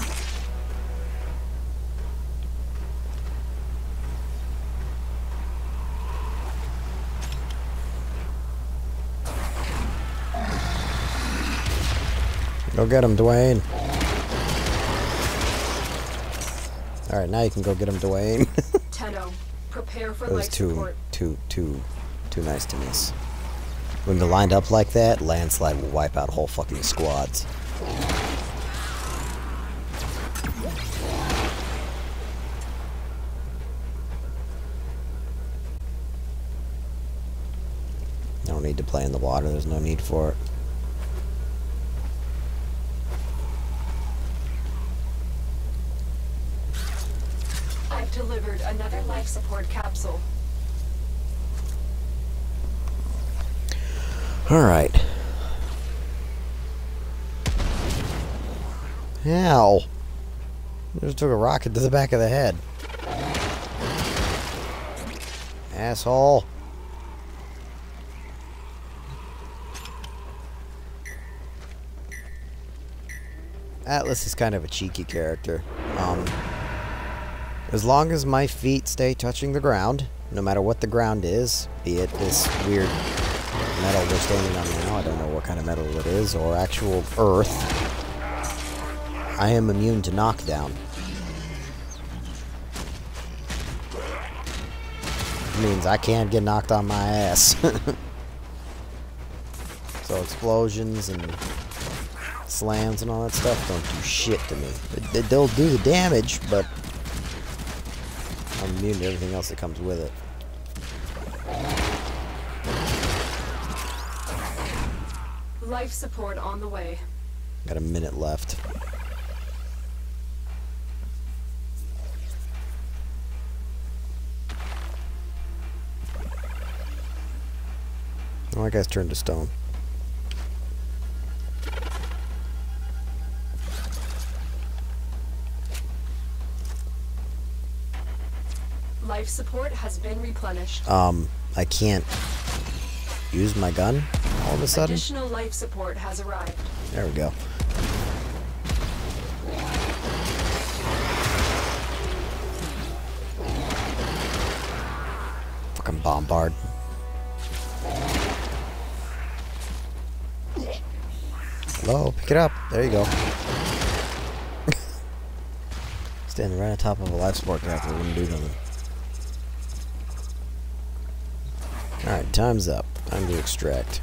Speaker 1: Go get him, Dwayne. Alright, now you can go get him, Dwayne.
Speaker 2: Tenno, prepare for
Speaker 1: It was
Speaker 2: life support.
Speaker 1: too nice to miss. When they're lined up like that, landslide will wipe out whole fucking squads. No need to play in the water, there's no need for it.
Speaker 2: I've delivered another life support capsule.
Speaker 1: Alright. Ow. Just took a rocket to the back of the head. Asshole. Atlas is kind of a cheeky character. As long as my feet stay touching the ground, no matter what the ground is, be it this weird metal we're standing on now, I don't know what kind of metal it is, or actual earth, I am immune to knockdown. It means I can't get knocked on my ass. So explosions and slams and all that stuff don't do shit to me. They'll do the damage, but I'm immune to everything else that comes with it.
Speaker 2: Life support on the way.
Speaker 1: Got a minute left. Oh, that guy's turned to stone.
Speaker 2: Life support has been replenished.
Speaker 1: I can't use my gun all of a sudden.
Speaker 2: Additional life support has arrived.
Speaker 1: There we go. Fucking bombard. Hello, pick it up. There you go. Standing right on top of a life support craft, wouldn't do nothing. Alright, time's up. Time to extract.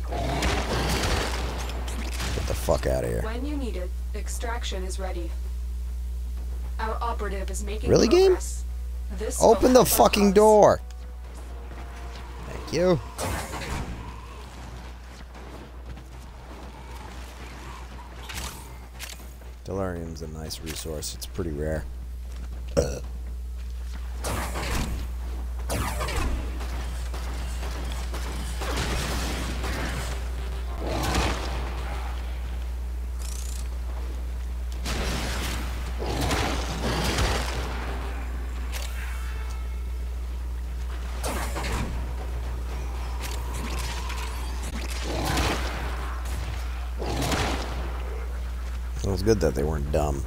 Speaker 1: Get the fuck out of here.
Speaker 2: When you need it, extraction is ready. Our operative is making
Speaker 1: Really,
Speaker 2: progress.
Speaker 1: game?
Speaker 2: This
Speaker 1: Open
Speaker 2: will
Speaker 1: the
Speaker 2: help our
Speaker 1: fucking
Speaker 2: cause.
Speaker 1: door. Thank you. Delirium's a nice resource. It's pretty rare. It was good that they weren't dumb.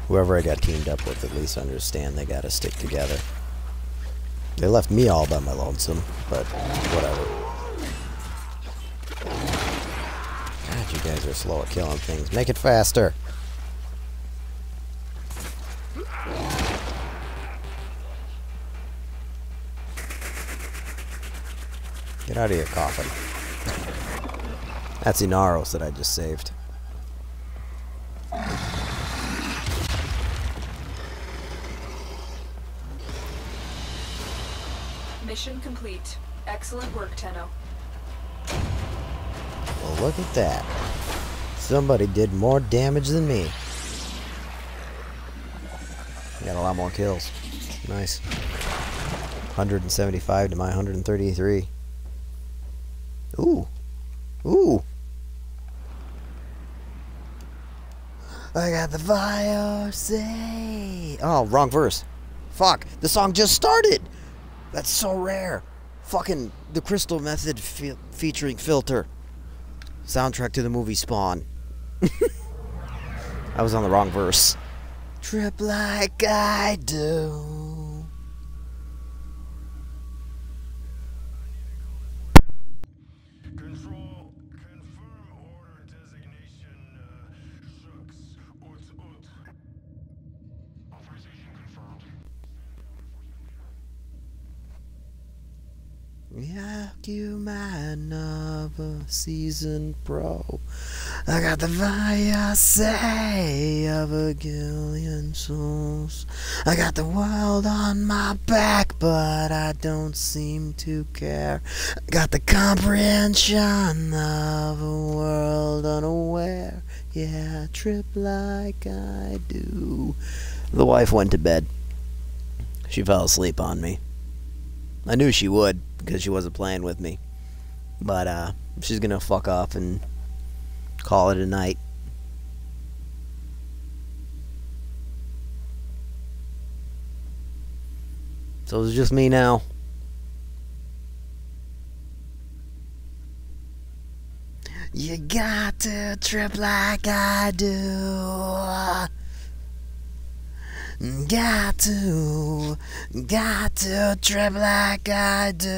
Speaker 1: Whoever I got teamed up with at least understand they gotta stick together. They left me all by my lonesome, but whatever. God, you guys are slow at killing things. Make it faster. Get out of here, coffin. That's Inaros that I just saved.
Speaker 2: Mission complete. Excellent work, Tenno.
Speaker 1: Well, look at that. Somebody did more damage than me. Got a lot more kills. Nice. 175 to my 133. Ooh. Ooh. I got the virus. Oh, wrong verse. Fuck. The song just started. That's so rare. Fucking the Crystal Method featuring Filter. Soundtrack to the movie Spawn. I was on the wrong verse. Trip like I do.
Speaker 13: Control, confirm order designation, Shucks, Authorization confirmed.
Speaker 1: Yeah, you man of a seasoned pro. I got the virus of a gillion souls. I got the world on my back, but I don't seem to care. I got the comprehension of a world unaware. Yeah, trip like I do. The wife went to bed. She fell asleep on me. I knew she would, because she wasn't playing with me. But, she's gonna fuck off and call it a night. So it's just me now. You got to trip like I do. Got to trip like I do.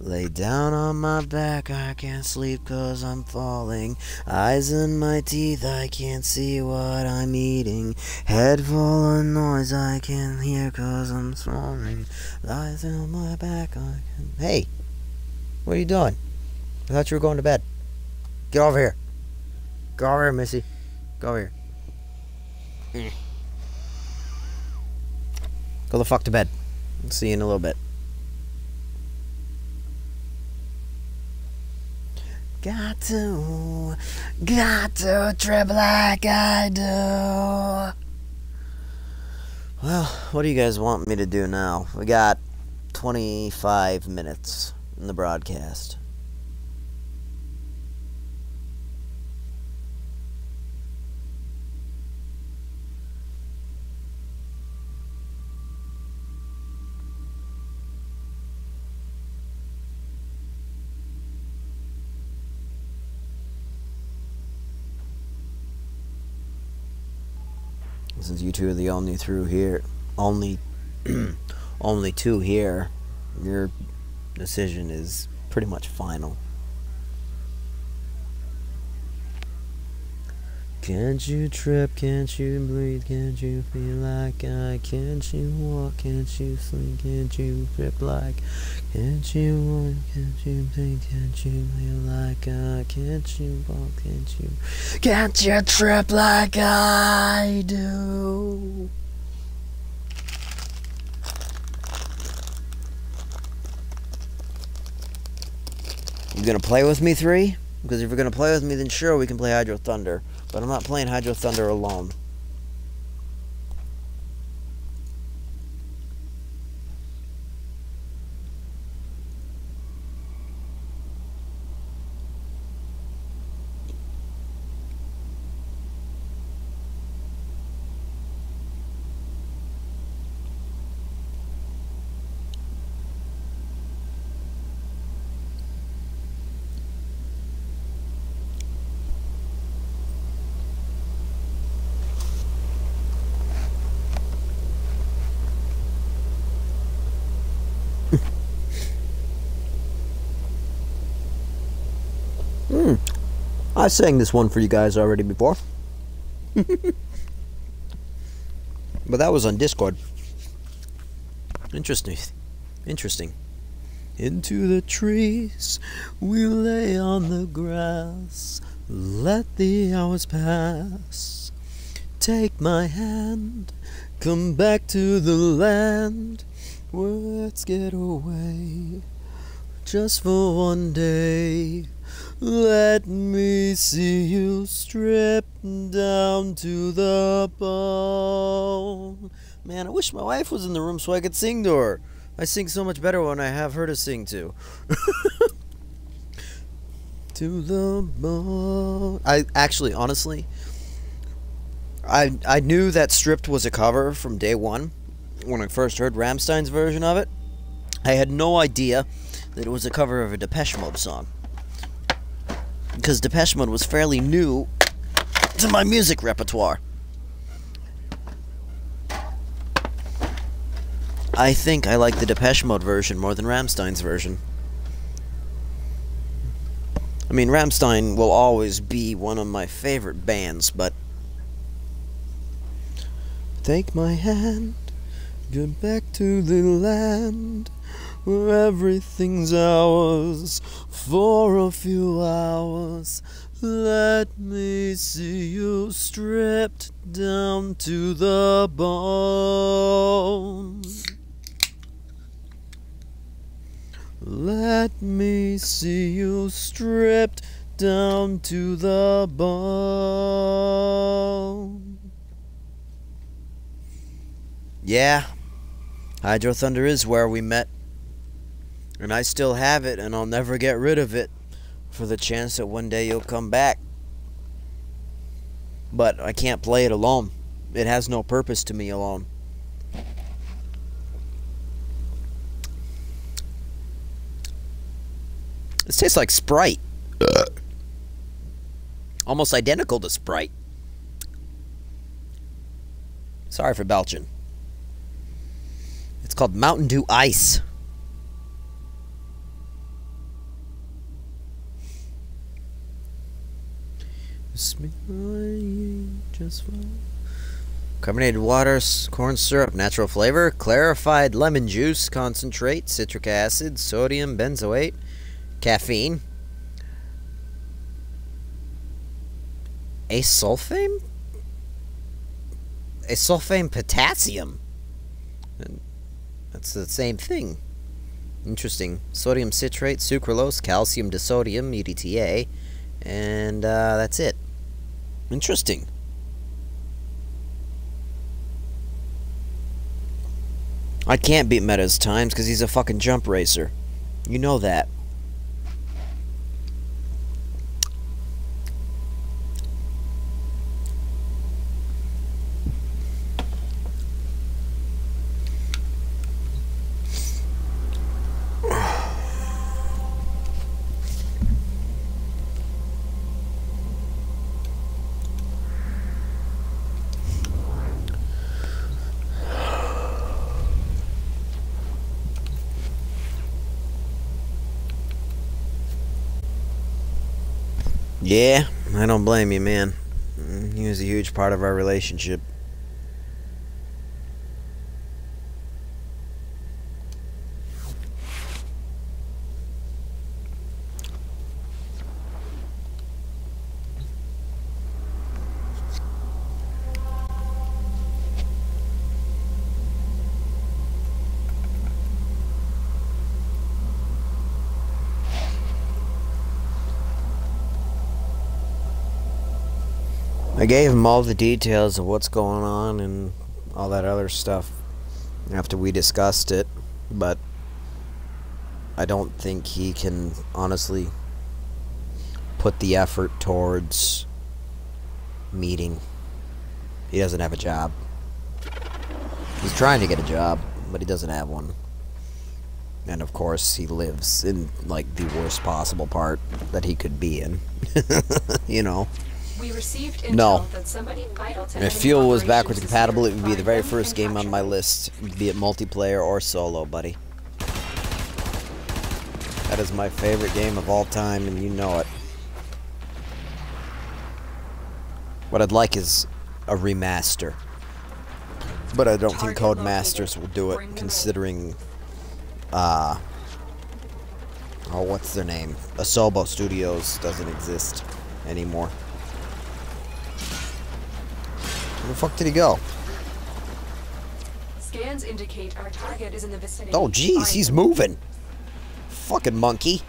Speaker 1: Lay down on my back, I can't sleep 'cause I'm falling. Eyes in my teeth, I can't see what I'm eating. Head full of noise, I can't hear 'cause I'm snoring. Eyes on my back, I can... Hey, what are you doing? I thought you were going to bed. Get over here. Go over here, Missy. Go over here. Go the fuck to bed. I'll see you in a little bit. Got to trip like I do. Well, what do you guys want me to do now? We got 25 minutes in the broadcast. Since you two are the only two here, only two here, your decision is pretty much final. Can't you trip? Can't you breathe? Can't you feel like I? Can't you walk? Can't you sleep? Can't you trip like? Can't you walk? Can't you think? Can't you feel like I? Can't you walk? Can't you? Can't you trip like I do? You gonna play with me, 3? Because if you're gonna play with me, then sure, we can play Hydro Thunder. But I'm not playing Hydro Thunder alone. I sang this one for you guys already before. But that was on Discord. Interesting. Interesting. Into the trees we lay on the grass. Let the hours pass. Take my hand. Come back to the land. Let's get away. just for one day. Let me see you stripped down to the bone. Man, I wish my wife was in the room so I could sing to her. I sing so much better when I have her to sing to. To the bone. I actually, honestly, I knew that Stripped was a cover from day one when I first heard Rammstein's version of it. I had no idea that it was a cover of a Depeche Mode song, because Depeche Mode was fairly new to my music repertoire. I think I like the Depeche Mode version more than Rammstein's version. I mean, Rammstein will always be one of my favorite bands, but... Take my hand, get back to the land where everything's ours for a few hours. Let me see you stripped down to the bone. Let me see you stripped down to the bone. Yeah, Hydro Thunder is where we met. And I still have it, and I'll never get rid of it for the chance that one day you'll come back. But I can't play it alone. It has no purpose to me alone. This tastes like Sprite. Almost identical to Sprite. Sorry for belching. It's called Mountain Dew Ice. Carbonated water, corn syrup, natural flavor, clarified lemon juice, concentrate, citric acid, sodium benzoate, caffeine, asulfame potassium. And that's the same thing. Interesting. Sodium citrate, sucralose, calcium disodium, EDTA, and that's it. Interesting. I can't beat Meta's times because he's a fucking jump racer. You know that. Yeah, I don't blame you, man. He was a huge part of our relationship. I gave him all the details of what's going on and all that other stuff after we discussed it, but I don't think he can honestly put the effort towards meeting. He doesn't have a job. He's trying to get a job, but he doesn't have one. And of course, he lives in, like, the worst possible part that he could be in. You know?
Speaker 2: We received intel that somebody vital to
Speaker 1: if Fuel was backwards compatible, it would be the very first game on my list, be it multiplayer or solo, buddy. That is my favorite game of all time, and you know it. What I'd like is a remaster. But I don't think Codemasters will do it, considering, oh, what's their name? Asobo Studios doesn't exist anymore. Where the fuck did he go?
Speaker 2: Scans indicate our target is in the vicinity.
Speaker 1: Oh, jeez, he's moving. fucking monkey.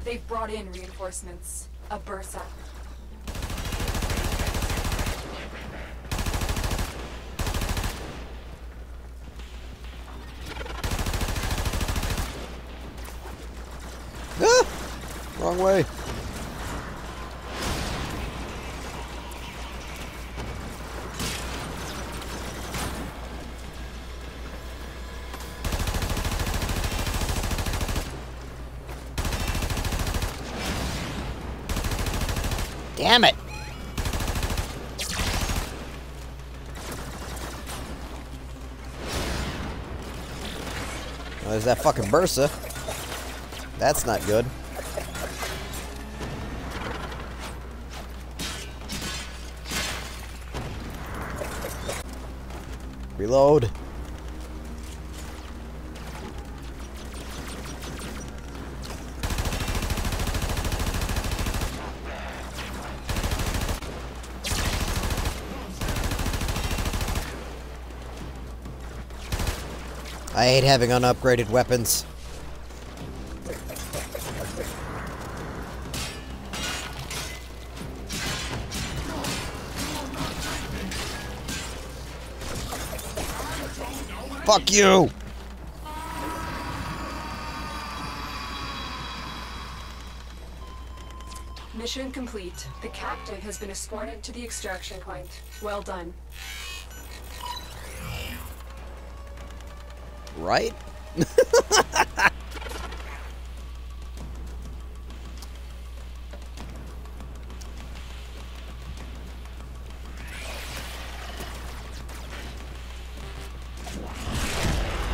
Speaker 2: They've brought in reinforcements. A Bursa.
Speaker 1: Ah! Wrong way. Damn it! Well, there's that fucking Bursa. That's not good. Reload. I hate having unupgraded weapons. Fuck you!
Speaker 2: Mission complete. The captive has been escorted to the extraction point. Well done.
Speaker 1: Right?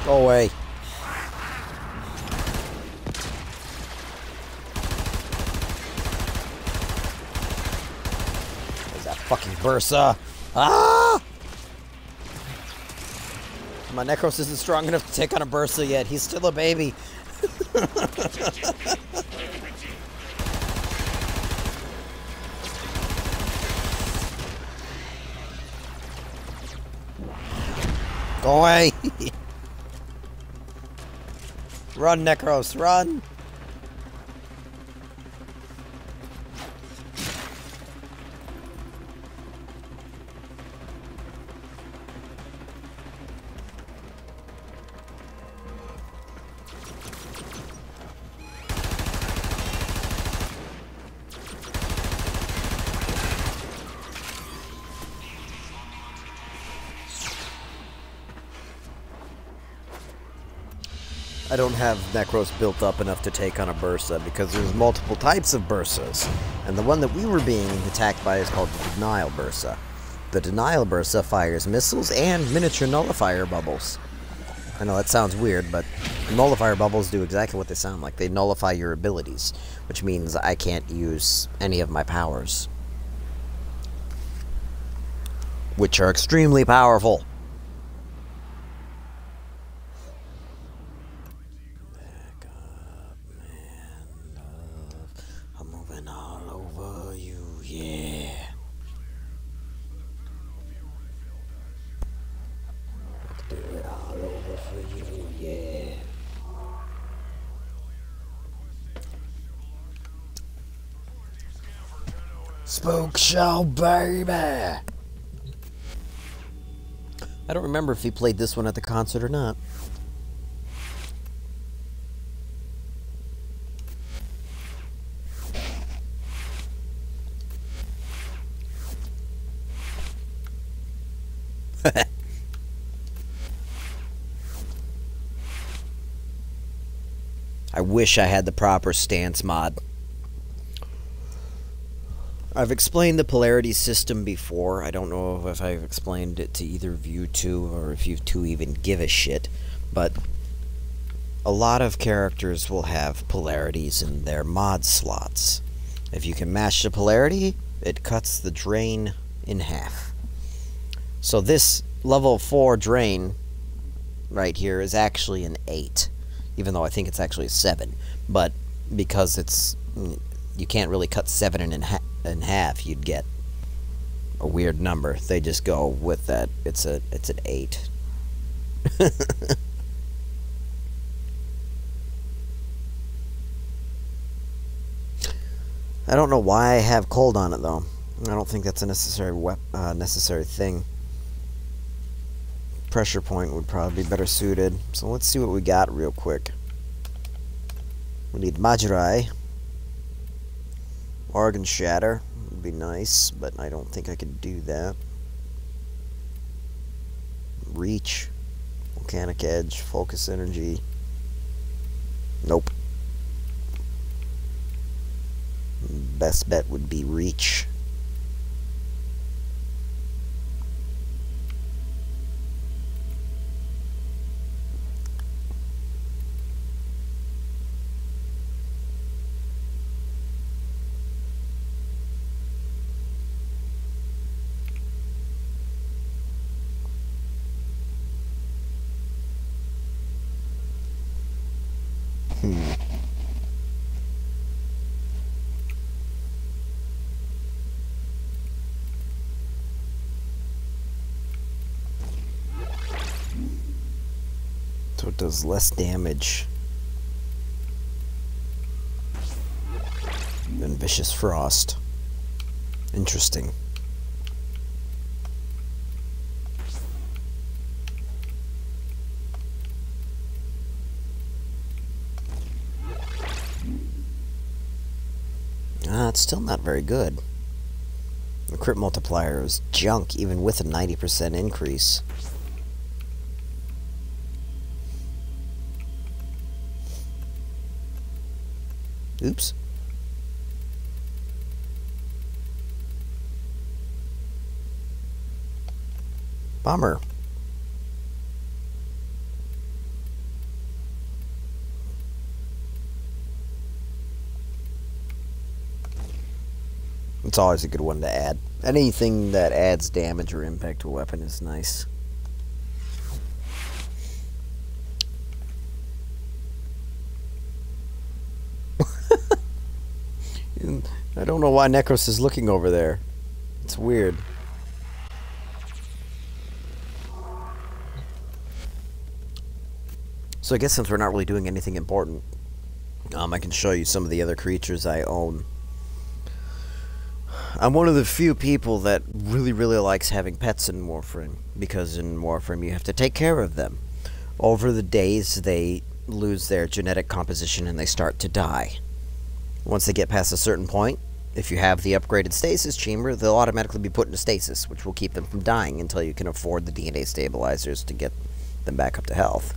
Speaker 1: Go away. There's that fucking Bursa. Ah! My Necros isn't strong enough to take on a Bursa yet. He's still a baby. Go away. Run, Necros, run. I don't have Necros built up enough to take on a Bursa because there's multiple types of Bursas. And the one that we were being attacked by is called the Denial Bursa. The Denial Bursa fires missiles and miniature nullifier bubbles. I know that sounds weird, but nullifier bubbles do exactly what they sound like. They nullify your abilities, which means I can't use any of my powers, which are extremely powerful. Spook show, baby! I don't remember if he played this one at the concert or not. I wish I had the proper stance mod. I've explained the polarity system before. I don't know if I've explained it to either of you two, or if you two even give a shit, but a lot of characters will have polarities in their mod slots. If you can match the polarity, it cuts the drain in half. So this level 4 drain right here is actually an 8, even though I think it's actually a 7. But because it's, you can't really cut 7 in half, you'd get a weird number. They just go with that. It's an 8. I don't know why I have cold on it though. I don't think that's a necessary thing. Pressure point would probably be better suited. So let's see what we got real quick. We need Majirai. Organ Shatter would be nice, but I don't think I could do that. Reach. Volcanic Edge. Focus Energy. Nope. Best bet would be Reach. So it does less damage than Vicious Frost. Interesting. It's still not very good. The crit multiplier is junk even with a 90% increase. Oops. Bummer. It's always a good one to add. Anything that adds damage or impact to a weapon is nice. I don't know why Necros is looking over there. It's weird. So I guess since we're not really doing anything important, I can show you some of the other creatures I own. I'm one of the few people that really likes having pets in Warframe, because in Warframe you have to take care of them. Over the days they lose their genetic composition and they start to die. Once they get past a certain point, if you have the upgraded stasis chamber, they'll automatically be put into stasis, which will keep them from dying until you can afford the DNA stabilizers to get them back up to health.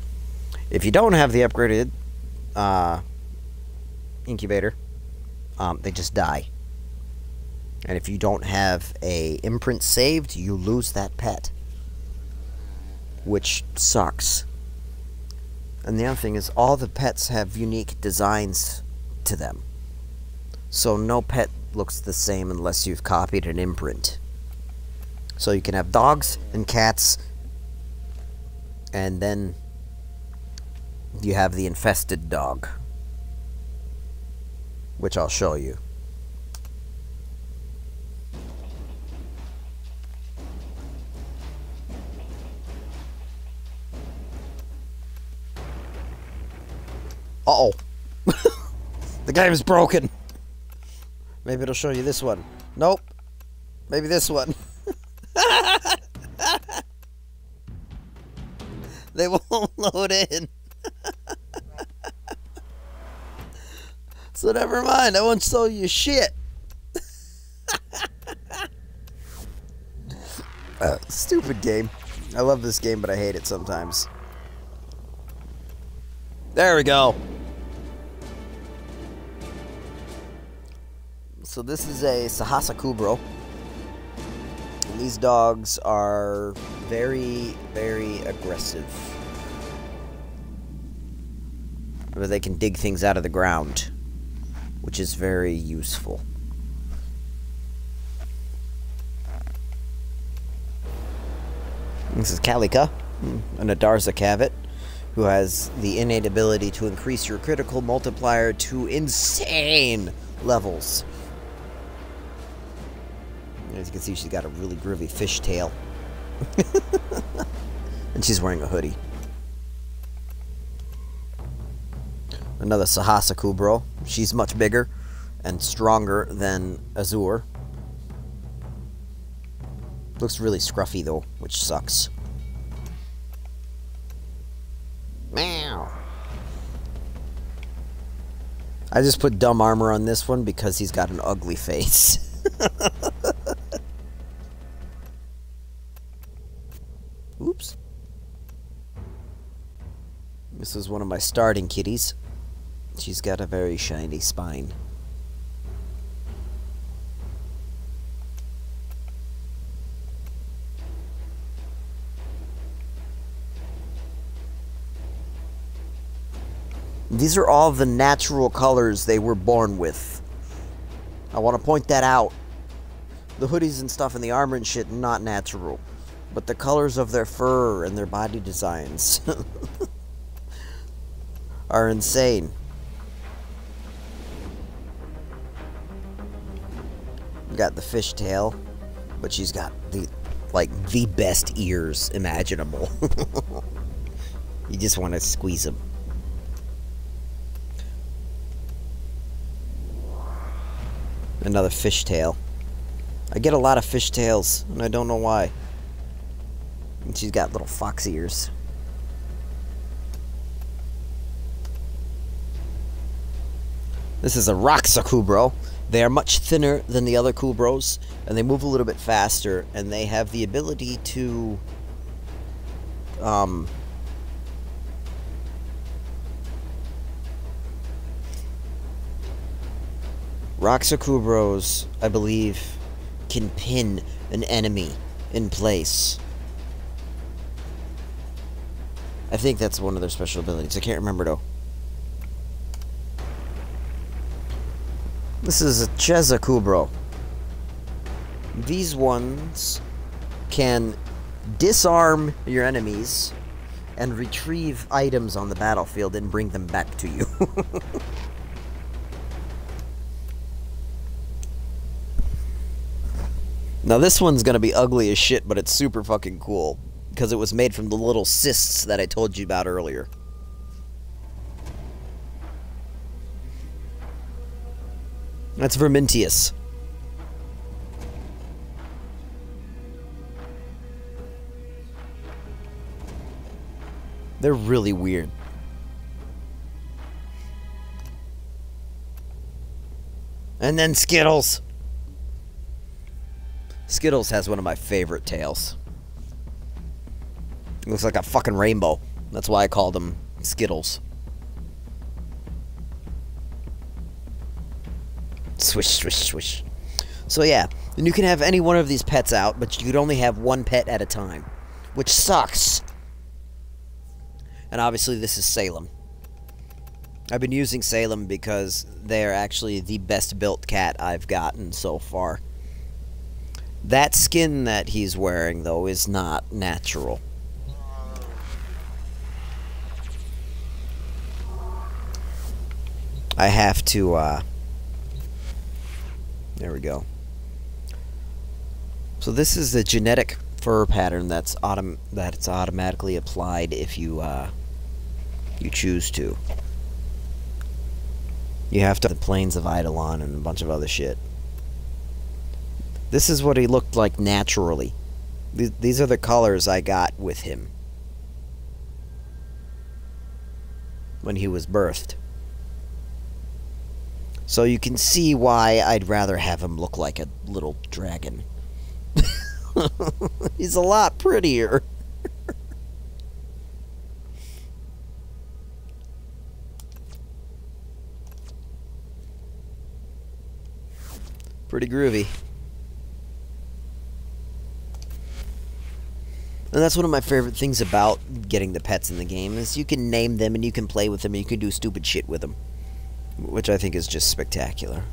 Speaker 1: If you don't have the upgraded incubator, they just die. And if you don't have a imprint saved, you lose that pet, which sucks. And the other thing is, all the pets have unique designs to them. So no pet looks the same unless you've copied an imprint. So you can have dogs and cats, and then you have the infested dog, which I'll show you. Uh-oh. The game is broken. Maybe it'll show you this one. Nope. Maybe this one. They won't load in. So never mind. I won't show you shit. Stupid game. I love this game, but I hate it sometimes. There we go. So this is a Sahasa Kubro. And these dogs are very aggressive. Where they can dig things out of the ground, which is very useful. This is Kalika, an Adarza Cavet, who has the innate ability to increase your critical multiplier to insane levels. As you can see, she's got a really groovy fishtail. And she's wearing a hoodie. Another Sahasa Kubro. She's much bigger and stronger than Azure. Looks really scruffy though, which sucks. Meow. I just put dumb armor on this one because he's got an ugly face. Oops. This is one of my starting kitties. She's got a very shiny spine. These are all the natural colors they were born with. I want to point that out. The hoodies and stuff and the armor and shit, not natural. But the colors of their fur and their body designs are insane. We got the fishtail, but she's got the best ears imaginable. You just want to squeeze them. Another fishtail. I get a lot of fishtails, and I don't know why. And she's got little fox ears. This is a Roxakubro. They are much thinner than the other Kubros, and they move a little bit faster, and they have the ability to Roxakubros, I believe, can pin an enemy in place. I think that's one of their special abilities. I can't remember though. This is a Chezakubro. These ones can disarm your enemies and retrieve items on the battlefield and bring them back to you. Now this one's gonna be ugly as shit, but it's super fucking cool. Because it was made from the little cysts that I told you about earlier. That's Vermintius. They're really weird. And then Skittles. Skittles has one of my favorite tails. It looks like a fucking rainbow. That's why I call them Skittles. Swish, swish, swish. So yeah, and you can have any one of these pets out, but you could only have one pet at a time, which sucks. And obviously this is Salem. I've been using Salem because they're actually the best built cat I've gotten so far. That skin that he's wearing, though, is not natural. I have to, there we go. So this is the genetic fur pattern that's automatically applied if you, you choose to. You have to the plains of Eidolon and a bunch of other shit. This is what he looked like naturally. These are the colors I got with him when he was birthed. So you can see why I'd rather have him look like a little dragon. He's a lot prettier. Pretty groovy. And that's one of my favorite things about getting the pets in the game, is you can name them and you can play with them and you can do stupid shit with them. Which I think is just spectacular.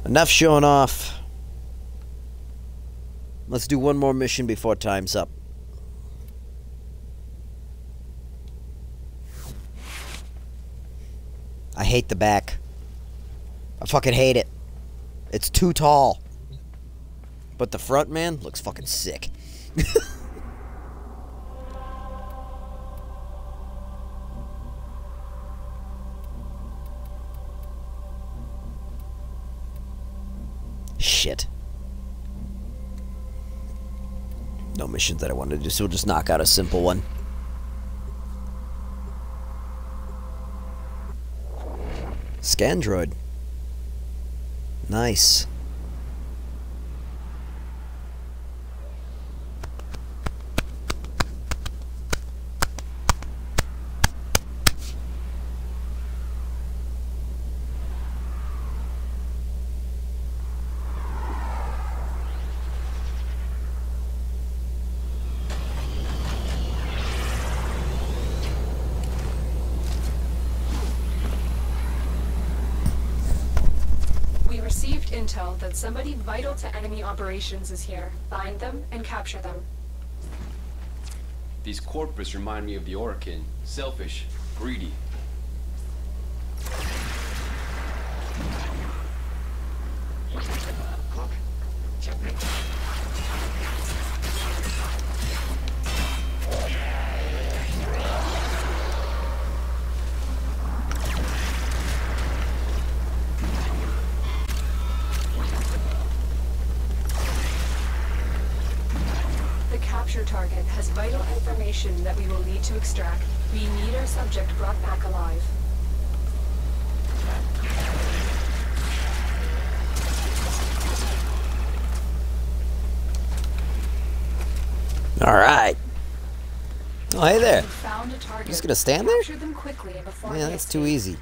Speaker 1: Enough showing off. Let's do one more mission before time's up. I hate the back. I fucking hate it. It's too tall. But the front, man, looks fucking sick. Shit. No missions that I wanted to do, so we'll just knock out a simple one. Scandroid. Nice.
Speaker 2: Received intel that somebody vital to enemy operations is here. Find them and capture them.
Speaker 3: These corpus remind me of the Orokin. Selfish, greedy.
Speaker 2: Capture target has vital information that we will need to extract. We need our subject brought back alive.
Speaker 1: Alright. Oh, hey there.
Speaker 2: Found a target.
Speaker 1: Just gonna stand there?
Speaker 2: Capture them quickly before
Speaker 1: Yeah, that's too easy.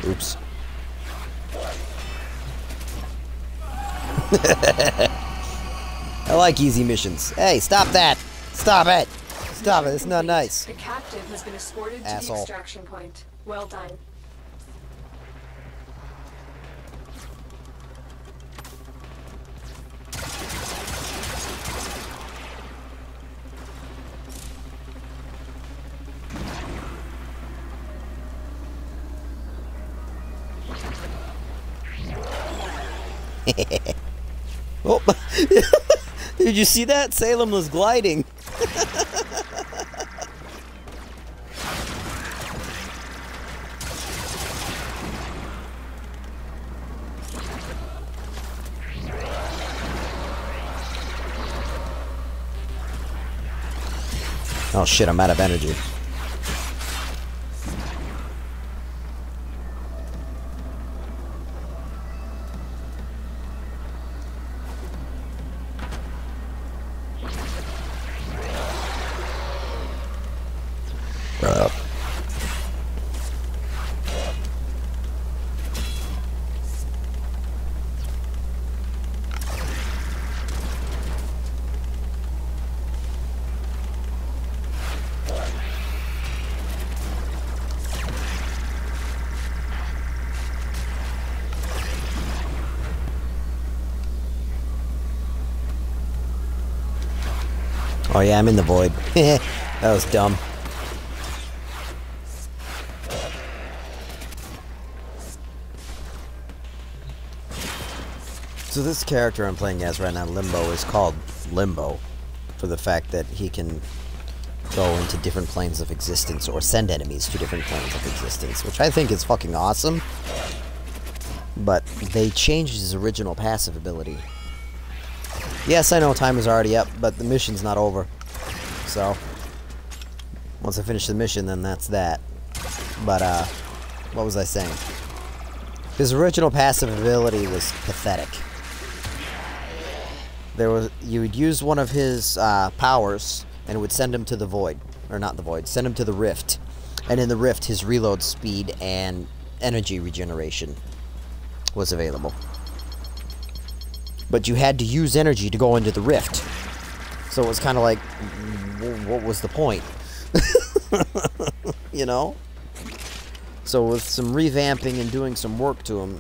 Speaker 1: Oops. I like easy missions. Hey, stop that! Stop it! Stop it, it's not nice.
Speaker 2: The captive has been escorted to the extraction point. Well done.
Speaker 1: Oh, did you see that? Salem was gliding. Oh shit, I'm out of energy. Oh yeah, I'm in the void. That was dumb. So this character I'm playing as right now, Limbo, is called Limbo for the fact that he can go into different planes of existence or send enemies to different planes of existence, which I think is fucking awesome. But they changed his original passive ability. Yes, I know time is already up, but the mission's not over. So, once I finish the mission, then that's that. But, what was I saying? His original passive ability was pathetic. You would use one of his powers, and it would send him to the void. Or not the void, send him to the rift. And in the rift, his reload speed and energy regeneration was available. But you had to use energy to go into the rift. So it was kind of like, what was the point? You know? So with some revamping and doing some work to him,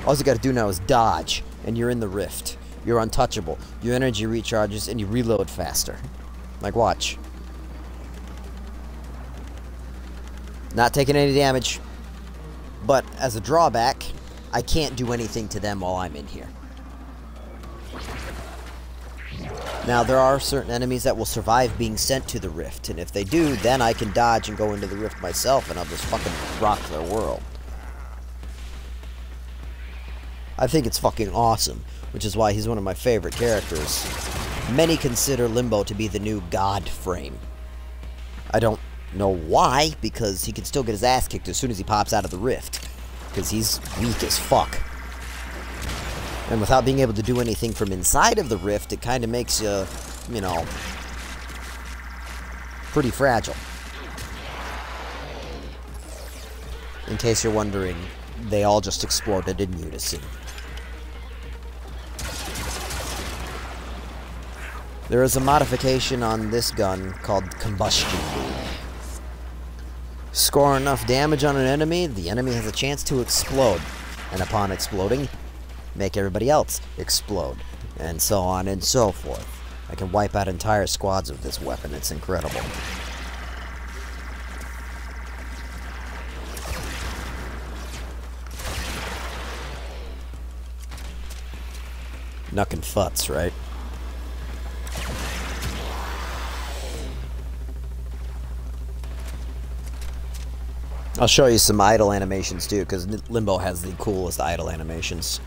Speaker 1: all you gotta do now is dodge, and you're in the rift. You're untouchable. Your energy recharges, and you reload faster. Like, watch. Not taking any damage. But as a drawback, I can't do anything to them while I'm in here. Now, there are certain enemies that will survive being sent to the rift, and if they do, then I can dodge and go into the rift myself, and I'll just fucking rock their world. I think it's fucking awesome, which is why he's one of my favorite characters. Many consider Limbo to be the new Warframe. I don't know why, because he can still get his ass kicked as soon as he pops out of the rift, because he's weak as fuck. And without being able to do anything from inside of the rift, it kind of makes you, you know, pretty fragile. In case you're wondering, they all just exploded in unison. There is a modification on this gun called Combustion. Score enough damage on an enemy, the enemy has a chance to explode. And upon exploding, make everybody else explode. And so on and so forth. I can wipe out entire squads with this weapon. It's incredible. Knuck and futz, right? I'll show you some idle animations too, because Limbo has the coolest idle animations.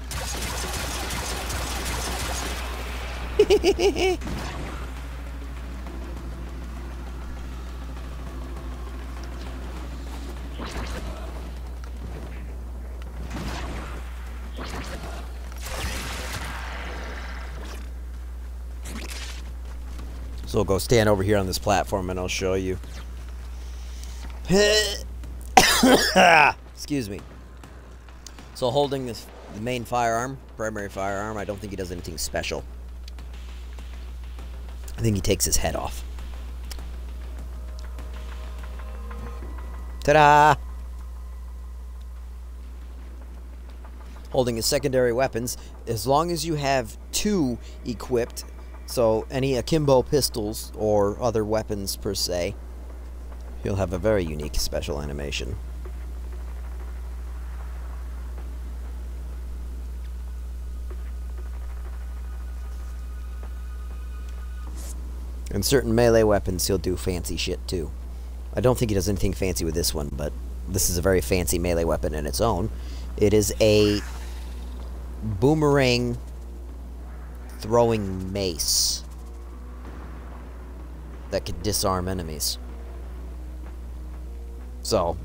Speaker 1: So we'll go stand over here on this platform and I'll show you. Excuse me. So holding the main firearm, primary firearm, I don't think he does anything special. I think he takes his head off. Ta-da! Holding his secondary weapons, as long as you have two equipped, so any akimbo pistols or other weapons per se, you'll have a very unique special animation. And certain melee weapons, he'll do fancy shit too. I don't think he does anything fancy with this one, but this is a very fancy melee weapon in its own. It is a boomerang throwing mace that can disarm enemies. So,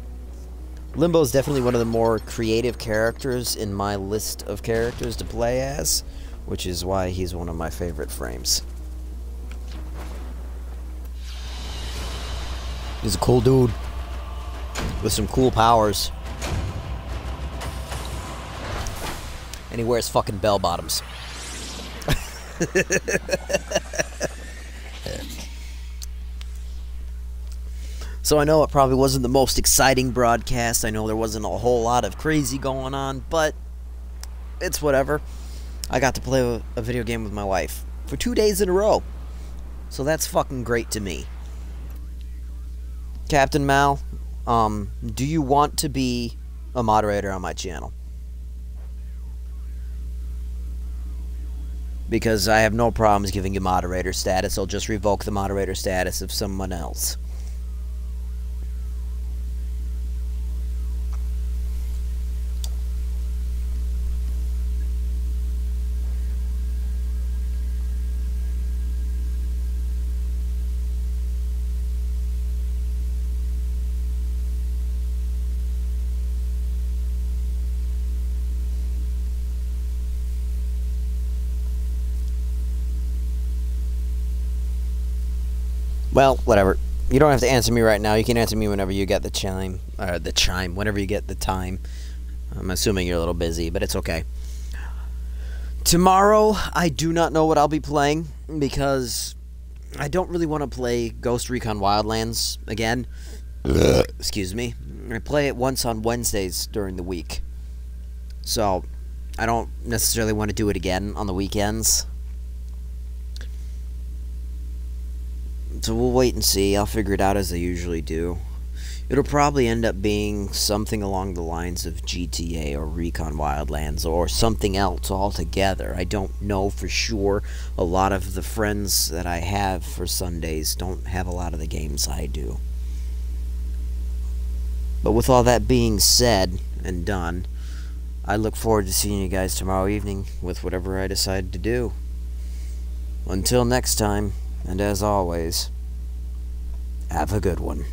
Speaker 1: Limbo's definitely one of the more creative characters in my list of characters to play as, which is why he's one of my favorite frames. He's a cool dude with some cool powers. And he wears fucking bell bottoms. So I know it probably wasn't the most exciting broadcast. I know there wasn't a whole lot of crazy going on, but it's whatever. I got to play a video game with my wife for 2 days in a row. So that's fucking great to me. Captain Mal, do you want to be a moderator on my channel? Because I have no problems giving you moderator status. I'll just revoke the moderator status of someone else. Well, whatever. You don't have to answer me right now. You can answer me whenever you get the chime. Whenever you get the time. I'm assuming you're a little busy, but it's okay. Tomorrow, I do not know what I'll be playing, because I don't really want to play Ghost Recon Wildlands again. Excuse me. I play it once on Wednesdays during the week. So, I don't necessarily want to do it again on the weekends. So we'll wait and see. I'll figure it out as I usually do. It'll probably end up being something along the lines of GTA or Recon Wildlands or something else altogether. I don't know for sure. A lot of the friends that I have for Sundays don't have a lot of the games I do. But with all that being said and done, I look forward to seeing you guys tomorrow evening with whatever I decide to do. Until next time, and as always, have a good one.